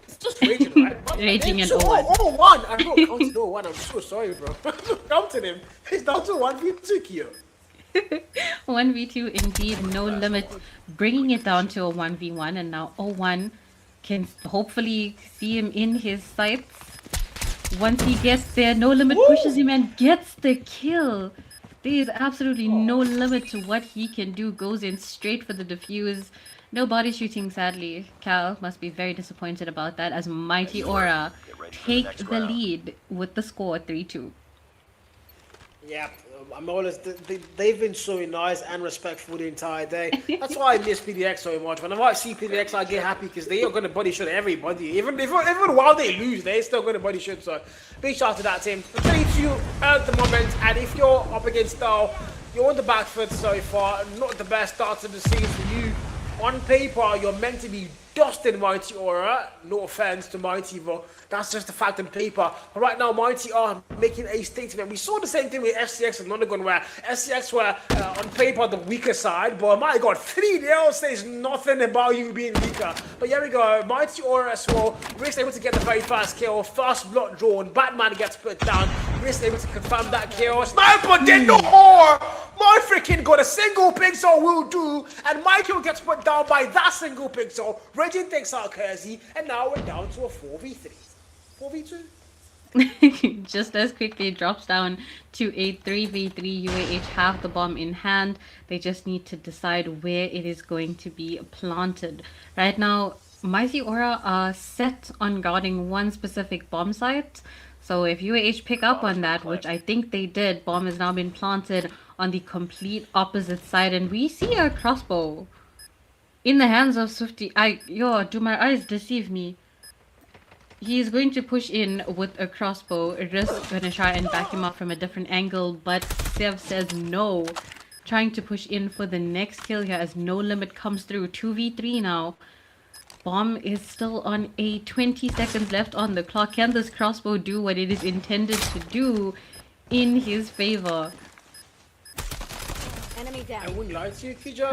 It's just Raging, right? Raging and 0-1. I wrote counted 0-1. I'm so sorry, bro. Counted him. It's down to 1v2, Kyo. 1v2 indeed, No Limit bringing it down to a 1v1, and now 0-1 can hopefully see him in his sights. Once he gets there, No Limit pushes him and gets the kill. There is absolutely no limit to what he can do. Goes in straight for the defuse. No body shooting, sadly. Cal must be very disappointed about that as Mighty Aura take the lead with the score 3-2. Yeah, I'm always, they've been so nice and respectful the entire day. That's why I miss PDX so much. Whenever I see PDX, I get happy because they are going to body shoot everybody. Even while they lose, they're still going to body shoot. So big shout out to that team. 3-2 at the moment, and if you're up against Dow, you're on the back foot so far. Not the best start to the season for you. On paper, you're meant to be dusting Mighty Aura. No offense to Mighty, but that's just a fact on paper. But right now, Mighty are making a statement. We saw the same thing with SCX and Nonagon, where SCX were on paper the weaker side. But my god, 3-0 says nothing about you being weaker. But here we go, Mighty Aura as well. Risk able to get the very fast kill. First blood drawn. Batman gets put down. Risk able to confirm that kill. Sniper did no more. My freaking god, a single pixel will do. And Michael gets put down by that single pixel. Regin takes out Kersey. And now we're down to a 4v3. 4v2? Just as quickly it drops down to a 3v3. UAH have the bomb in hand. They just need to decide where it is going to be planted. Right now, Mighty Aura are set on guarding one specific bomb site. So if UAH pick up on that, which I think they did, bomb has now been planted on the complete opposite side. And we see a crossbow in the hands of Swifty. Do my eyes deceive me? He is going to push in with a crossbow. Risk gonna try and back him up from a different angle, but Sev says no. Trying to push in for the next kill here as No Limit comes through. 2v3 now. Bomb is still on a 20 seconds left on the clock. Can this crossbow do what it is intended to do in his favor? Enemy down. I wouldn't lie to you, Kijo.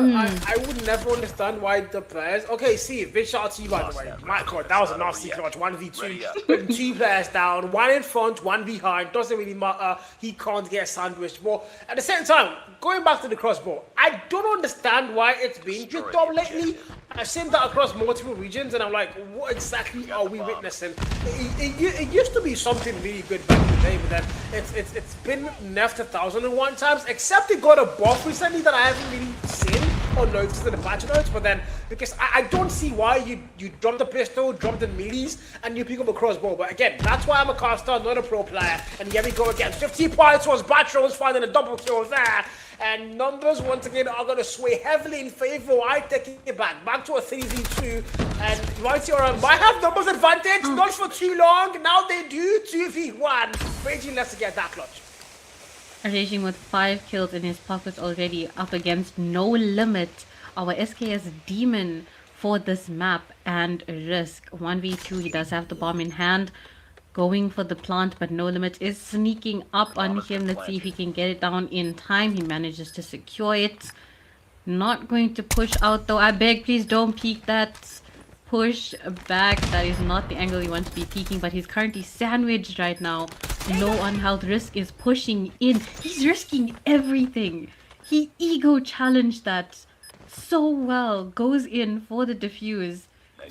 I would never understand why the players... Okay, see, big shout out to you, by the way. My god, that was a nasty clutch. 1v2. Putting 2 players down. 1 in front, 1 behind. Doesn't really matter. He can't get sandwiched. But at the same time, going back to the crossbow, I don't understand why it's been just up lately. I've seen that across multiple regions, and I'm like, what exactly are we witnessing? It used to be something really good back in the day, but then it's been nerfed 1,001 times, except it got a buff recently that I haven't really seen. or notes in the patch notes, but then because I don't see why you drop the pistol, drop the melees, and you pick up a crossbow. But again, that's why I'm a caster, not a pro player. And here we go again. 50 points was Batros finding a double kill there. And numbers once again are going to sway heavily in favor. I take it back to a 3v2. And right here, might have numbers advantage, not for too long. Now they do 2v1. Raging, let's get that clutch. Raging with 5 kills in his pocket already, up against No Limit, our SKS demon for this map, and Risk. 1v2, he does have the bomb in hand. Going for the plant, but No Limit is sneaking up on him. Let's see if he can get it down in time. He manages to secure it. Not going to push out though. I beg, please don't peek that. Push back. That is not the angle you want to be peeking, but he's currently sandwiched right now. Low on health. Risk is pushing in. He's risking everything. He ego challenged that so well. Goes in for the defuse.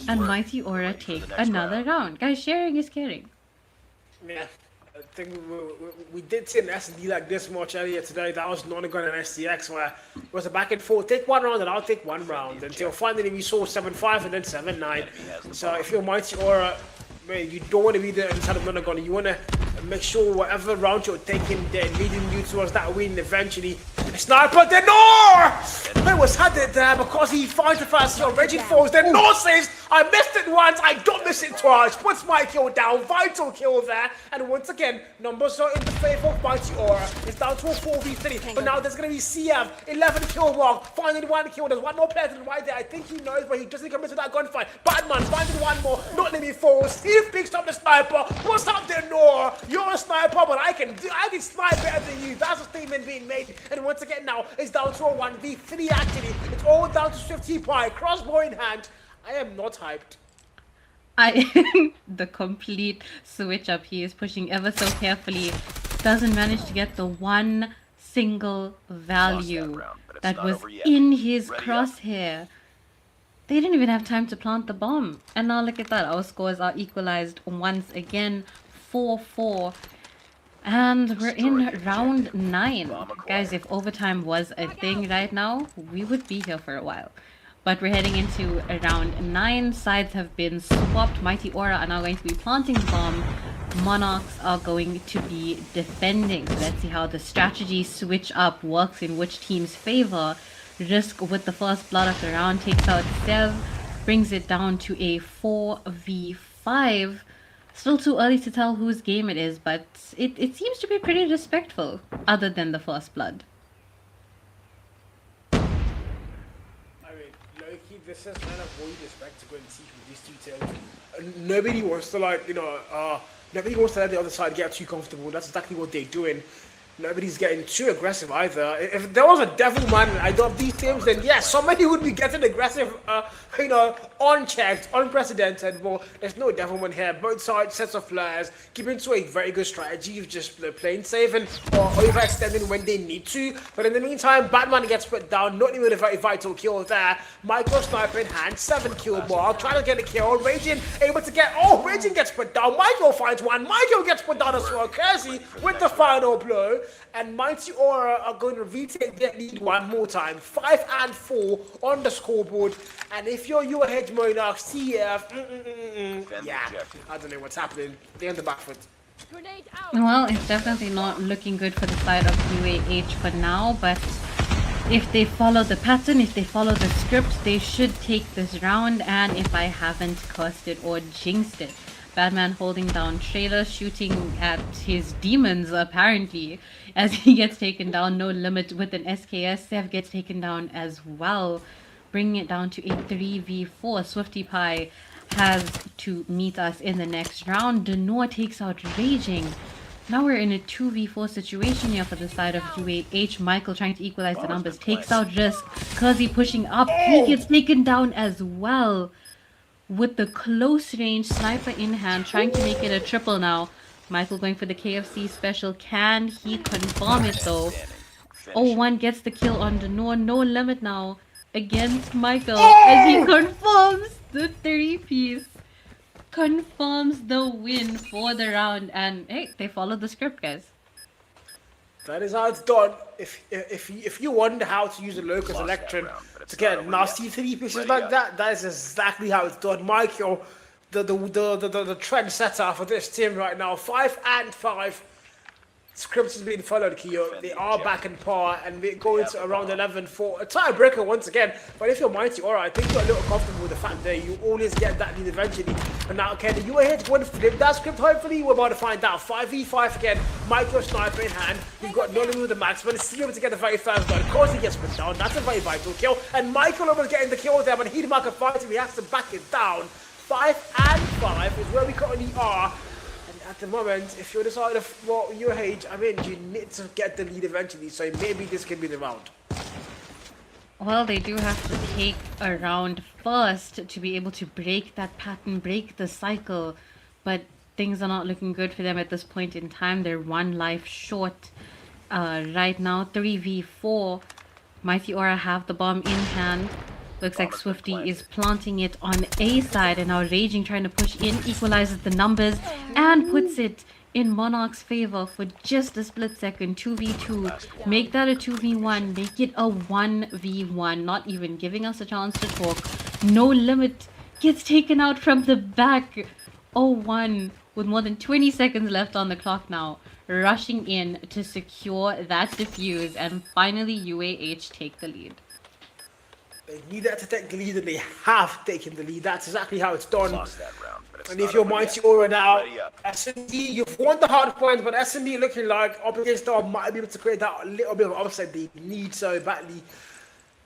And Mighty Aura take another round. Guys, sharing is caring. Yeah, I think we did see an S&D like this much earlier today. That was Nonagon and STX, where it was a back and forth. Take one round and I'll take one round. Until finally we saw 7-5 and then 7-9. So if you're Mighty Aura, you don't want to be the inside of Nonagon. You want to make sure whatever round you're taking, they're leading you towards that win eventually. Sniper, then no! It was headed there because he finds the first kill. Reggie falls, then no saves. I missed it once, I don't miss it twice. Puts my kill down, vital kill there. And once again, numbers are in the favor of Mighty Aura. It's down to a 4v3. But now there's going to be CF, 11 kill mark, finding 1 kill. There's one more player to the right there. I think he knows, but he doesn't commit to that gunfight. Batman finding 1 more, not let me fall. Steve picks up the sniper. What's up there, Noah? You're a sniper, but I can snipe better than you. That's a statement being made. And once again now, it's down to a 1v3 actually. It's all down to 50 pie. Crossbow in hand. I am not hyped. The complete switch up. He is pushing ever so carefully. Doesn't manage to get the one single value that was in his crosshair. They didn't even have time to plant the bomb. And now look at that. Our scores are equalized once again. 4-4. And we're in round 9. Guys, if overtime was a thing right now, we would be here for a while. But we're heading into round 9. Sides have been swapped. Mighty Aura are now going to be planting the bomb. Monarchs are going to be defending. Let's see how the strategy switch up works in which team's favor. Risk with the first blood of the round takes out Sev, brings it down to a 4v5. Still too early to tell whose game it is, but it seems to be pretty respectful, other than the first blood. I mean, low-key, this is kind of what you expect to go and see with these two teams. Nobody wants to, like, nobody wants to let the other side get too comfortable. That's exactly what they're doing. Nobody's getting too aggressive either. If there was a devil man of these teams, then yes, somebody would be getting aggressive, unchecked, unprecedented. But there's no devil man here. Both sides, sets of flares, keeping to a very good strategy of just playing safe and overextending when they need to. But in the meantime, Batman gets put down, not even a very vital kill there. Michael sniper in hand, 7 kill mark, trying to get a kill. Raging able to get, Raging gets put down. Michael finds 1. Michael gets put down as well. Kersey with the final blow. And Mighty Aura are going to retake their lead one more time. 5 and 4 on the scoreboard. And if you're UAH Monarchs TEF, yeah, I don't know what's happening. They're on the back foot. Well, it's definitely not looking good for the side of UAH for now, but if they follow the pattern, if they follow the script, they should take this round. And if I haven't cursed it or jinxed it, Batman holding down trailer, shooting at his demons apparently as he gets taken down. No Limit with an SKS. Sev gets taken down as well, bringing it down to a 3v4. Swifty Pie has to meet us in the next round. Denoa takes out Raging. Now we're in a 2v4 situation here for the side of UAH. Michael trying to equalize the numbers, takes out Risk. Kurzi pushing up, he gets taken down as well. With the close range sniper in hand, trying to make it a triple now. Michael going for the KFC special. Can he confirm it though? 0-1 gets the kill on Denoa. No Limit now against Michael as he confirms the 3-piece. Confirms the win for the round. And hey, they followed the script, guys. That is how it's done. If you wonder how to use a Locust Electron to get nasty 3 pieces like that, that is exactly how it's done. Michael, the trend setter for this team right now, 5 and 5. Scripts is being followed, Kyo. They are back in par, and we're going to around 11 for a tiebreaker once again. But if you're Mighty Aura, I think you're a little comfortable with the fact that you always get that lead eventually. But now, okay, the UA hit one flip that script. Hopefully, we're about to find out. 5v5 again. Micro sniper in hand. We've got Nonagon with the max, but it's able to get the very first gun. Of course, he gets put down. That's a very vital kill. And Michael almost getting the kill there, but he'd mark a fight, and he has to back it down. 5 and 5 is where we currently are. At the moment, if you're the side of what your age, I mean, you need to get the lead eventually, so maybe this can be the round. Well, they do have to take a round first to be able to break that pattern, break the cycle, but things are not looking good for them at this point in time. They're 1 life short right now, 3v4. Mighty Aura have the bomb in hand. Looks like Swifty is planting it on A side, and now Raging trying to push in, equalizes the numbers and puts it in Monarch's favor for just a split second. 2v2, make that a 2v1, make it a 1v1, not even giving us a chance to talk. No Limit gets taken out from the back. 0-1 with more than 20 seconds left on the clock now, rushing in to secure that defuse, and finally UAH take the lead. They needed to take the lead, and they have taken the lead. That's exactly how it's done. Lost that round, but it's And not if you're over Mighty yet. Aura now, Ready up. S&D, you've won the hard point, but S&D looking like up against Star might be able to create that little bit of upset they need so badly.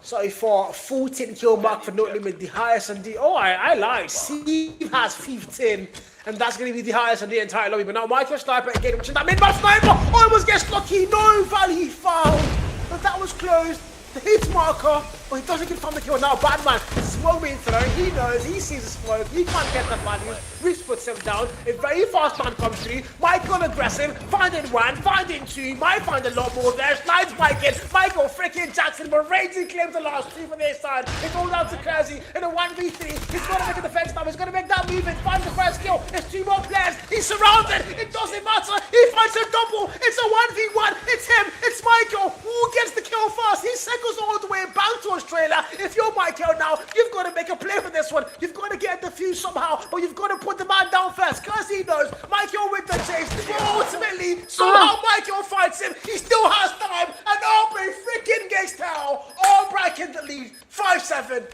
So for 14 kill mark for No Limit, the highest S&D. Oh, I lied. Steve has 15, and that's going to be the highest in the entire lobby. But now Michael Sniper again, which is that mid-buff sniper almost gets lucky. No value found, but that was close. The hit marker, but he doesn't confirm the kill. Now Batman, smoke being thrown, he knows, he sees the smoke, he can't get that value. Reese puts him down, a very fast man comes through, Michael aggressive, finding 1, finding 2, might find a lot more there, slides Michael freaking Jackson, but Raging claims the last 2 for their side. It's all down to Kersey in a 1v3, he's got to make a defense now, he's got to make that move and find the first kill. There's 2 more players, he's surrounded, it doesn't matter, he finds a double, it's a 1v1, it's him, it's Michael, who gets the kill first, he's second all the way back to Australia. If you're Michael now, you've got to make a play for this one. You've got to get a defuse somehow, but you've got to put the man down first, because he knows Michael with the chase. But ultimately, somehow Michael fights him. He still has time, and Aubrey freaking gets down. Aubrey in the lead, 5-7.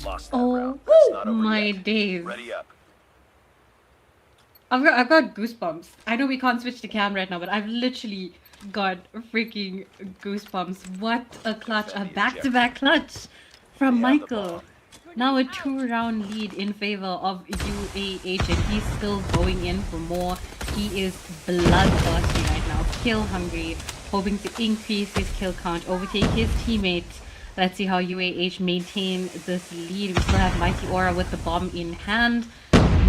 Lost that round, but it's not over My yet. days. Ready up. I've got goosebumps. I know we can't switch the cam right now, but I've literally got freaking goosebumps. What a clutch, a back-to-back clutch from Michael. Now a 2-round lead in favor of UAH, and he's still going in for more. He is bloodthirsty right now, kill hungry, hoping to increase his kill count, overtake his teammates. Let's see how UAH maintain this lead. We still have Mighty Aura with the bomb in hand.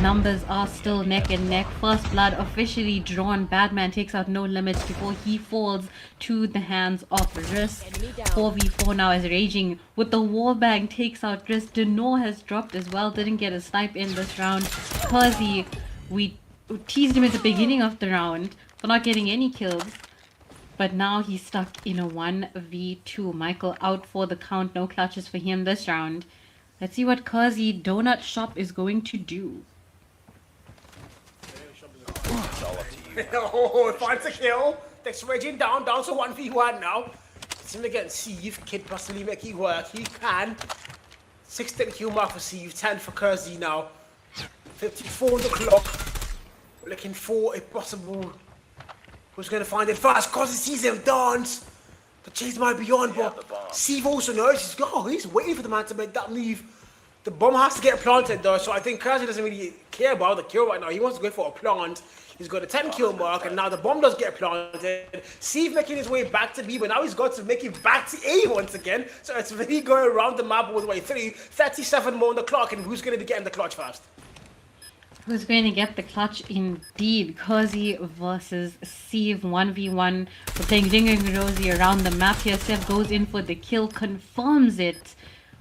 Numbers are still neck and neck. First blood officially drawn. Badman takes out No Limits before he falls to the hands of Risk. 4v4 now as Raging with the wallbang takes out Risk. Denor has dropped as well. Didn't get a snipe in this round. Percy, we teased him at the beginning of the round for not getting any kills. But now he's stuck in a 1v2. Michael out for the count. No clutches for him this round. Let's see what Kazi Donut Shop is going to do. It's all up to you. Oh, finds a kill. Takes Raging down to 1v1 now. It's him again. Steve, Kid possibly make it work. He can. 16 kill mark for Steve, 10 for Kersey now. 54 on the clock. Looking for a possible. Who's going to find it first? Kersey sees him dance. The chase might be on, but Steve also knows he's waiting for the man to make that move. The bomb has to get planted though, so I think Kersey doesn't really care about the kill right now. He wants to go for a plant. He's got a 10 kill mark, and now the bomb does get planted. Steve making his way back to B, but now he's got to make it back to A once again. So it's really going around the map all the way through. 37 more on the clock, and who's going to be getting the clutch first? Who's going to get the clutch indeed? Kazi versus Steve 1v1. We're playing Ring and Rosie around the map here. Seth goes in for the kill, confirms it.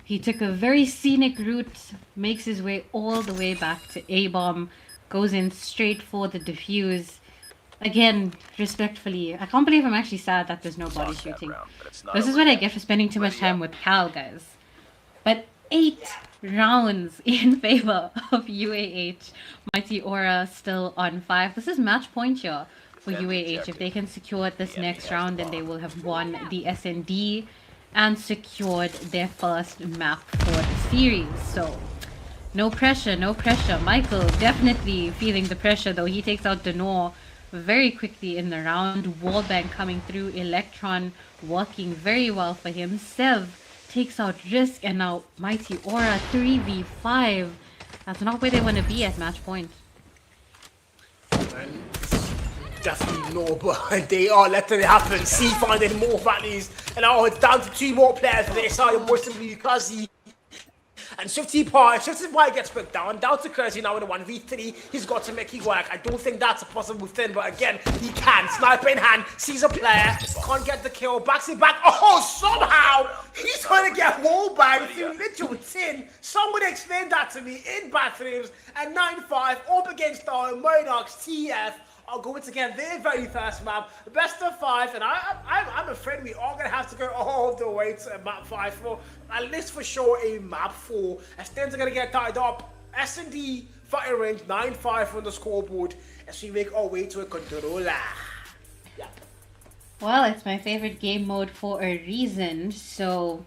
He took a very scenic route, makes his way all the way back to A-bomb, goes in straight for the defuse. Again, respectfully, I can't believe I'm actually sad that there's no body shooting. This is what I get for spending too much time with Cal, guys. But 8 rounds in favor of UAH. Mighty Aura still on 5. This is match point here for UAH. If they can secure this next round, then they will have won the SND and secured their first map for the series. So, no pressure, no pressure. Michael definitely feeling the pressure, though. He takes out Denor very quickly in the round. Wallbang coming through. Electron working very well for him. Sev takes out Risk, and now Mighty Aura 3v5. That's not where they want to be at match point. And definitely no, but they are letting it happen. C finding more valleys, and now it's down to 2 more players for their side. More simply Kazi and Swifty Pie gets put down to Kersey now in a 1v3. He's got to make it work. I don't think that's a possible thing, but again, he can. Sniper in hand, sees a player, can't get the kill, backs it back. Oh, somehow he's going to get wallbanged through literal tin. Somebody explain that to me in bathrooms. And 9-5 up against our Monarchs TEF are going to get their very first map, best of 5, and I'm afraid we are going to have to go all the way to map 5 for at least for sure a map 4. As things are going to get tied up, S&D fighting range 9-5 on the scoreboard as we make our way to a controller. Yeah. Well, it's my favorite game mode for a reason, so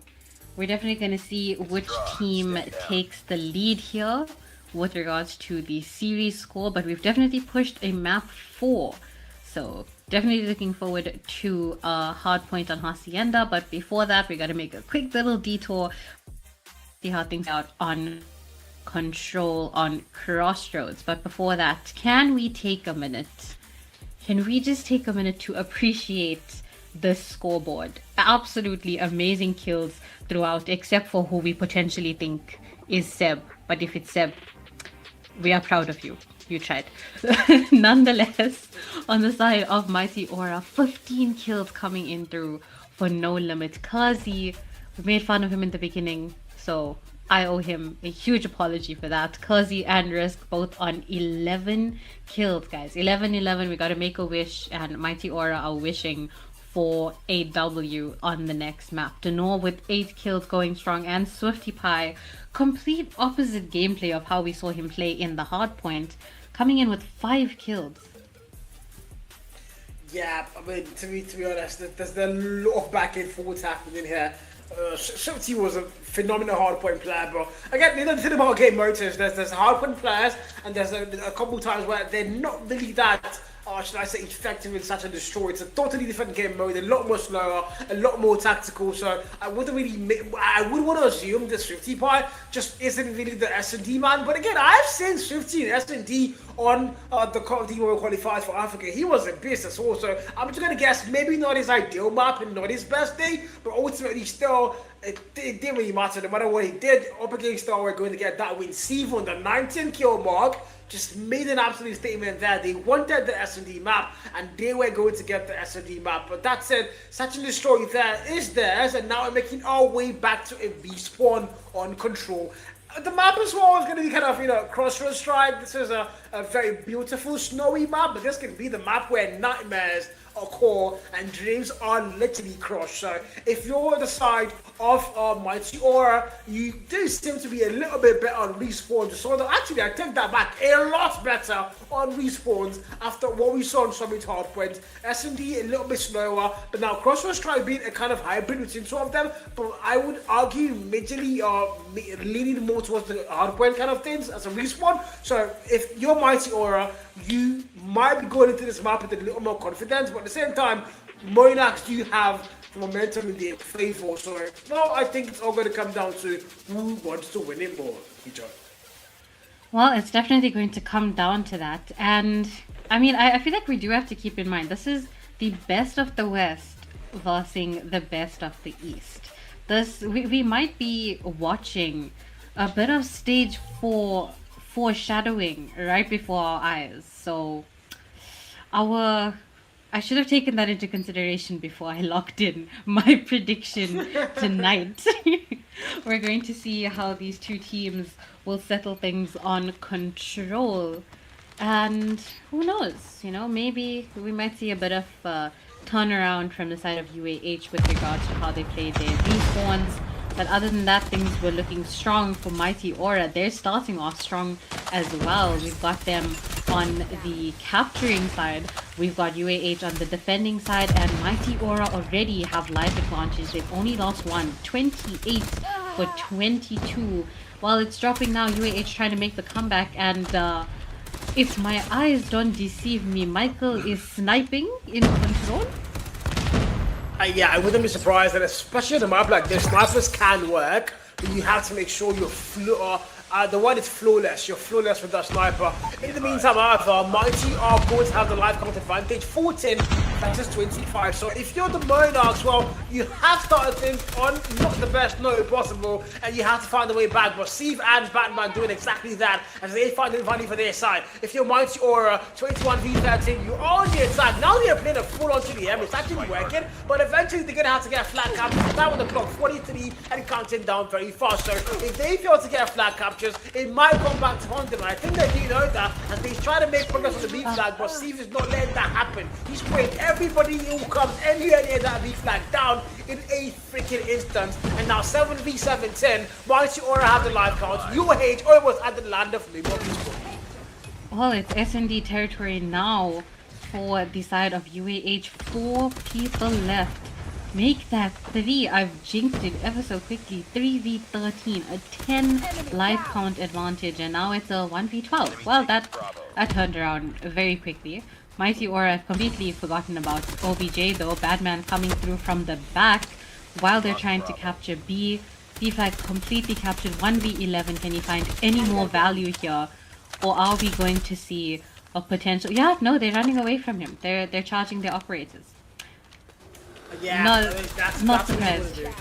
we're definitely going to see which team takes the lead here with regards to the series score, but we've definitely pushed a map 4, so definitely looking forward to a hard point on Hacienda. But before that, we got to make a quick little detour, see how things out on Control on Crossroads. But before that, can we take a minute? Can we just take a minute to appreciate the scoreboard? Absolutely amazing kills throughout, except for who we potentially think is Seb. But if it's Seb, we are proud of you. You tried. Nonetheless, on the side of Mighty Aura, 15 kills coming in through for No Limit. Kazi, we made fun of him in the beginning, so I owe him a huge apology for that. Kazi and Risk both on 11 kills, guys. 11-11, we gotta make a wish, and Mighty Aura are wishing for a W on the next map. Denor with 8 kills going strong, and Swifty Pie, complete opposite gameplay of how we saw him play in the hard point, coming in with 5 kills. Yeah, I mean, to be honest, there's a lot of back and forth happening here. Swifty was a phenomenal hardpoint player, but again, the other thing about game motors, there's hardpoint players, and there's a couple times where they're not really that, should I say, effective in such a destroy. It's a totally different game mode, a lot more slower, a lot more tactical. So I would want to assume that Swifty Pie just isn't really the S&D man. But again, I've seen Swifty and S&D on the World Qualifiers for Africa. He was a beast as well. So I'm just gonna guess maybe not his ideal map and not his best day, but ultimately still. It didn't really matter. No matter what he did, up against Star, we're going to get that win. Steve on the 19 kill mark just made an absolute statement there. They wanted the S&D map, and they were going to get the S&D map. But that said, Search and Destroy there is theirs, and now we're making our way back to a respawn on Control. The map as well is going to be kind of, Crossroads Strike. This is a very beautiful snowy map, but this can be the map where nightmares occur and dreams are literally crushed. So if you're on the side of Mighty Aura, you do seem to be a little bit better on respawns. So actually, I take that back, a lot better on respawns after what we saw on Summit Hardpoint. S&D a little bit slower, but now Crossroads try being a kind of hybrid between two of them, but I would argue majorly leaning more towards the hardpoint kind of things as a respawn. So if you're Mighty Aura, you might be going into this map with a little more confidence, but at the same time, Monarchs do have the momentum in their favor. So no, I think it's all going to come down to who wants to win it more. Well, it's definitely going to come down to that. And I mean, I feel like we do have to keep in mind, this is the best of the West versus the best of the East. We might be watching a bit of stage 4 foreshadowing right before our eyes. So I should have taken that into consideration before I locked in my prediction tonight. We're going to see how these two teams will settle things on Control. And who knows, maybe we might see a bit of turnaround from the side of UAH with regards to how they play their respawns. But other than that, things were looking strong for Mighty Aura. They're starting off strong as well. We've got them on the capturing side. We've got UAH on the defending side. And Mighty Aura already have life advantage. They've only lost one. 28 for 22. While it's dropping now, UAH trying to make the comeback. And if my eyes don't deceive me, Michael is sniping in control. Yeah, I wouldn't be surprised, and especially on a map like this, snipers can work, but you have to make sure you're the one is flawless. You're flawless with that sniper. In the meantime, however, Mighty are going to have the life count advantage, 14 versus 25. So if you're the Monarchs, well, you have started things on not the best note possible, and you have to find a way back. But Steve and Batman doing exactly that as they find the value for their side. If you're Mighty Aura, 21v13, you're on the attack. Now they're playing a full on to the M. It's actually working, but eventually they're going to have to get a flat capture. That on the clock, 43, and counting down very fast. So if they fail to get a flat capture, it might come back to haunt them. And I think they do know that, and they try to make progress on the B flag, but Steve is not letting that happen. He's putting everybody who comes anywhere near that B flag down in a freaking instance. And now 7v7-10, Mighty Aura have the life count. UAH almost at the land of Liberty. Well, it's S&D territory now for the side of UAH. 4 people left. Make that 3. I've jinxed it ever so quickly. 3v13, a 10 life count advantage, and now it's a 1v12. Well, that turned around very quickly. Mighty Aura, I've completely forgotten about OBJ though. Badman coming through from the back while they're trying to capture B. B flag completely captured. 1v11. Can you find any more value here, or are we going to see a potential? Yeah, no, they're running away from him. They're charging their operators. Yeah, not surprised. Yeah,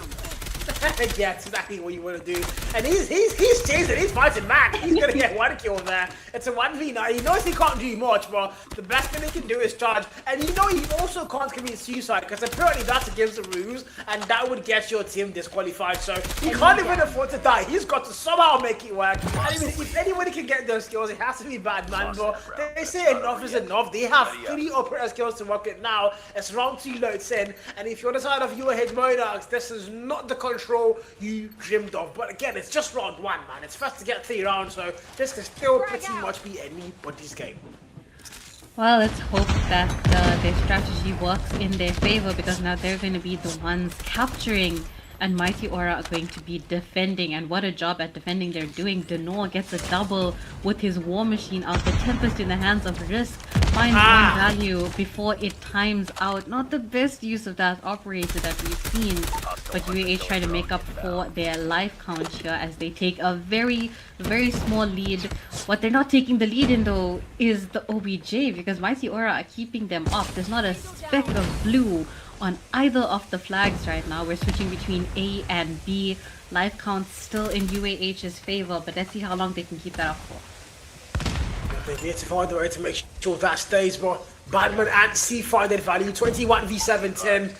that's exactly what you want to do. And he's chasing, he's fighting back. He's gonna get 1 kill there. It's a 1v9. He knows he can't do much, but the best thing he can do is charge. And he also can't commit suicide, because apparently that's against the rules, and that would get your team disqualified. So he can't even afford to die. He's got to somehow make it work. I mean, if anybody can get those skills, it has to be Batman. But they say enough is enough. They have 3 operator skills to work with now. It's round 2 loads in, and if you're on the side of UAH Monarchs, this is not the control you dreamed of. But again, it's just round 1, man. It's first to get 3 rounds, so this can still pretty much be anybody's game. Well, let's hope that their strategy works in their favor, because now they're going to be the ones capturing, and Mighty Aura are going to be defending. And what a job at defending they're doing. Denor gets a double with his War Machine out. The Tempest in the hands of Risk finds one value before it times out. Not the best use of that operator that we've seen, but UAH trying to make up for their life count here as they take a very, very small lead. What they're not taking the lead in though is the OBJ, because Mighty Aura are keeping them off. There's not a speck of blue on either of the flags right now. We're switching between A and B. Life count still in UAH's favor, but let's see how long they can keep that up for. They need to find a way to make sure that stays, but Batman and C find their value. 21v7-10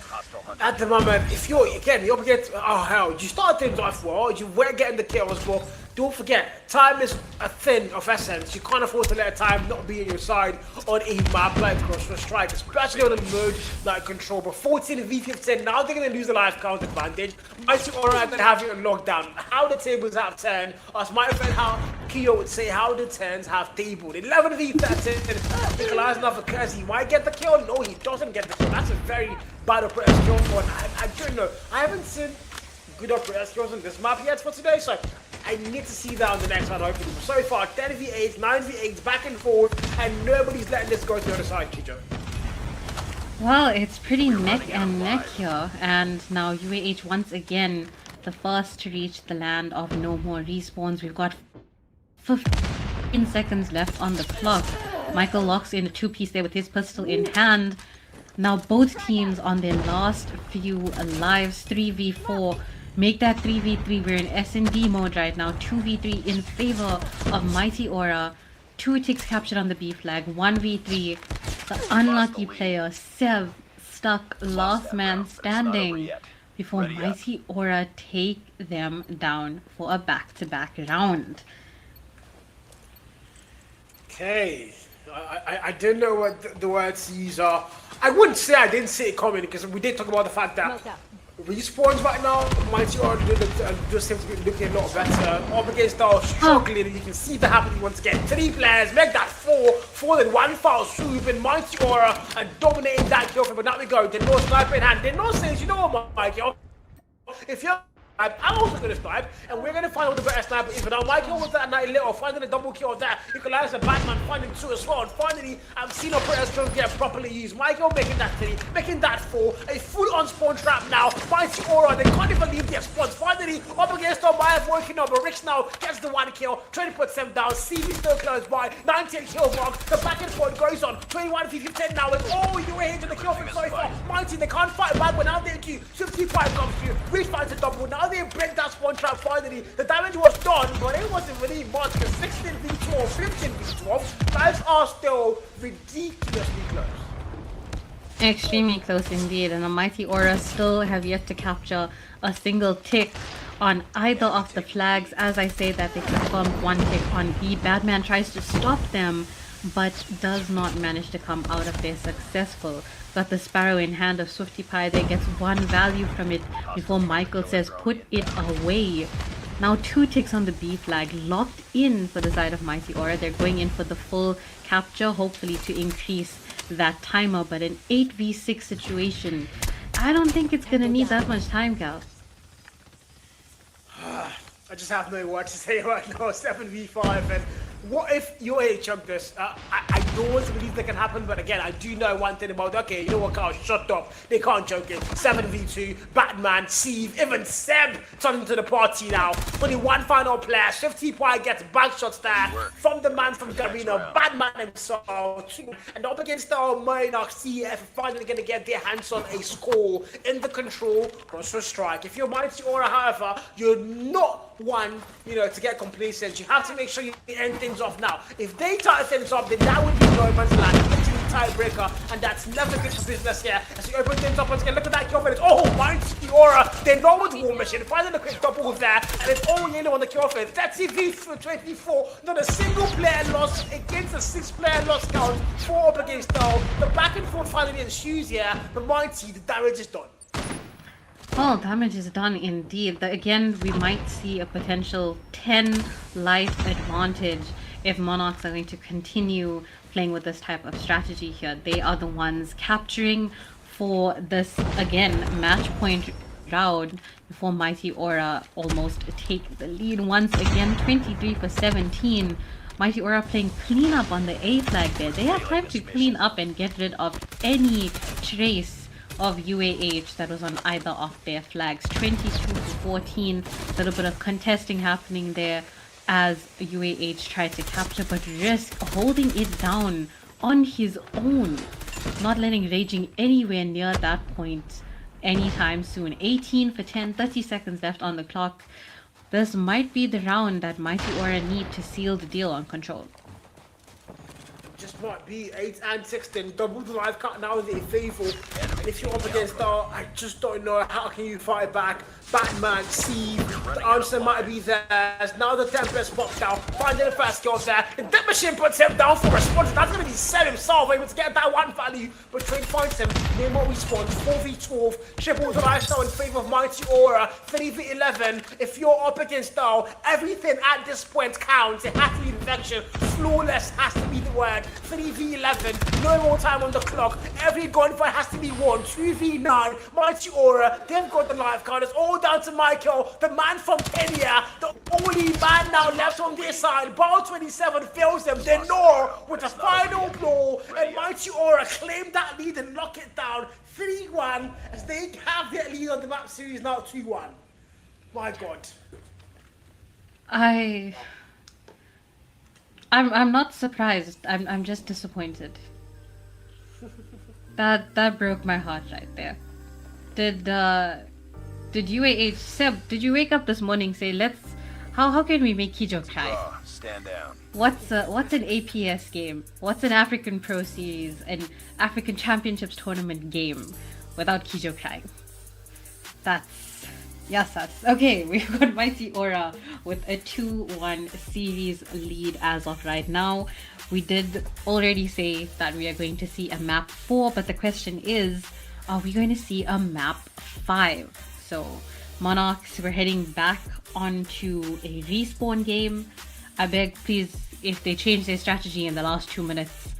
at the moment. If you're up against, oh hell, you start things off well, you were getting the kills, but don't forget, time is a thing of essence. You can't afford to let time not be on your side on a map like Cross Strike, especially on a mode like Control. But 14v15, now they're going to lose the life count advantage. Mighty Aura are going to have it on lockdown. How the tables have turned, as my friend how Kyo would say, how the turns have tabled. 11v13, Nikolai's another curse. He might get the kill. No, he doesn't get the kill. That's a very bad operator skill. I don't know. I haven't seen good operator skills on this map yet for today, so I need to see that on the next one hopefully. So far, 10v8, 9v8, back and forth, and nobody's letting this go to the other side, Chicho. Well, it's pretty neck and neck here, and now UAH once again the first to reach the land of no more respawns. We've got 15 seconds left on the clock. Michael locks in a 2-piece there with his pistol in hand. Now both teams on their last few lives, 3v4. Make that 3v3. We're in S&D mode right now. 2v3 in favor of Mighty Aura. 2 ticks captured on the B flag. 1v3. The unlucky player, Sev, stuck last man standing before Mighty Aura take them down for a back-to-back round. Okay, I didn't know what the words these are. I wouldn't say I didn't see it coming because we did talk about the fact that respawns right now, Mighty Aura just seems to be looking a lot better. Up against our struggling, and you can see that happening once again. 3 players, make that 4 in 1 foul swoop, and Mighty Aura and dominating that kill. But now we go, the no sniper in hand. The no says, you know what, Michael? If you're I'm also going to snipe, and we're going to find out the better sniper is. But now Michael was that night little, finding a double kill there. Equalizer, Batman finding 2 as well. And finally, I've seen operators don't get properly used. Michael making that 3, making that 4. A full on spawn trap now. Mighty Aura, they can't even leave their spawns. Finally, up against our Maya working up. But Rich now gets the 1 kill. 20 puts them down. CV still close by. 19 kill mark. The back and forth goes on. 21 10 now. And oh, you were here to the kill from so far. Mighty, they can't fight back, but now they do. 55 comes through. Rich finds a double. Now they break that spawn trap finally. The damage was done, but it wasn't really much because 16 v12, 15 v12, lives are still ridiculously close. Extremely close indeed, and the Mighty Aura still have yet to capture a single tick on either of the flags. As I say that, they confirmed 1 tick on B. Batman tries to stop them, but does not manage to come out of there successful. Got the Sparrow in hand of Swifty Pie there, gets 1 value from it before Michael says put it away. Now 2 ticks on the B flag, locked in for the side of Mighty Aura. They're going in for the full capture, hopefully to increase that timer, but an 8v6 situation, I don't think it's gonna need that much time, Cal. I just have no words to say right now. 7v5, and what if UAE chunk this? I don't believe that can happen, but again, I do know one thing about, okay, you know what, Carl, shut up. They can't choke it. 7v2, Batman, Steve, even Seb turning to the party now. Only 1 final player. Swifty Pie gets back shots there from the man from Garena, Batman himself. And up against our Monarchs TEF, finally going to get their hands on a score in the control cross strike. If you're Mighty Aura, however, you're not one, to get complacent. You have to make sure you end things off now. If they tie things up, then that would be no man's land. Literally tiebreaker, and that's never good for business here. As you open things up once again, look at that kill finish. Oh, Mighty Aura, they know it's War Machine. Finding a quick double there, and it's all yellow on the kill finish. That's TV for 24. Not a single player lost against a 6-player loss count. 4 up against all. The back and forth finally ensues here. The Mighty, the damage is done. Well, damage is done indeed. Again, we might see a potential 10 life advantage if Monarchs are going to continue playing with this type of strategy here. They are the ones capturing for this, again, match point round before Mighty Aura almost take the lead once again. 23 for 17. Mighty Aura playing cleanup on the A flag there. They have time to clean up and get rid of any trace of UAH that was on either of their flags. 22 to 14. A little bit of contesting happening there as UAH tried to capture, but Risk holding it down on his own, not letting Raging anywhere near that point anytime soon. 18 for 10, 30 seconds left on the clock. This might be the round that Mighty Aura need to seal the deal on control. Just might be 8 and 16, double the life cut now is a favor. And if you're up against I just don't know how can you fight back. Batman, Steve, the answer might be theirs. Now the Tempest pops out, finding the first kills there. The Death Machine puts him down for response. That's going to be Seb himself, able to get that 1 value. But Trade finds him, Nemo responds, 4v12. Triple the lifestyle in favor of Mighty Aura, 3v11. If you're up against everything at this point counts. It has to be infection. Flawless has to be the word. 3v11, no more time on the clock. Every gunfight has to be won. 2v9, Mighty Aura, they've got the life card. It's all down to Michael, the man from Kenya, the only man now left on their side. Ball 27 fails them. They know with a final blow, and Mighty Aura claim that lead and lock it down. 3-1 as they have their lead on the map series now. 2-1. My God. I'm not surprised. I'm just disappointed. That broke my heart right there. Did UAH Seb? Did you wake up this morning say how can we make Kijo cry? Stand down. What's an APS game? What's an African Pro Series, an African Championships tournament game without Kijo crying? That's Yes, that's okay. We've got Mighty Aura with a 2-1 series lead as of right now. We did already say that we are going to see a map 4, but the question is, are we going to see a map 5? So, Monarchs, we're heading back onto a respawn game. I beg, please, if they change their strategy in the last 2 minutes,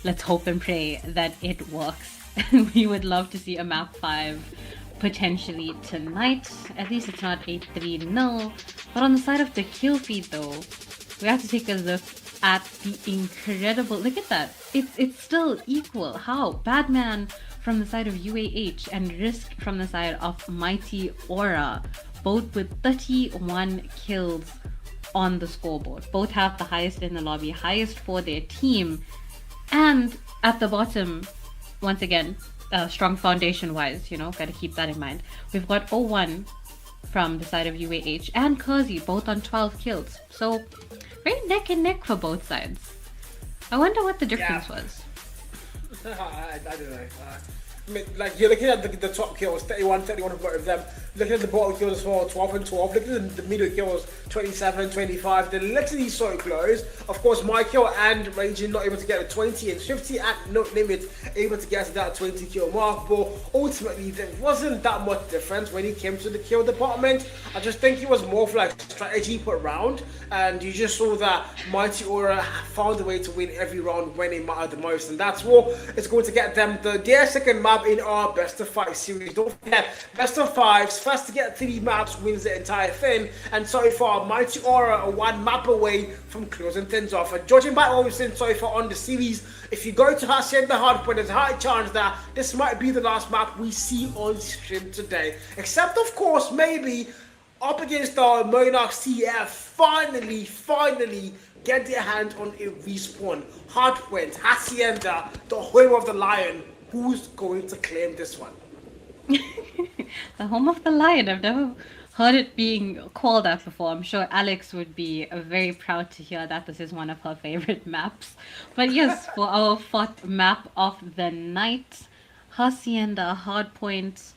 let's hope and pray that it works. We would love to see a map 5 potentially tonight. At least it's not 8-3-0. But on the side of the kill feed though, we have to take a look at the incredible, look at that, it's still equal. How? Badman from the side of UAH and Risk from the side of Mighty Aura, both with 31 kills on the scoreboard. Both have the highest in the lobby, highest for their team. And at the bottom, once again, strong foundation wise, you know, gotta keep that in mind. We've got 0-1 from the side of UAH and Kurzi, both on 12 kills. So very neck and neck for both sides. I wonder what the difference was. I don't know. I mean, like, you're looking at the top kills, 31 for both of them. Looking at the bottom kills as well, 12 and 12. Looking at the middle kills, 27, 25. They're literally so close. Of course, my kill and Raging not able to get a 20, and Swifty at No Limit able to get to that 20 kill mark. But ultimately, there wasn't that much difference when it came to the kill department. I just think it was more of like strategy put round, and you just saw that Mighty Aura found a way to win every round when it mattered the most, and that's what is going to get them their second map in our best of 5 series. Don't forget, best of 5s, first to get 3 maps wins the entire thing, and so far Mighty Aura are 1 map away from closing things off. And judging by what we've seen so far on the series, if you go to Hacienda Hardpoint, there's a high chance that this might be the last map we see on stream today, except of course maybe up against our Monarchs TEF finally get their hand on a respawn. Hardpoint, Hacienda, the home of the Lion. Who's going to claim this one? The home of the Lion. I've never heard it being called that before. I'm sure Alex would be very proud to hear that this is one of her favorite maps. But yes, for our 4th map of the night, Hacienda Hardpoint.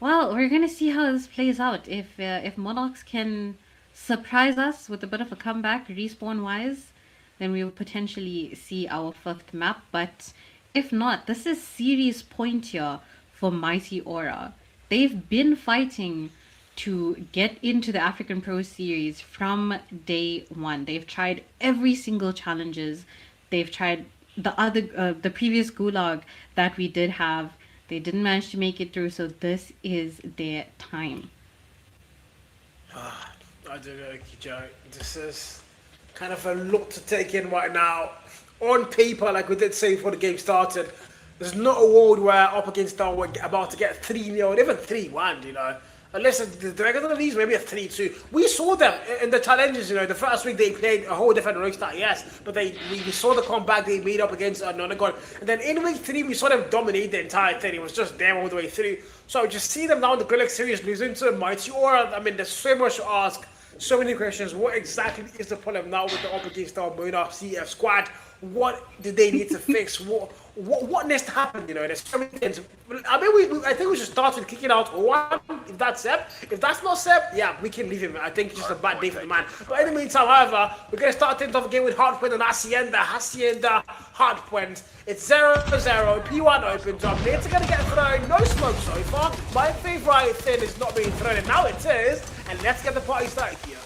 Well, we're gonna see how this plays out. If Monarchs can surprise us with a bit of a comeback respawn wise, then we will potentially see our 5th map. But if not, this is series point here for Mighty Aura. They've been fighting to get into the African Pro Series from day 1. They've tried every single challenges. They've tried the previous Gulag that we did have. They didn't manage to make it through, so this is their time. I don't know, Joe. This is kind of a lot to take in right now. On paper, like we did say before the game started, there's not a world where up against down we're about to get 3-0, even 3-1, you know. Unless the regular leagues, maybe a 3-2. We saw them in the challenges, you know. The first week they played a whole different restart, yes. But we saw the comeback they made up against Nonagon. And then in week 3, we saw them dominate the entire thing. It was just them all the way through. So just see them now in the Gulag Series losing to Mighty Aura. I mean, there's so much to ask. So many questions. What exactly is the problem now with the up against our Monarchs TEF squad? What do they need to fix? What needs to happen? You know, there's so many things. I mean, I think we should start with kicking out one. If that's Seb, if that's not Seb, yeah, we can leave him. I think it's just a bad day for the man. But in the meantime, however, we're gonna start things off again with Hardpoint and Hacienda Hardpoint. It's 0-0. P1 opens up. Nate's gonna get thrown. No smoke so far. My favorite thing is not being thrown, and now it is. And let's get the party started here.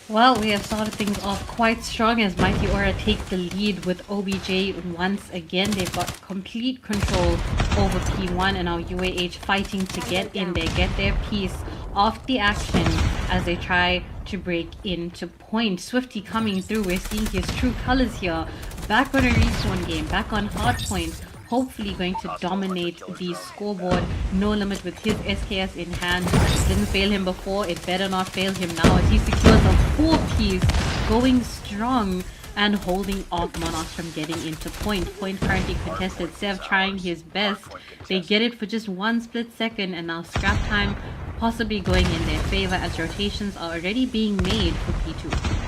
Well, we have started things off quite strong as Mighty Aura take the lead with OBJ once again. They've got complete control over P1 and now UAH fighting to get in there, get their piece of the action as they try to break into point. Swifty coming through. We're seeing his true colors here. Back on a respawn game, back on Hardpoint. Hopefully going to dominate the scoreboard. No Limit with his SKS in hand. Didn't fail him before, it better not fail him now as he secures a 4-piece, going strong and holding off Monarchs from getting into point. Point currently contested. Sev trying his best. They get it for just 1 split second, and now scrap time possibly going in their favor as rotations are already being made for P2.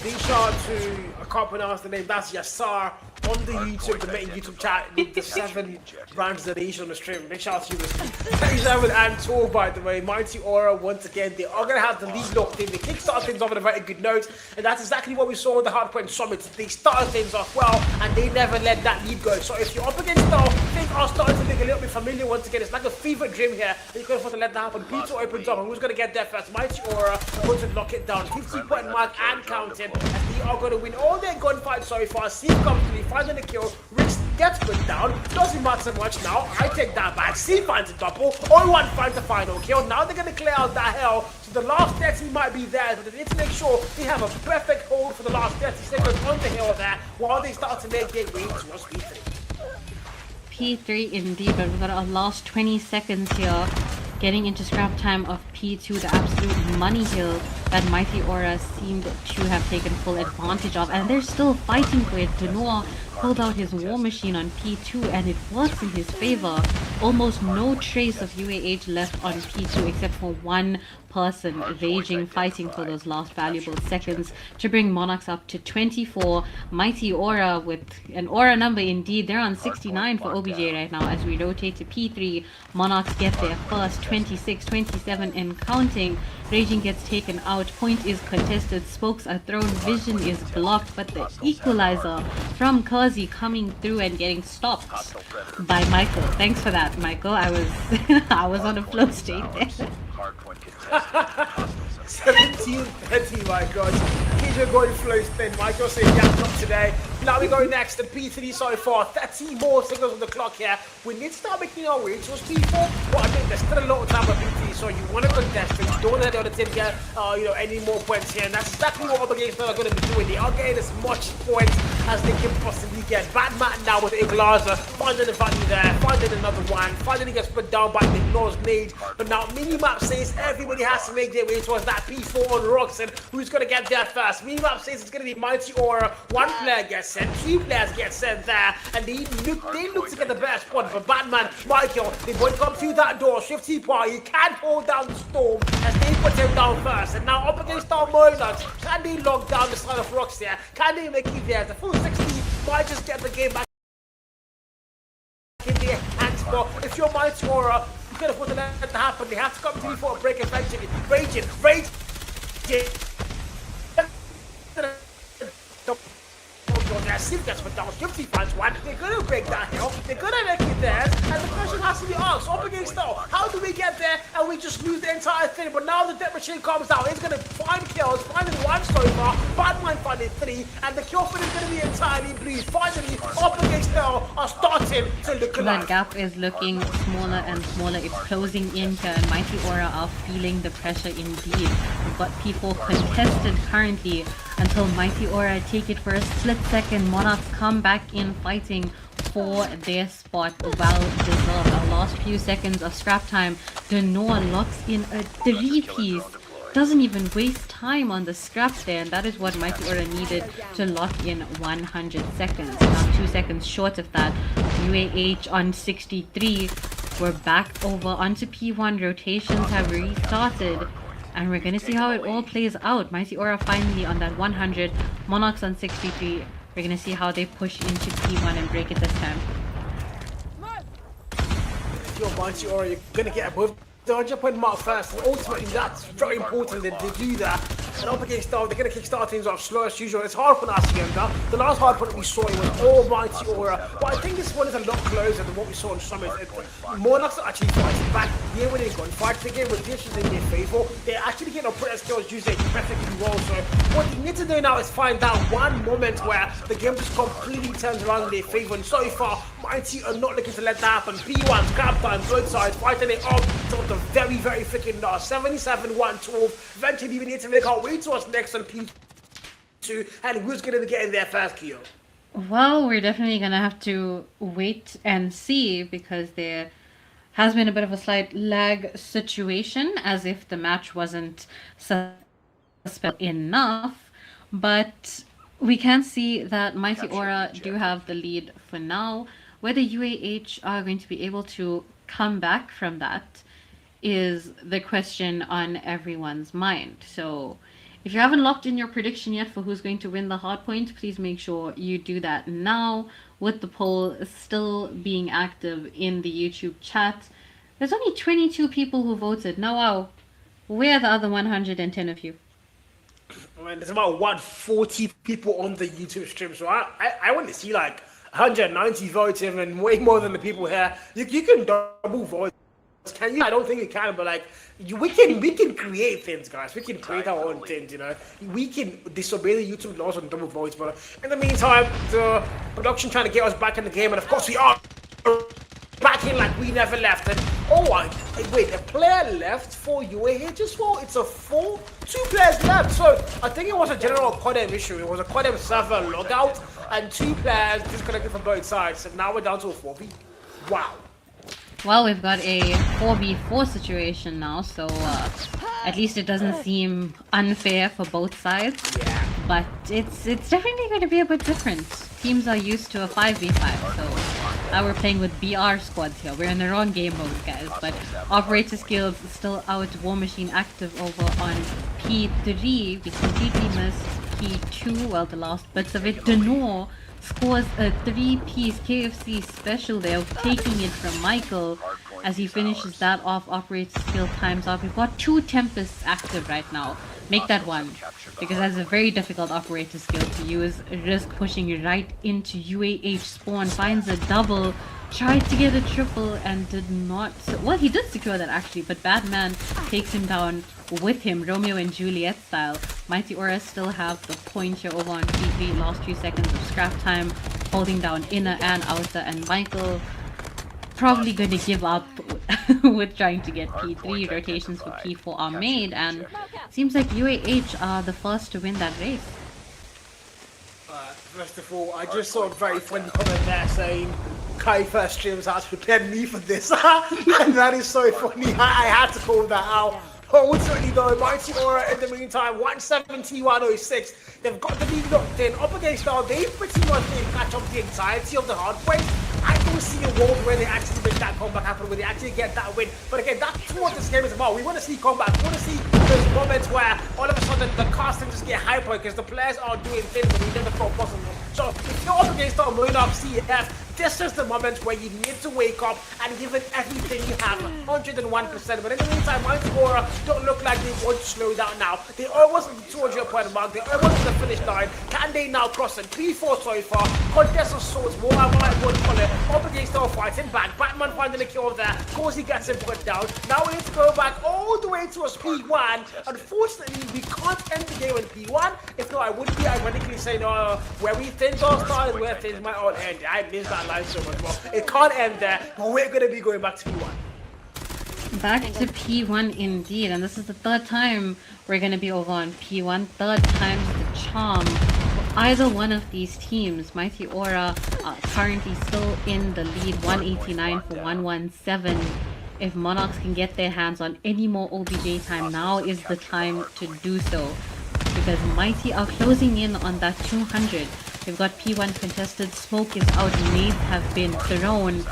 D-Shot to, I can't pronounce the name, that's Yassar on the YouTube, the main YouTube chat, the 7 rounds that he's on the stream. Big shout out to you, 37 and 12, by the way. Mighty Aura, once again, they are going to have the lead locked in. They kickstart things off on a very good note, and that's exactly what we saw with the Hardpoint Summit. They started things off well, and they never let that lead go. So if you're up against Star, things are starting to look a little bit familiar once again. It's like a fever dream here. You can't afford to let that happen. P2 opens up, and who's going to get there first? Mighty Aura going to knock it down. 50-point mark and counting, as they are going to win all their gunfights so far. Steve comes to finding a kill. Rick gets put down. Doesn't matter much now. I take that back. Steve finds a double. All-one finds the final kill. Now they're going to clear out that hell. So the last 30 might be theirs, but they need to make sure they have a perfect hold for the last 30 seconds on the hill there while they start to make their way towards P3. P3 indeed, but we've got our last 20 seconds here. Getting into scrap time of P2, the absolute money hill that Mighty Aura seemed to have taken full advantage of, and they're still fighting for it. Denoir pulled out his war machine on P2 and it works in his favor. Almost no trace of UAH left on P2 except for one person raging, fighting for those last valuable seconds to bring Monarchs up to 24. Mighty Aura with an Aura number indeed. They're on 69 for OBJ right now as we rotate to P3. Monarchs get their first 26, 27 and counting. Raging gets taken out. Point is contested. Spokes are thrown. Vision is blocked. But the equalizer from Kurzi coming through and getting stopped by Michael. Thanks for that, Michael. I was I was on a flow state there. 17-30, my god. Keep going flow spin. Michael saying yeah, not today. Now we go next to P3 so far. 30 more seconds on the clock here. We need to start making our way towards P4. But I think there's still a lot of time for P3, so you want to contest it. You don't want to let the other team get any more points here. And that's exactly what other games are going to be doing. They are getting as much points as they can possibly get. Batman now with Iglaza, finding the value there, finding another one, finding he gets put down by the Nor's nade. But now minimap says everybody has to make their way towards that P4 on Roxanne. Who's going to get there first? Minimap says it's going to be Mighty Aura. One player gets sent, 2 players get sent there, and they look to get the best spot. But Batman, Michael, they both come through that door. Shifty Party, he can't hold down the storm as they put him down first. And now up against our Monarchs, can they lock down the side of Rox here? Can they make it there? The full 60 might just get the game back in their hands. But if you're Mighty Aura, you can afford to let that happen. They have to come through for a break eventually. Raging. Steve gets put down, Shifty finds one. They're gonna break that hill, they're gonna make it theirs, and the question has to be asked, up against Star, how do we get there and we just lose the entire thing? But now the death machine comes out, it's gonna find kills, finding 1 so far, Batman finding 3, and the kill for is gonna be entirely blue. Finally, up against Star are starting to look alive. That gap is looking smaller and smaller. It's closing in here, and Mighty Aura are feeling the pressure indeed. We've got P4 contested currently until Mighty Aura take it for a split second. Monarchs come back in fighting for their spot. Well deserved. Our last few seconds of scrap time. Denoir locks in a 3-piece. Doesn't even waste time on the scrap there, and that is what Mighty Aura needed to lock in 100 seconds. Now 2 seconds short of that. UAH on 63. We're back over onto P1. Rotations have restarted. And we're gonna see how it all plays out. Mighty Aura finally on that 100. Monarchs on 63. We're gonna see how they push into P1 and break it this time. If you're Mighty Aura, you're gonna get above the 100-point mark first, and ultimately that's very important that they do that. And up against Star, they're going to kickstart things off slow as usual. It's hard for Hacienda. The last hard point we saw, it was all Mighty Aura. But I think this one is a lot closer than what we saw in Summit. Monarchs are actually fighting back. Here when they're going fight again with dishes in their favor, they're actually getting operator skills used perfectly well. So what they need to do now is find that one moment where the game just completely turns around in their favor. And so far, Mighty are not looking to let that happen. P1, grab time, both sides, fighting it up to the very, very freaking 77-112. Eventually, we need to make our way to us next on P2, and who's going to be getting there first, Kyo? Well, we're definitely going to have to wait and see, because there has been a bit of a slight lag situation, as if the match wasn't suspect enough. But we can see that Mighty Aura do have the lead for now. Whether UAH are going to be able to come back from that is the question on everyone's mind. So If you haven't locked in your prediction yet for who's going to win the hardpoint, please make sure you do that now, with the poll still being active in the YouTube chat. There's only 22 people who voted. Now, wow, where are the other 110 of you? Man, there's about 140 people on the YouTube stream, so I want to see like 190 voting and way more than the people here. You can double vote. Can you? I don't think you can, but like we can create things, guys. We can create our own things, you know. We can disobey the YouTube laws on double votes, but in the meantime, the production trying to get us back in the game, and of course we are back in like we never left. And wait, a player left for UAH as well. It's a 2 players left. So I think it was a general Codem issue. It was a Codem server logout, and 2 players disconnected from both sides. And now we're down to a 4v. Wow. Well, we've got a 4v4 situation now, so at least it doesn't seem unfair for both sides. Yeah. But it's definitely going to be a bit different. Teams are used to a 5v5, so now we're playing with BR squads here. We're in the wrong game mode, guys, but operator skills still out. War Machine active over on P3. We completely missed P2, well, the last bits of it. Denor scores a 3-piece KFC special there, taking it from Michael. As he finishes that off, operator skill times out. We've got 2 Tempests active right now. Make that 1, because that's a very difficult operator skill to use. Risk pushing right into UAH spawn, finds a double, tried to get a triple and did not. Well, he did secure that actually, but Batman takes him down with him, Romeo and Juliet style. Mighty Aura still have the point here over on P3. Last few seconds of scrap time, holding down inner and outer, and Michael probably going to give up with trying to get P3. Rotations for P4 are made, and seems like UAH are the first to win that race. First of all, I just saw a very funny comment there saying Kai first streams has prepared me for this. And that is so funny. I had to call that out. Ultimately though, Mighty Aura in the meantime, 170, 106. They've got the lead locked in. Up against now, they pretty much didn't catch up the entirety of the hard point. I don't see a world where they actually make that comeback happen, where they actually get that win. But again, that's what this game is about. We want to see comeback. We want to see those moments where all of a sudden the casting just get hyper because the players are doing things that we never thought possible. So if you're up against our Monarchs TEF, this is the moment where you need to wake up and give it everything you have, 101%. But in the meantime, Mighty Aura don't look like they want to slow down now. They almost at the 200 point mark. They're almost at the finish line. Can they now cross it? 3-4 so far. Contest of swords, more I would call it. Up against our fighting back. Batman finding a kill there. Of course, he gets him put down. Now we need to go back all the way to a P1. Unfortunately, we can't end the game in P1. If not, I would be ironically saying, where we things all started, where things might all end. I missed that line so much more. It can't end there, but we're going to be going back to P1. Back to P1 indeed, and this is the 3rd time we're going to be over on P1. 3rd time's the charm for either one of these teams. Mighty Aura currently still in the lead, 189 for 117. If Monarchs can get their hands on any more OBJ time, now is the time to do so, because Mighty are closing in on that 200. We've got P1 contested, smoke is out, nades have been thrown.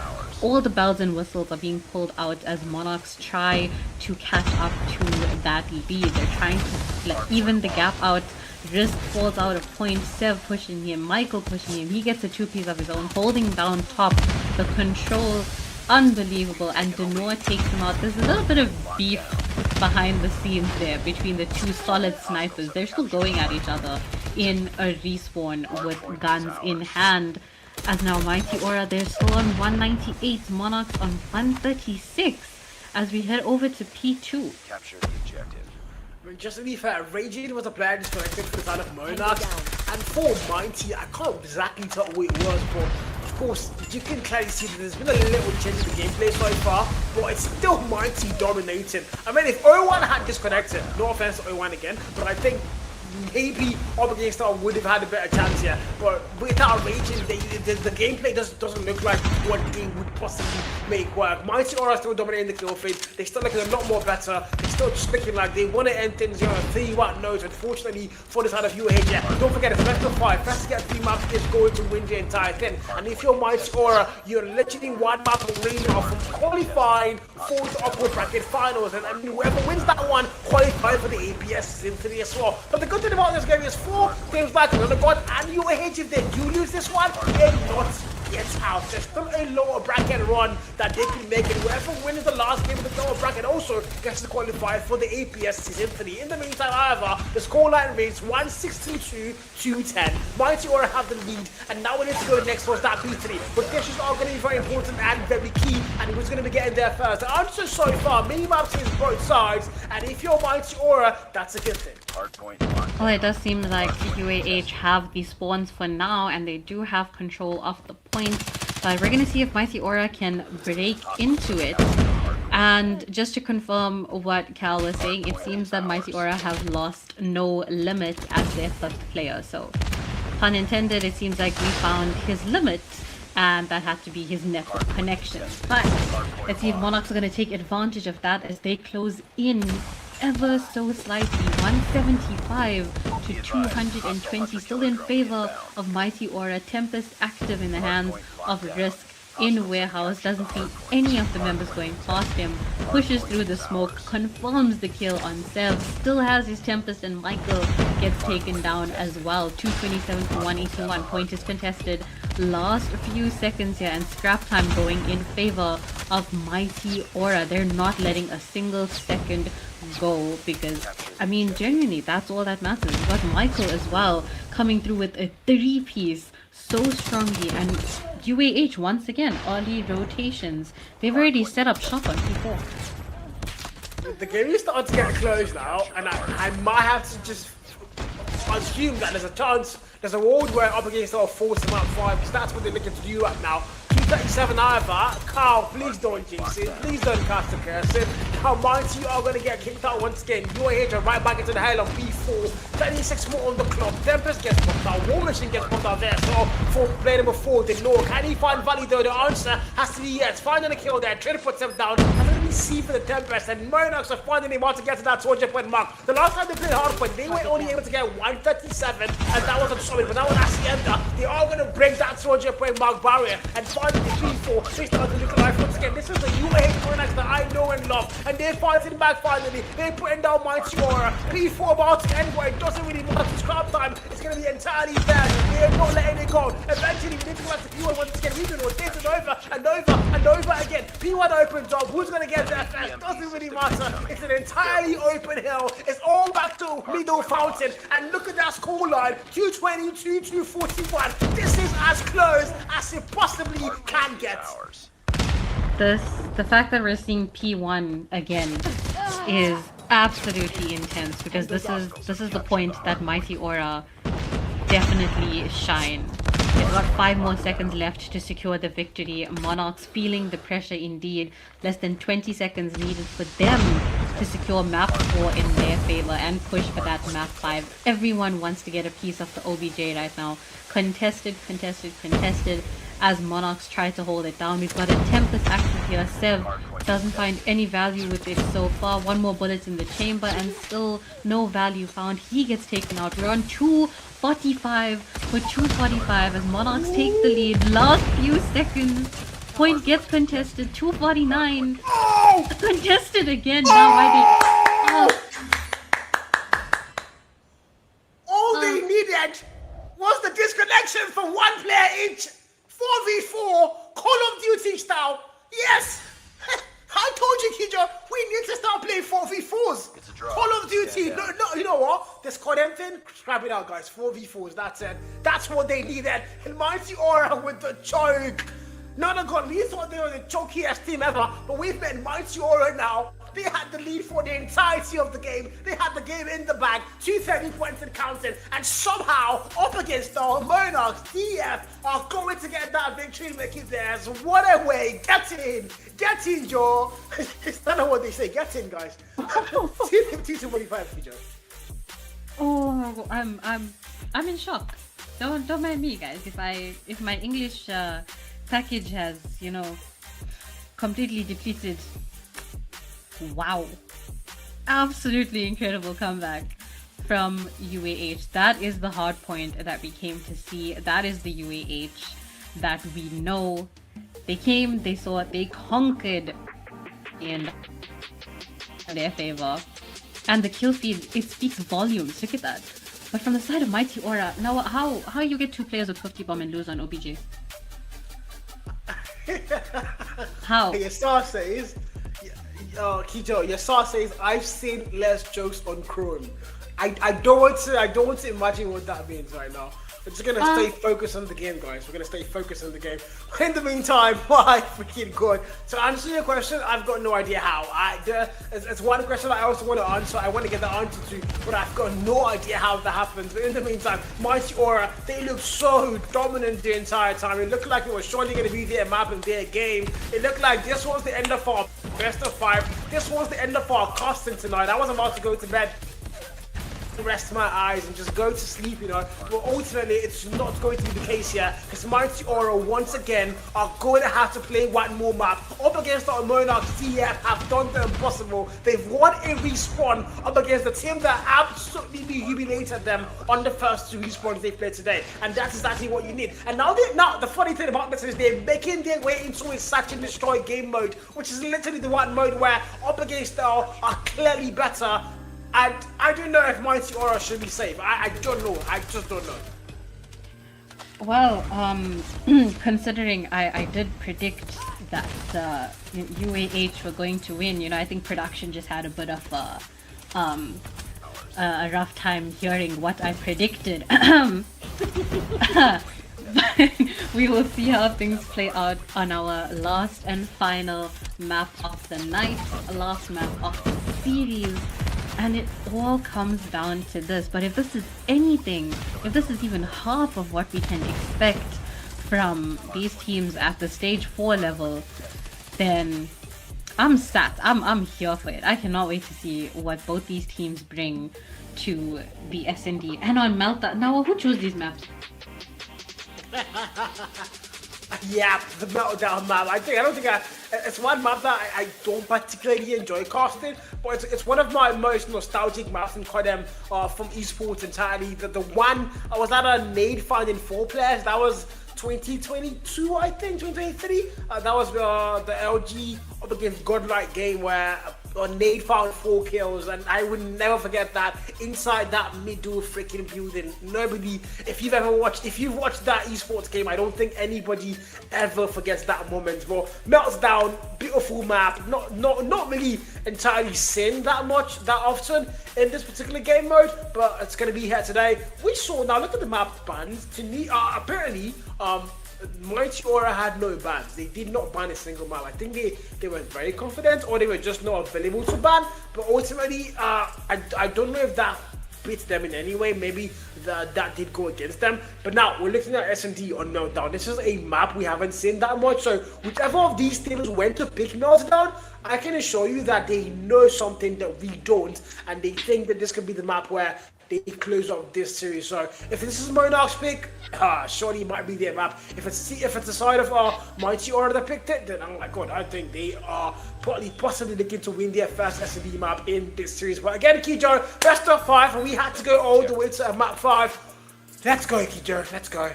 All the bells and whistles are being pulled out as Monarchs try to catch up to that lead. They're trying to even the gap out. Risk falls out of point, Sev pushing him, Michael pushing him. He gets a 2-piece of his own, holding down top. The control, unbelievable, and Denor takes him out. There's a little bit of beef behind the scenes there between the 2 solid snipers. They're still going at each other in a respawn with guns in hand. As now Mighty Aura, they're still on 198, Monarchs on 136 as we head over to P2. Capture the objective. I mean, just to be fair, Raging was a player disconnected for the side of Monarchs, and for Mighty, I can't exactly tell what it was, but of course, you can clearly see that there's been a little change in the gameplay so far, but it's still Mighty dominating. I mean, if O1 had disconnected, no offense to O1 again, but I think maybe up against Star would have had a better chance here. But without raging, the gameplay doesn't look like what they would possibly make work. Mighty Aura still dominating the kill feed. They're still looking a lot more better. They're still just looking like they want to end things, 3-1 notes. Unfortunately, for the side of UAH, yeah. Don't forget, it's best of 5. First to get 3 maps is going to win the entire thing. And if you're Mighty Aura, you're literally 1 map away now from qualifying for the upper bracket finals. And whoever wins that one qualifies for the APS Season 3 as well. But the good thing about this game is 4 games like Nonagon and UAH, if they do lose this one, they're not yet out. There's still a lower bracket run that they can make, and whoever wins the last game of the lower bracket also gets to qualify for the APS Season 3. In the meantime, however, the scoreline reads 162-210. Mighty Aura have the lead, and now we need to go next towards that B3. But dishes are going to be very important and very key, and who's going to be getting there first? The answer so far, mini-maps is both sides, and if you're Mighty Aura, that's a good thing. Well, it does seem like UAH have the spawns for now, and they do have control of the points. But we're going to see if Mighty Aura can break into it. And just to confirm what Cal was saying, it seems that Mighty Aura have lost no limit as their first player. So, pun intended, it seems like we found his limit, and that had to be his network connection. But let's see if Monarchs are going to take advantage of that as they close in ever so slightly, 175 to 220, still in favor of Mighty Aura. Tempest active in the hands of Risk in Warehouse, doesn't see any of the members going past him, pushes through the smoke, confirms the kill on Sev, still has his Tempest, and Michael gets taken down as well. 227 to 181, point is contested. Last few seconds here, and scrap time going in favor of Mighty Aura. They're not letting a single second go, because I mean, genuinely, that's all that matters. We've got Michael as well coming through with a 3-piece so strongly, and UAH once again early rotations. They've already set up shop on P4. The game is starting to get close now, and I might have to just assume that there's a chance, there's a world where up against our force them out 5, because that's what they're looking to do right now. 237 however, Carl, please don't jinx it, please don't cast a curse it. How Mighty are going to get kicked out once again. UAH are right back into the hell of B4. 36 more on the clock. Tempest gets popped out. War Machine gets popped out there. So for play number 4, the Law. Can he find Valley though? The answer has to be yes. Finding a kill there. Trying to put himself down. And then we see for the Tempest. And Monarchs are finding him out to get to that 200-point mark. The last time they played hardpoint, they were only able to get 137. And that wasn't solid. But now with Hacienda, they are going to break that 200-point mark barrier. And finally, B4, they start to look alive once again. This is the UAH Monarchs that I know and love. And they're fighting back finally. They're putting down Mighty Aura. P4 about to end, but it doesn't really matter. Scrap time. It's going to be entirely there. They're not letting it go. Eventually, we need to go back to P1 once again. We've been rotated over and over and over again. P1 opens up. Who's going to get there first? Doesn't really matter. It's an entirely open hill. It's all back to middle fountain. And look at that scoreline. 222, 241. This is as close as it possibly can get. The fact that we're seeing P1 again is absolutely intense, because this is the point that Mighty Aura definitely shine. They've got 5 more seconds left to secure the victory. Monarchs feeling the pressure indeed. Less than 20 seconds needed for them to secure map 4 in their favor and push for that map 5. Everyone wants to get a piece of the OBJ right now. Contested, contested, contested as Monarchs try to hold it down. We've got a Tempest active here. Sev doesn't find any value with it so far. 1 more bullet in the chamber and still no value found. He gets taken out. We're on 245 for 245 as Monarchs take the lead. Last few seconds. Point gets contested. 249. Contested again. Now why All they needed was the disconnection from 1 player each. 4v4, Call of Duty style. Yes! I told you, Kijo, we need to start playing 4v4s. It's a draw. Call of Duty. Yeah. No, you know what? This Codem thing, scrap it out, guys. 4v4s, that's it. That's what they needed. And Mighty Aura with the choke. Nonagon, we thought they were the chokiest team ever, but we've met Mighty Aura now. They had the lead for the entirety of the game. They had the game in the bag, 230 points and counting, and somehow, up against the Monarchs TEF are going to get that victory and make it theirs. What a way! Get in, Joe. I don't know what they say. Get in, guys. 250 to 45, Joe. Oh, I'm in shock. Don't mind me, guys. If my English package has completely depleted. Wow, absolutely incredible comeback from UAH. That is the hard point that we came to see. That is the UAH that we know. They came, they saw it, they conquered in their favor. And the kill feed, it speaks volumes. Look at that. But from the side of Mighty Aura, now how you get 2 players with 50 bomb and lose on OBJ? How? Your star says, Kijo, your star says, I've seen less jokes on Chrome. I don't want to imagine what that means right now. We're just gonna stay focused on the game, guys. We're gonna stay focused on the game. In the meantime, my freaking god. To answer your question, I've got no idea how. It's one question I also want to answer. I want to get the answer to, but I've got no idea how that happens. But in the meantime, Mighty Aura, they look so dominant the entire time. It looked like it was surely going to be their map and their game. It looked like this was the end of our best of 5. This was the end of our casting tonight. I was about to go to bed, rest my eyes and just go to sleep, but ultimately it's not going to be the case here, because Mighty Aura once again are going to have to play one more map up against the Monarchs TEF. Have done the impossible. They've won a respawn up against the team that absolutely jubilated them on the first 2 respawns they played today, and that's exactly what you need. And now the funny thing about this is they're making their way into a search and destroy game mode, which is literally the one mode where up against are clearly better. And I don't know if Mighty Aura should be safe. I don't know. I just don't know. Well, considering I did predict that UAH were going to win, I think production just had a bit of a rough time hearing what I predicted. But we will see how things play out on our last and final map of the night, last map of the series. And it all comes down to this. But if this is anything, if this is even half of what we can expect from these teams at the stage 4 level, then I'm sat. I'm here for it. I cannot wait to see what both these teams bring to the S&D. And on Melta, now who chose these maps? Yeah, the Meltdown map. I don't think it's one map that I don't particularly enjoy casting, but it's one of my most nostalgic maps in Kodem from esports entirely. The one I was at a nade finding 4 players. That was 2022, I think, 2023. That was the LG up against Godlike game where nade found 4 kills, and I would never forget that inside that middle freaking building. Nobody, if you've watched that esports game, I don't think anybody ever forgets that moment. But Meltdown, beautiful map, not really entirely seen that often in this particular game mode, but it's gonna be here today. We saw, now look at the map bans. To me, apparently, Mighty Aura had no bans. They did not ban a single map. I think they were very confident, or they were just not available to ban. But ultimately, I don't know if that beat them in any way. Maybe that did go against them. But now we're looking at S&D on Meltdown. This is a map we haven't seen that much. So whichever of these teams went to pick Meltdown, I can assure you that they know something that we don't, and they think that this could be the map where they close up this series. So if this is Monarch's pick, surely it might be their map. If it's the side of Mighty Aura that picked it, then oh my god, I think they are possibly looking to win their first S&D map in this series. But again, Kijo, best of 5, and we had to go all the way to map 5. Let's go, Kijo, let's go.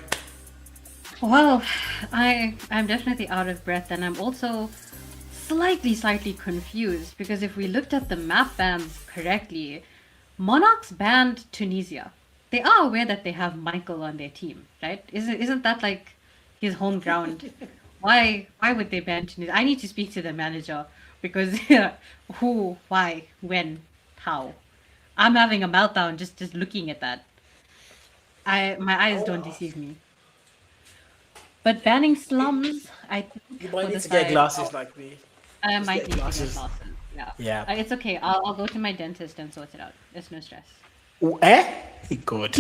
Well, I'm definitely out of breath, and I'm also slightly confused, because if we looked at the map bans correctly, Monarchs banned Tunisia. They are aware that they have Michael on their team, right? Isn't that like his home ground? Why would they ban Tunisia? I need to speak to the manager, because who, why, when, how? I'm having a meltdown just looking at that. My eyes don't deceive me. But banning slums, I think you might need to get glasses like me. I might need to get glasses. Yeah. It's okay. I'll go to my dentist and sort it out. There's no stress. Good.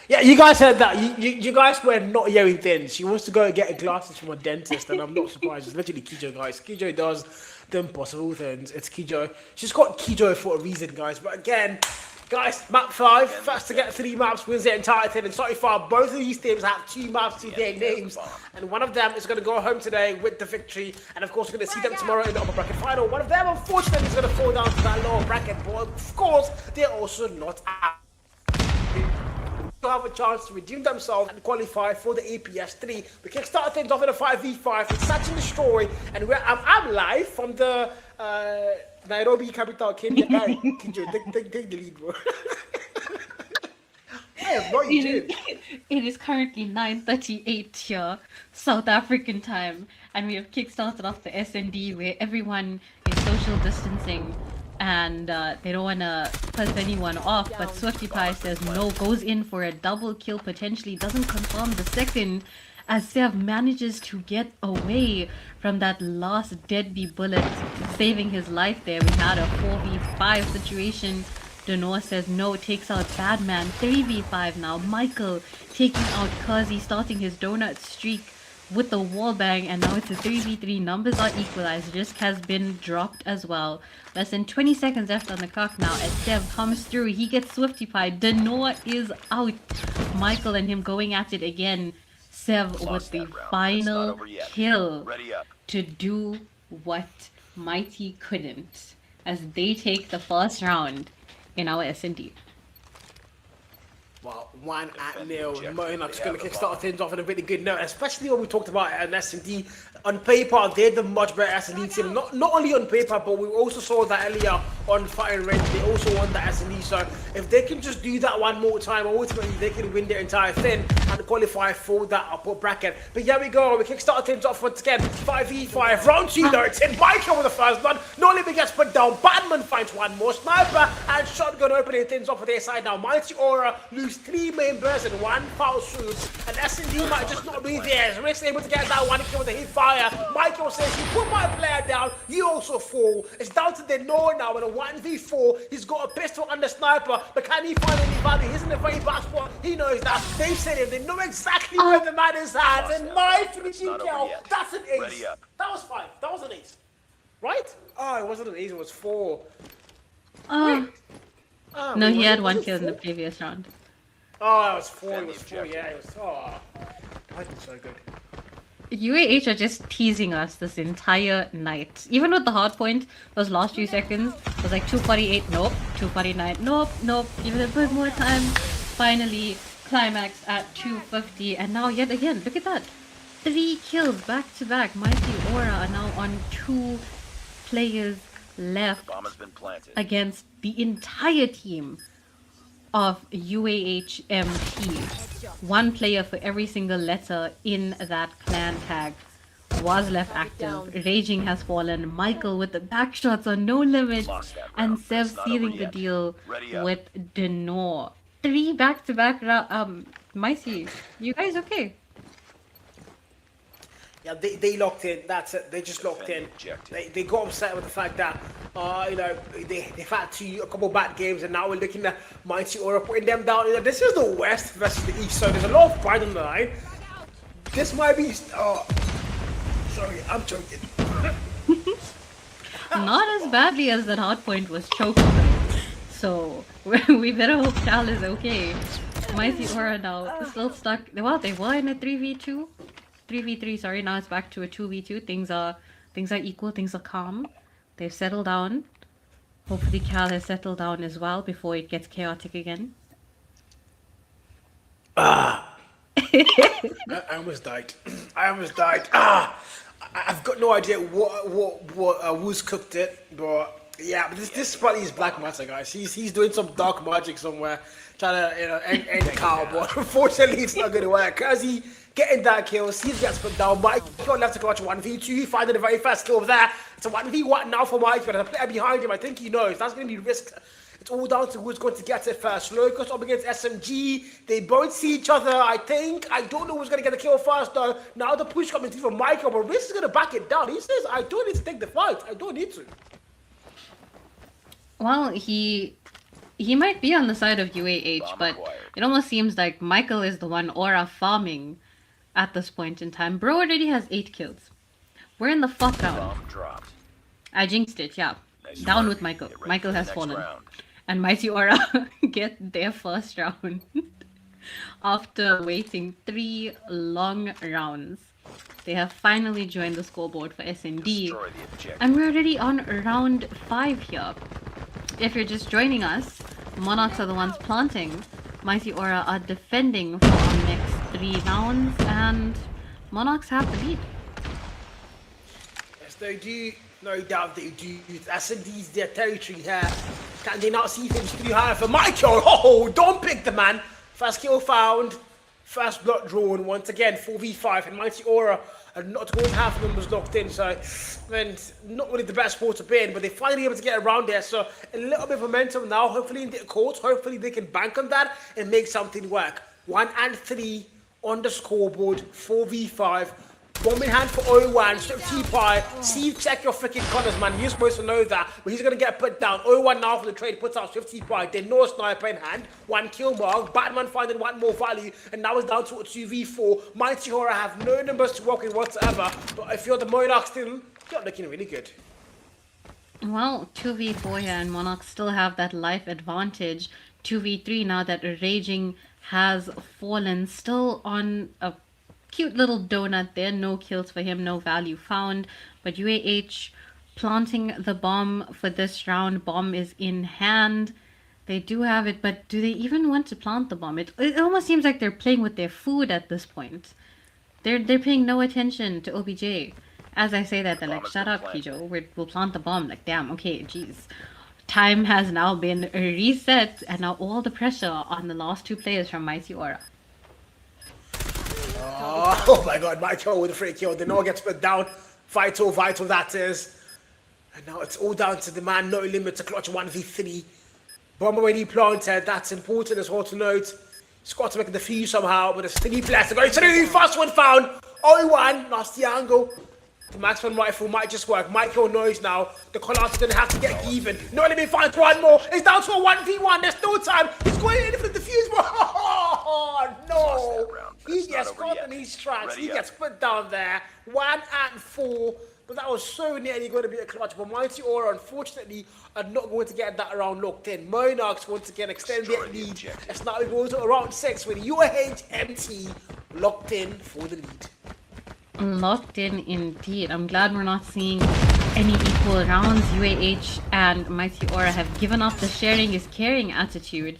Yeah, you guys heard that. You guys were not hearing things. She wants to go and get glasses from a dentist, and I'm not surprised. It's literally Kijo, guys. Kijo does the impossible things. It's Kijo. She's got Kijo for a reason, guys. But again, Guys, map 5, first to get 3 maps wins the entire thing, and so far both of these teams have 2 maps to their names, and one of them is going to go home today with the victory, and of course we're going to see them tomorrow in the upper bracket final. One of them unfortunately is going to fall down to that lower bracket, but of course they're also not out. They have a chance to redeem themselves and qualify for the APS 3. We can start things off in a 5v5, it's such a destroy, and I'm live from the Nairobi capital, Kenya. Take the lead, bro. It is currently 9:38 here, South African time, and we have kickstarted off the SND where everyone is social distancing and they don't want to piss anyone off, but Swifty Pie says no, goes in for a double kill potentially, doesn't confirm the second, as Sev manages to get away from that last deadbeat bullet, saving his life there. We had a 4v5 situation. Denor says no, takes out Badman. 3v5 now. Michael taking out Kazi, starting his donut streak with the wall bang, and now it's a 3v3. Numbers are equalized. Risk has been dropped as well. Less than 20 seconds left on the clock now as Sev comes through. He gets Swifty Pie. Denor is out. Michael and him going at it again. Sev with the final kill to do what Mighty couldn't, as they take the first round in our S&D. Well, 1-0. Monarchs going to kickstart things off on a really good note, especially when we talked about an S&D. On paper, they're the much better S&D team. Not only on paper, but we also saw that earlier on Fighting Range. They also won the S&D. So if they can just do that one more time, ultimately they can win their entire thing and qualify for that upper bracket. But here we go. We kickstart things off once again. 5v5. Round 2 though. It's in Michael with the first one. No limit gets put down. Batman finds one more. Sniper and Shotgun opening things off for their side now. Mighty Aura lose 3 main bursts and 1 foul shoot. And S&D might just not be there. Rick's able to get that one kill with a hit fire. Michael says, you put my player down, you also fall. It's down to the Noah now in a 1v4. He's got a pistol and a sniper, but can he find any value? He's in a very bad spot. He knows that. They've said it. They know exactly where the man is at. And my finishing kill, that's an ace. That was 5. That was an ace. Right? Oh, it wasn't an ace, it was 4. No, he had 1 kill in the previous round. Oh, it was 4. It was 4. Yeah, it was. Oh, that was so good. UAH are just teasing us this entire night. Even with the hard point, those last few seconds, it was like 248, nope, 249, nope, give it a bit more time. Finally, climax at 250, and now yet again, look at that. 3 kills back to back. Mighty Aura are now on 2 players left against the entire team of UAHMP. 1 player for every single letter in that clan tag was left active. Raging has fallen. Michael with the back shots on No Limit, and Sev sealing the deal with Denor. 3 back-to-back Mighty, you guys okay? Yeah, they locked in. That's it. They just locked in. They got upset with the fact that, you know, they've had a couple bad games, and now we're looking at Mighty Aura putting them down. You know, this is the West versus the East, so there's a lot of pride on the line. This might be. Oh, sorry, I'm joking. Not as badly as that hard point was choking. So we better hope Cal is okay. Mighty Aura now still stuck. Well, they were in a 3v2. 3v3, sorry, now it's back to a 2v2. Things are equal, things are calm. They've settled down. Hopefully Cal has settled down as well before it gets chaotic again. I almost died. I've got no idea who's cooked it, but yeah, but this probably is black matter, guys. He's doing some dark magic somewhere, trying to end the cow, but unfortunately it's not going to work. Kazi getting that kill, Steve gets put down. Mike going left to clutch 1v2. He finding the very first kill there. It's a 1v1 now for Mike, but a player behind him, I think he knows that's going to be risk. It's all down to who's going to get it first. Locust up against SMG. They both see each other, I think. I don't know who's going to get the kill first, though. Now the push coming through from Michael, but Risk is going to back it down. He says, I don't need to take the fight. I don't need to. Well, he might be on the side of UAH, but it almost seems like Michael is the one Aura farming at this point in time. Bro already has 8 kills. We're in the 4th round. I jinxed it, yeah. Down with Michael. Michael has fallen. And Mighty Aura get their first round after waiting 3 long rounds. They have finally joined the scoreboard for SND, Destroy the objective. and we're already on round 5 here. If you're just joining us, Monarchs are the ones planting. Mighty Aura are defending for our next 3 rounds, and Monarchs have the lead. Yes, they do. No doubt they do. SND's their territory here. Can they not see things too high for Michael? Oh, don't pick the man. First kill found. First blood drawn. Once again, 4v5. And Mighty Aura are not going to have numbers locked in. So, man, not really the best sport to be in. But they're finally able to get around there. So, a little bit of momentum now. Hopefully in the court. Hopefully they can bank on that and make something work. 1 and 3 on the scoreboard. 4v5. Bomb in hand for O1, Strip T-Pie. Steve, check your freaking corners, man. You're supposed to know that. But he's going to get put down. O1 now for the trade, puts out Swift T-Pie. Then no sniper in hand. 1 kill mark. Batman finding 1 more value. And now it's down to a 2v4. Mighty Horror have no numbers to work with whatsoever. But if you're the Monarchs still, you're looking really good. Well, 2v4 here, and Monarchs still have that life advantage. 2v3 now that Raging has fallen. Still on a cute little donut there. No kills for him, no value found. But UAH planting the bomb for this round. Bomb is in hand. They do have it, but do they even want to plant the bomb? It almost seems like they're playing with their food at this point. They're paying no attention to OBJ. As I say that, they're like, shut up, Kijo. We'll plant the bomb. Like, damn, okay, jeez. Time has now been reset, and now all the pressure on the last 2 players from Mighty Aura. Oh my god, Michael with a free kill. The Noah gets put down. Vital that is. And now it's all down to the man, no limit to clutch 1v3. Bomb already planted, that's important as well to note. He's got to make the defuse somehow, but there's 3 players to go through. First one found. 0-1, nasty angle. The maximum rifle might just work. Michael knows now. The call-outs are going to have to get even. No limit finds 1 more. It's down to a 1v1. There's no time. He's going in for the defuse. Oh, no. He gets caught in these tracks. He gets put down there. 1 and 4. But that was so nearly going to be a clutch. But Mighty Aura, unfortunately, are not going to get that round locked in. Monarchs once again extend their lead. It's now going to round 6 with UAH MT locked in for the lead. Locked in indeed. I'm glad we're not seeing any equal rounds. UAH and Mighty Aura have given up the sharing is caring attitude,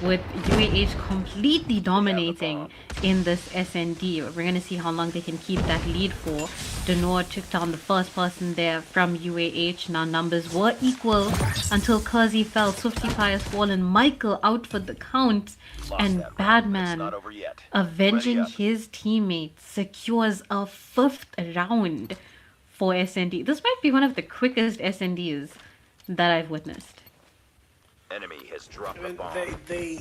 with UAH completely dominating in this SND. We're going to see how long they can keep that lead for. Denor took down the first person there from UAH. Now numbers were equal until Kurzi fell. Swifty Pie has fallen. Michael out for the count. And Badman, avenging his teammates, secures a 5th round for SND. This might be one of the quickest SNDs that I've witnessed. Enemy has dropped the bomb. They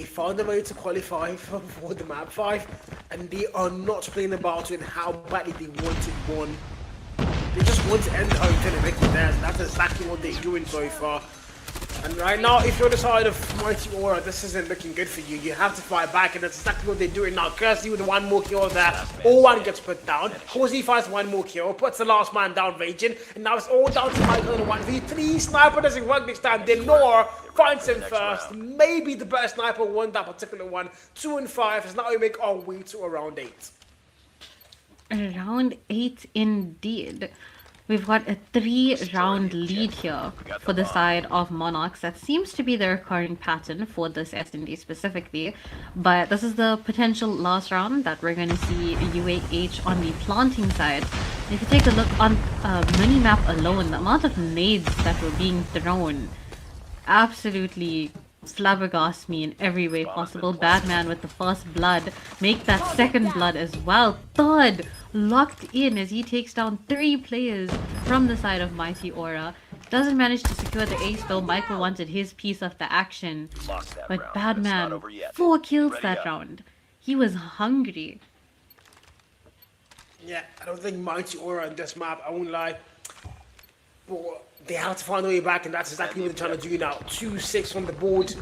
found a way to qualify for the map 5, and they are not playing about in how badly they want it won. They just want to end the home turn and make it theirs, and that's exactly what they're doing so far. And right now, if you're the side of Mighty Aura, this isn't looking good for you. You have to fight back, and that's exactly what they're doing now. Kirsty with 1 more kill there. O1 gets put down. Cozy finds 1 more kill, puts the last man down, Raging. And now it's all down to Michael in 1v3. Sniper doesn't work this time. Denor finds him first. Maybe the best sniper won that particular one. 2 and 5 is now we make our way to a round 8. Round 8 indeed. We've got a 3-round lead here for the side of Monarchs. That seems to be the recurring pattern for this SND specifically. But this is the potential last round that we're going to see UAH on the planting side. If you take a look on mini-map alone, the amount of nades that were being thrown absolutely flabbergasts me in every way possible. Badman with the first blood. Make that second blood as well. Third locked in as he takes down 3 players from the side of Mighty Aura. Doesn't manage to secure the ace though. Michael wanted his piece of the action. But Badman, 4 kills that round. He was hungry. Yeah, I don't think Mighty Aura on this map, I won't lie. But they have to find a way back, and that's exactly what they're trying to do now. 2-6 on the board.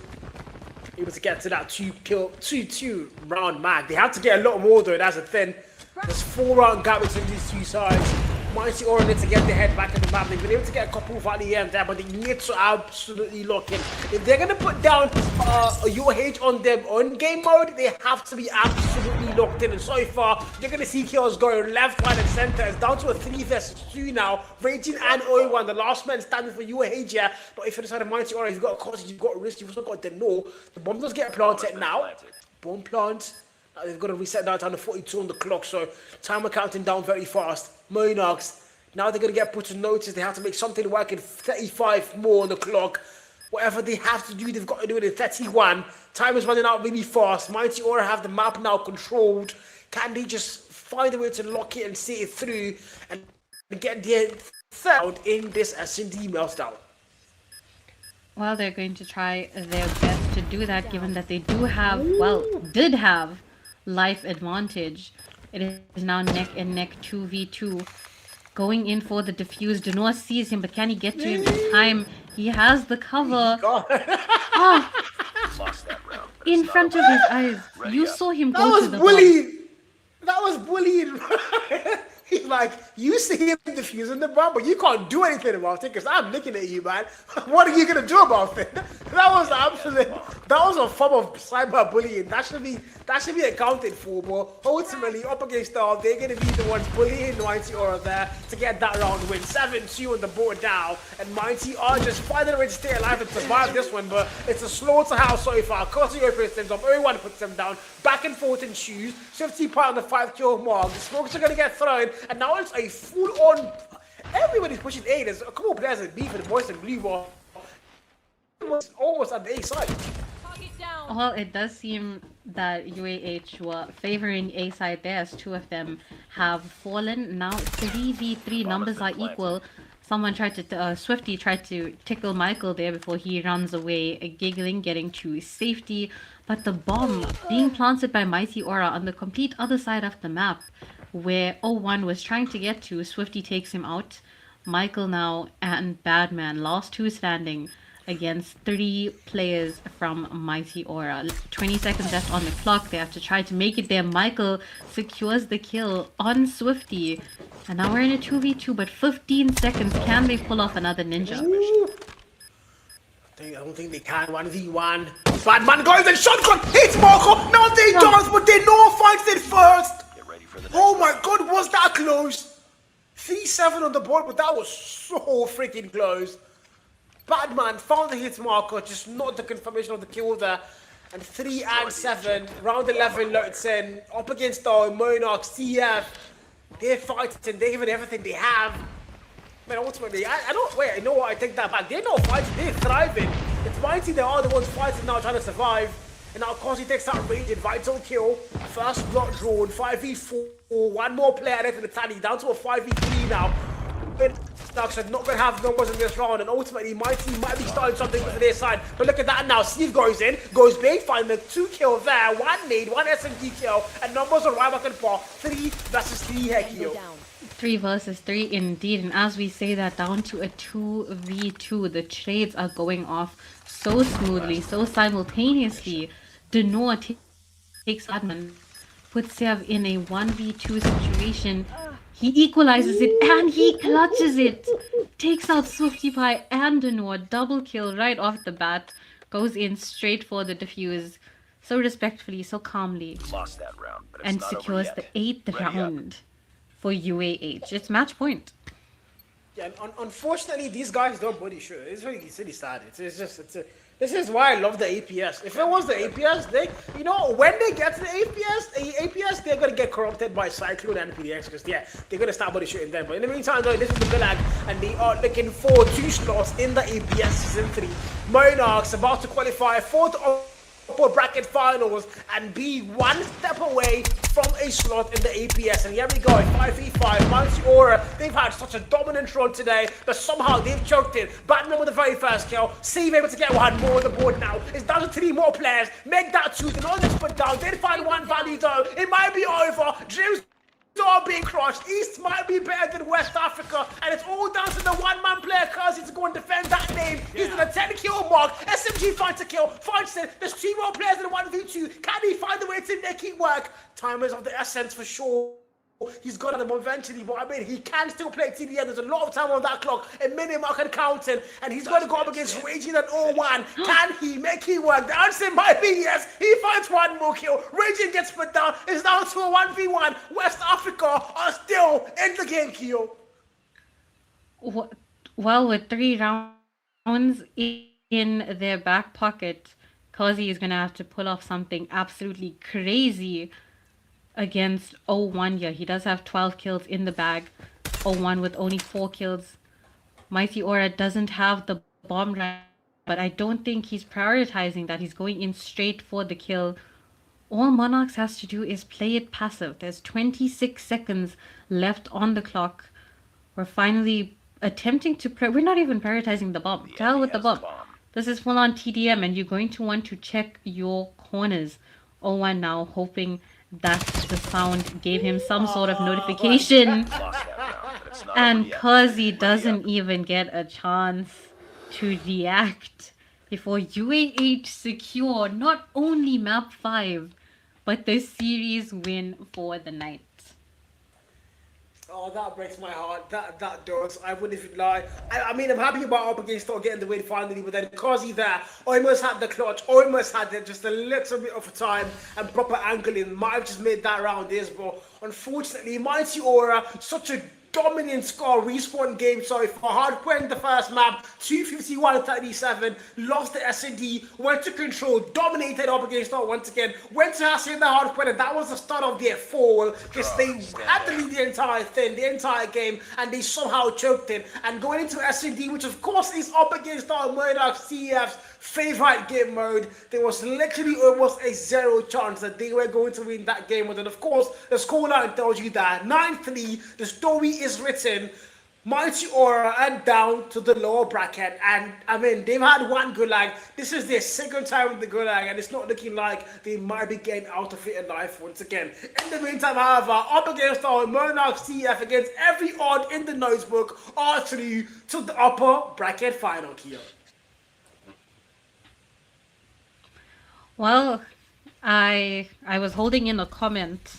Able to get to that 2 round mark. They have to get a lot more though, that's a thing. There's 4 round gap between these 2 sides. Mighty Aura need to get their head back in the map. They've been able to get a couple of at the end there, but they need to absolutely lock in. If they're going to put down UH on them on game mode, they have to be absolutely locked in. And so far, you're going to see kills going left, right, and center. It's down to a 3 versus 2 now. Raging and Oiwan, the last man standing for UH here. But if you're inside of Mighty Aura, you've got a cost, you've got a risk, you've also got the no. The bomb does get planted now. Bomb plant. They've got to reset that down to 42 on the clock, so timer counting down very fast. Monarchs, now they're going to get put to notice. They have to make something work in 35 more on the clock. Whatever they have to do, they've got to do it in 31. Time is running out really fast. Mighty Aura have the map now controlled. Can they just find a way to lock it and see it through and get their third in this S&D meltdown? Well, they're going to try their best to do that, given that they do have, well, did have life advantage. It is now neck and neck 2v2. Going in for the defuse. Denoa sees him, but can he get to him in time? He has the cover. Oh, in front of his eyes. You saw him go to the bullying. That was bullying. He's like, you see him defusing the bomb, but you can't do anything about it because I'm looking at you, man. What are you gonna do about it? That was absolute. That was a form of cyberbullying. That should be accounted for. But ultimately, up against them, they're gonna be the ones bullying Mighty Aura there to get that round win. 7-2 on the board now, and Mighty are just finding a way to stay alive and survive this one. But it's a slaughterhouse so far. Cutting over them up. Everyone puts them down. Back and forth and choose. 50 part on the 5-kill mark. The smokes are gonna get thrown. And now it's a full-on. Everybody's pushing A. There's a couple of players in B for the boys in blue ball. Almost at the A side. Well, it does seem that UAH were favoring A side there, as 2 of them have fallen. Now 3v3 numbers are equal. Someone tried to, Swifty tried to tickle Michael there before he runs away, giggling, getting to safety. But the bomb being planted by Mighty Aura on the complete other side of the map, where 01 was trying to get to. Swifty takes him out. Michael now and Badman, last 2 standing against 3 players from Mighty Aura. 20 seconds left on the clock. They have to try to make it there. Michael secures the kill on Swifty. And now we're in a 2v2, but 15 seconds. Can they pull off another ninja? I don't think they can. 1v1. Badman goes and shotgun hits Marco. Now they don't, but they know finds it first. Oh my god, was that close? 3-7 on the board, but that was so freaking close. Badman found the hit marker, just not the confirmation of the kill there. And 3 and 7, round 11 loads in, up against the Monarchs TEF. They're fighting, they're giving everything they have. Man, ultimately, I don't, wait, you know what, I take that back. They're not fighting, they're thriving. It's Mighty, they are the ones fighting now, trying to survive. And now, of course, he takes that raging vital kill. First block drawn, 5v4. 1 more player left in the tally, down to a 5v3 now. Starks are not going to have numbers in this round, and ultimately, Mighty might be starting something for their side. But look at that now. Steve goes in, goes big, finds the 2 kill there. 1 nade, 1 SMG kill, and numbers are right back and forth. 3 versus 3 here, kill. 3 versus 3 indeed, and as we say that, down to a 2v2. The trades are going off so smoothly, so simultaneously. Denoa takes Adman, puts Sev in a 1v2 situation. He equalizes it and he clutches it. Takes out Swifty Pie and Denoa. Double kill right off the bat. Goes in straight for the defuse. So respectfully, so calmly. Lost that round, but it's and not secures over the yet. 8th round for UAH. It's match point. Yeah, unfortunately, these guys don't body shoot. It's really sad. This is why I love the APS. If it was the APS, they, you know, when they get to the APS, they're gonna get corrupted by Cyclone and PDX because yeah, they're gonna start body shooting them. But in the meantime, though, this is the Gulag, and they are looking for 2 slots in the APS season 3. Monarchs about to qualify for the upper bracket finals and be 1 step away from a slot in the APS. And here we go, 5v5, Mighty Aura. They've had such a dominant run today, but somehow they've choked it. Batman with the very first kill. Save able to get 1 more on the board now. It's down to 3 more players. Make that 2. They're not just put down. They'd find 1 value though. It might be over. Dreams are being crushed. East might be better than West Africa, and it's all down to the 1-man player Curse to go and defend that name. He's in a 10-kill mark. SMG finds a kill, finds it. There's 2 more players in the 1v2. Can he find the way to make it work? Time is of the essence for sure. he's got them eventually, but I mean, he can still play TDM. There's a lot of time on that clock, a minute mark and counting, and he's got to go up against Raging and 0-1. Can he make it work? The answer might be yes. He finds one more kill. Raging gets put down. It's down to a 1v1. West Africa are still in the game, Kyo. Well, with 3 rounds in their back pocket, Kazi is going to have to pull off something absolutely crazy against 0-1 here. He does have 12 kills in the bag. 0-1 with only 4 kills. Mighty Aura doesn't have the bomb right, but I don't think he's prioritizing that. He's going in straight for the kill. All Monarchs has to do is play it passive. There's 26 seconds left on the clock. We're finally attempting to... We're not even prioritizing the bomb. To hell with the bomb. This is full on TDM, and you're going to want to check your corners. 0-1 now, hoping that the sound gave him some sort of notification. And Kazi doesn't even get a chance to react before UAH secure not only map 5, but the series win for the night. Oh, that breaks my heart. That does. I wouldn't even lie. I mean, I'm happy about up against not getting the win finally, but then Kazi there almost had the clutch, almost had it, just a little bit of time and proper angling. Might have just made that round this, but unfortunately, Mighty Aura, such a dominant score, respawn game, sorry, for Hardpoint the first map, 251-37, lost the S&D, went to control, dominated up against us once again, went to Hacienda Hardpoint, and that was the start of their fall, because they had to lead the entire thing, the entire game, and they somehow choked it, and going into S&D, which of course is up against our Monarchs TEF's favorite game mode, there was literally almost a 0 chance that they were going to win that game, and then of course, the scoreline tells you that, 9-3, the story is written, Mighty Aura and down to the lower bracket, and I mean, they've had one Gulag, this is their second time with the Gulag, and it's not looking like they might be getting out of it alive once again. In the meantime, however, up against our Monarchs TEF, against every odd in the notebook, are through to the upper bracket final, Kia. Well, I was holding in a comment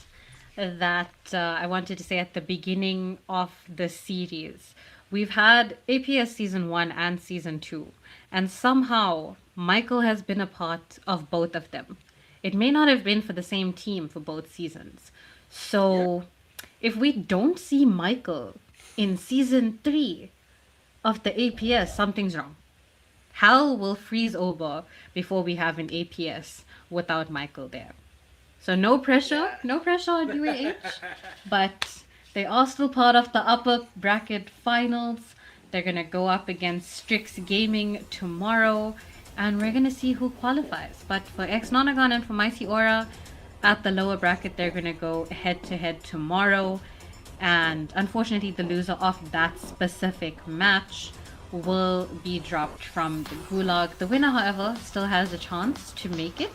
that I wanted to say at the beginning of the series. We've had APS Season 1 and Season 2, and somehow Michael has been a part of both of them. It may not have been for the same team for both seasons. So if we don't see Michael in Season 3 of the APS, something's wrong. Hell will freeze over before we have an APS without Michael there. So no pressure on UAH, but they are still part of the upper bracket finals. They're going to go up against Strix Gaming tomorrow, and we're going to see who qualifies. But for Nonagon and for Mighty Aura, at the lower bracket, they're going to go head-to-head tomorrow. And unfortunately, the loser of that specific match will be dropped from the Gulag. The winner, however, still has a chance to make it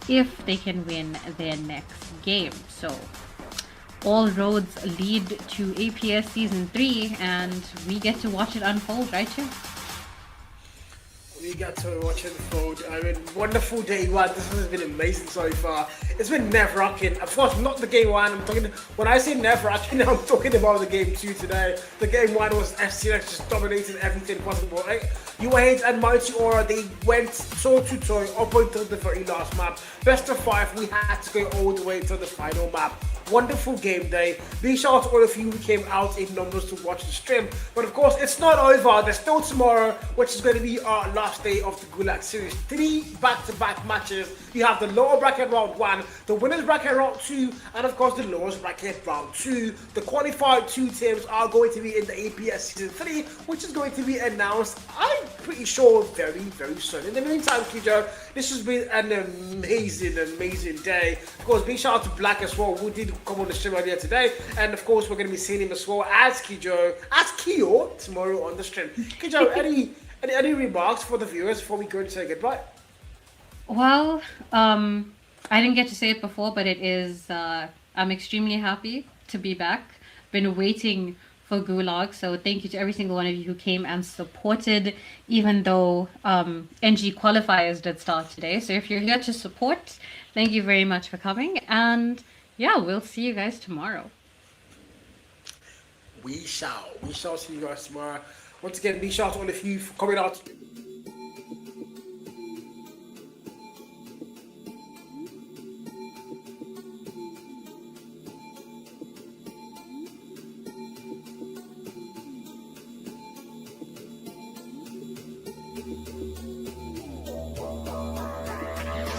if they can win their next game. So all roads lead to APS Season 3, and we get to watch it unfold right here. We got to watch it unfold. I mean, wonderful day one. This has been amazing so far. It's been nerve-wracking. Of course, not the game one. When I say nerve-wracking, I'm talking about the game two today. The game one was FCX just dominating everything possible. Right? UAH and Mighty Aura, they went toe-to-toe up until the very last map. Best of 5, we had to go all the way to the final map. Wonderful game day. Big shout out to all of you who came out in numbers to watch the stream. But of course, it's not over. There's still tomorrow, which is going to be our last day of the Gulag Series. 3 back-to-back matches. You have the lower bracket round 1, the winners bracket round 2, and of course the lowest bracket round 2. The qualified 2 teams are going to be in the APS Season 3, which is going to be announced, I'm pretty sure, very, very soon. In the meantime, Kijo, this has been an amazing day. Of course, big shout out to Black as well, who did come on the stream earlier today, and of course we're going to be seeing him as well as Kyo tomorrow on the stream. Kijo, any remarks for the viewers before we go and say goodbye? Well, I didn't get to say it before, but it is, I'm extremely happy to be back. Been waiting for Gulag, so thank you to every single one of you who came and supported, even though NG qualifiers did start today. So if you're here to support, thank you very much for coming, and yeah, we'll see you guys tomorrow. we shall see you guys tomorrow. Once again, big shout out to all of you for coming out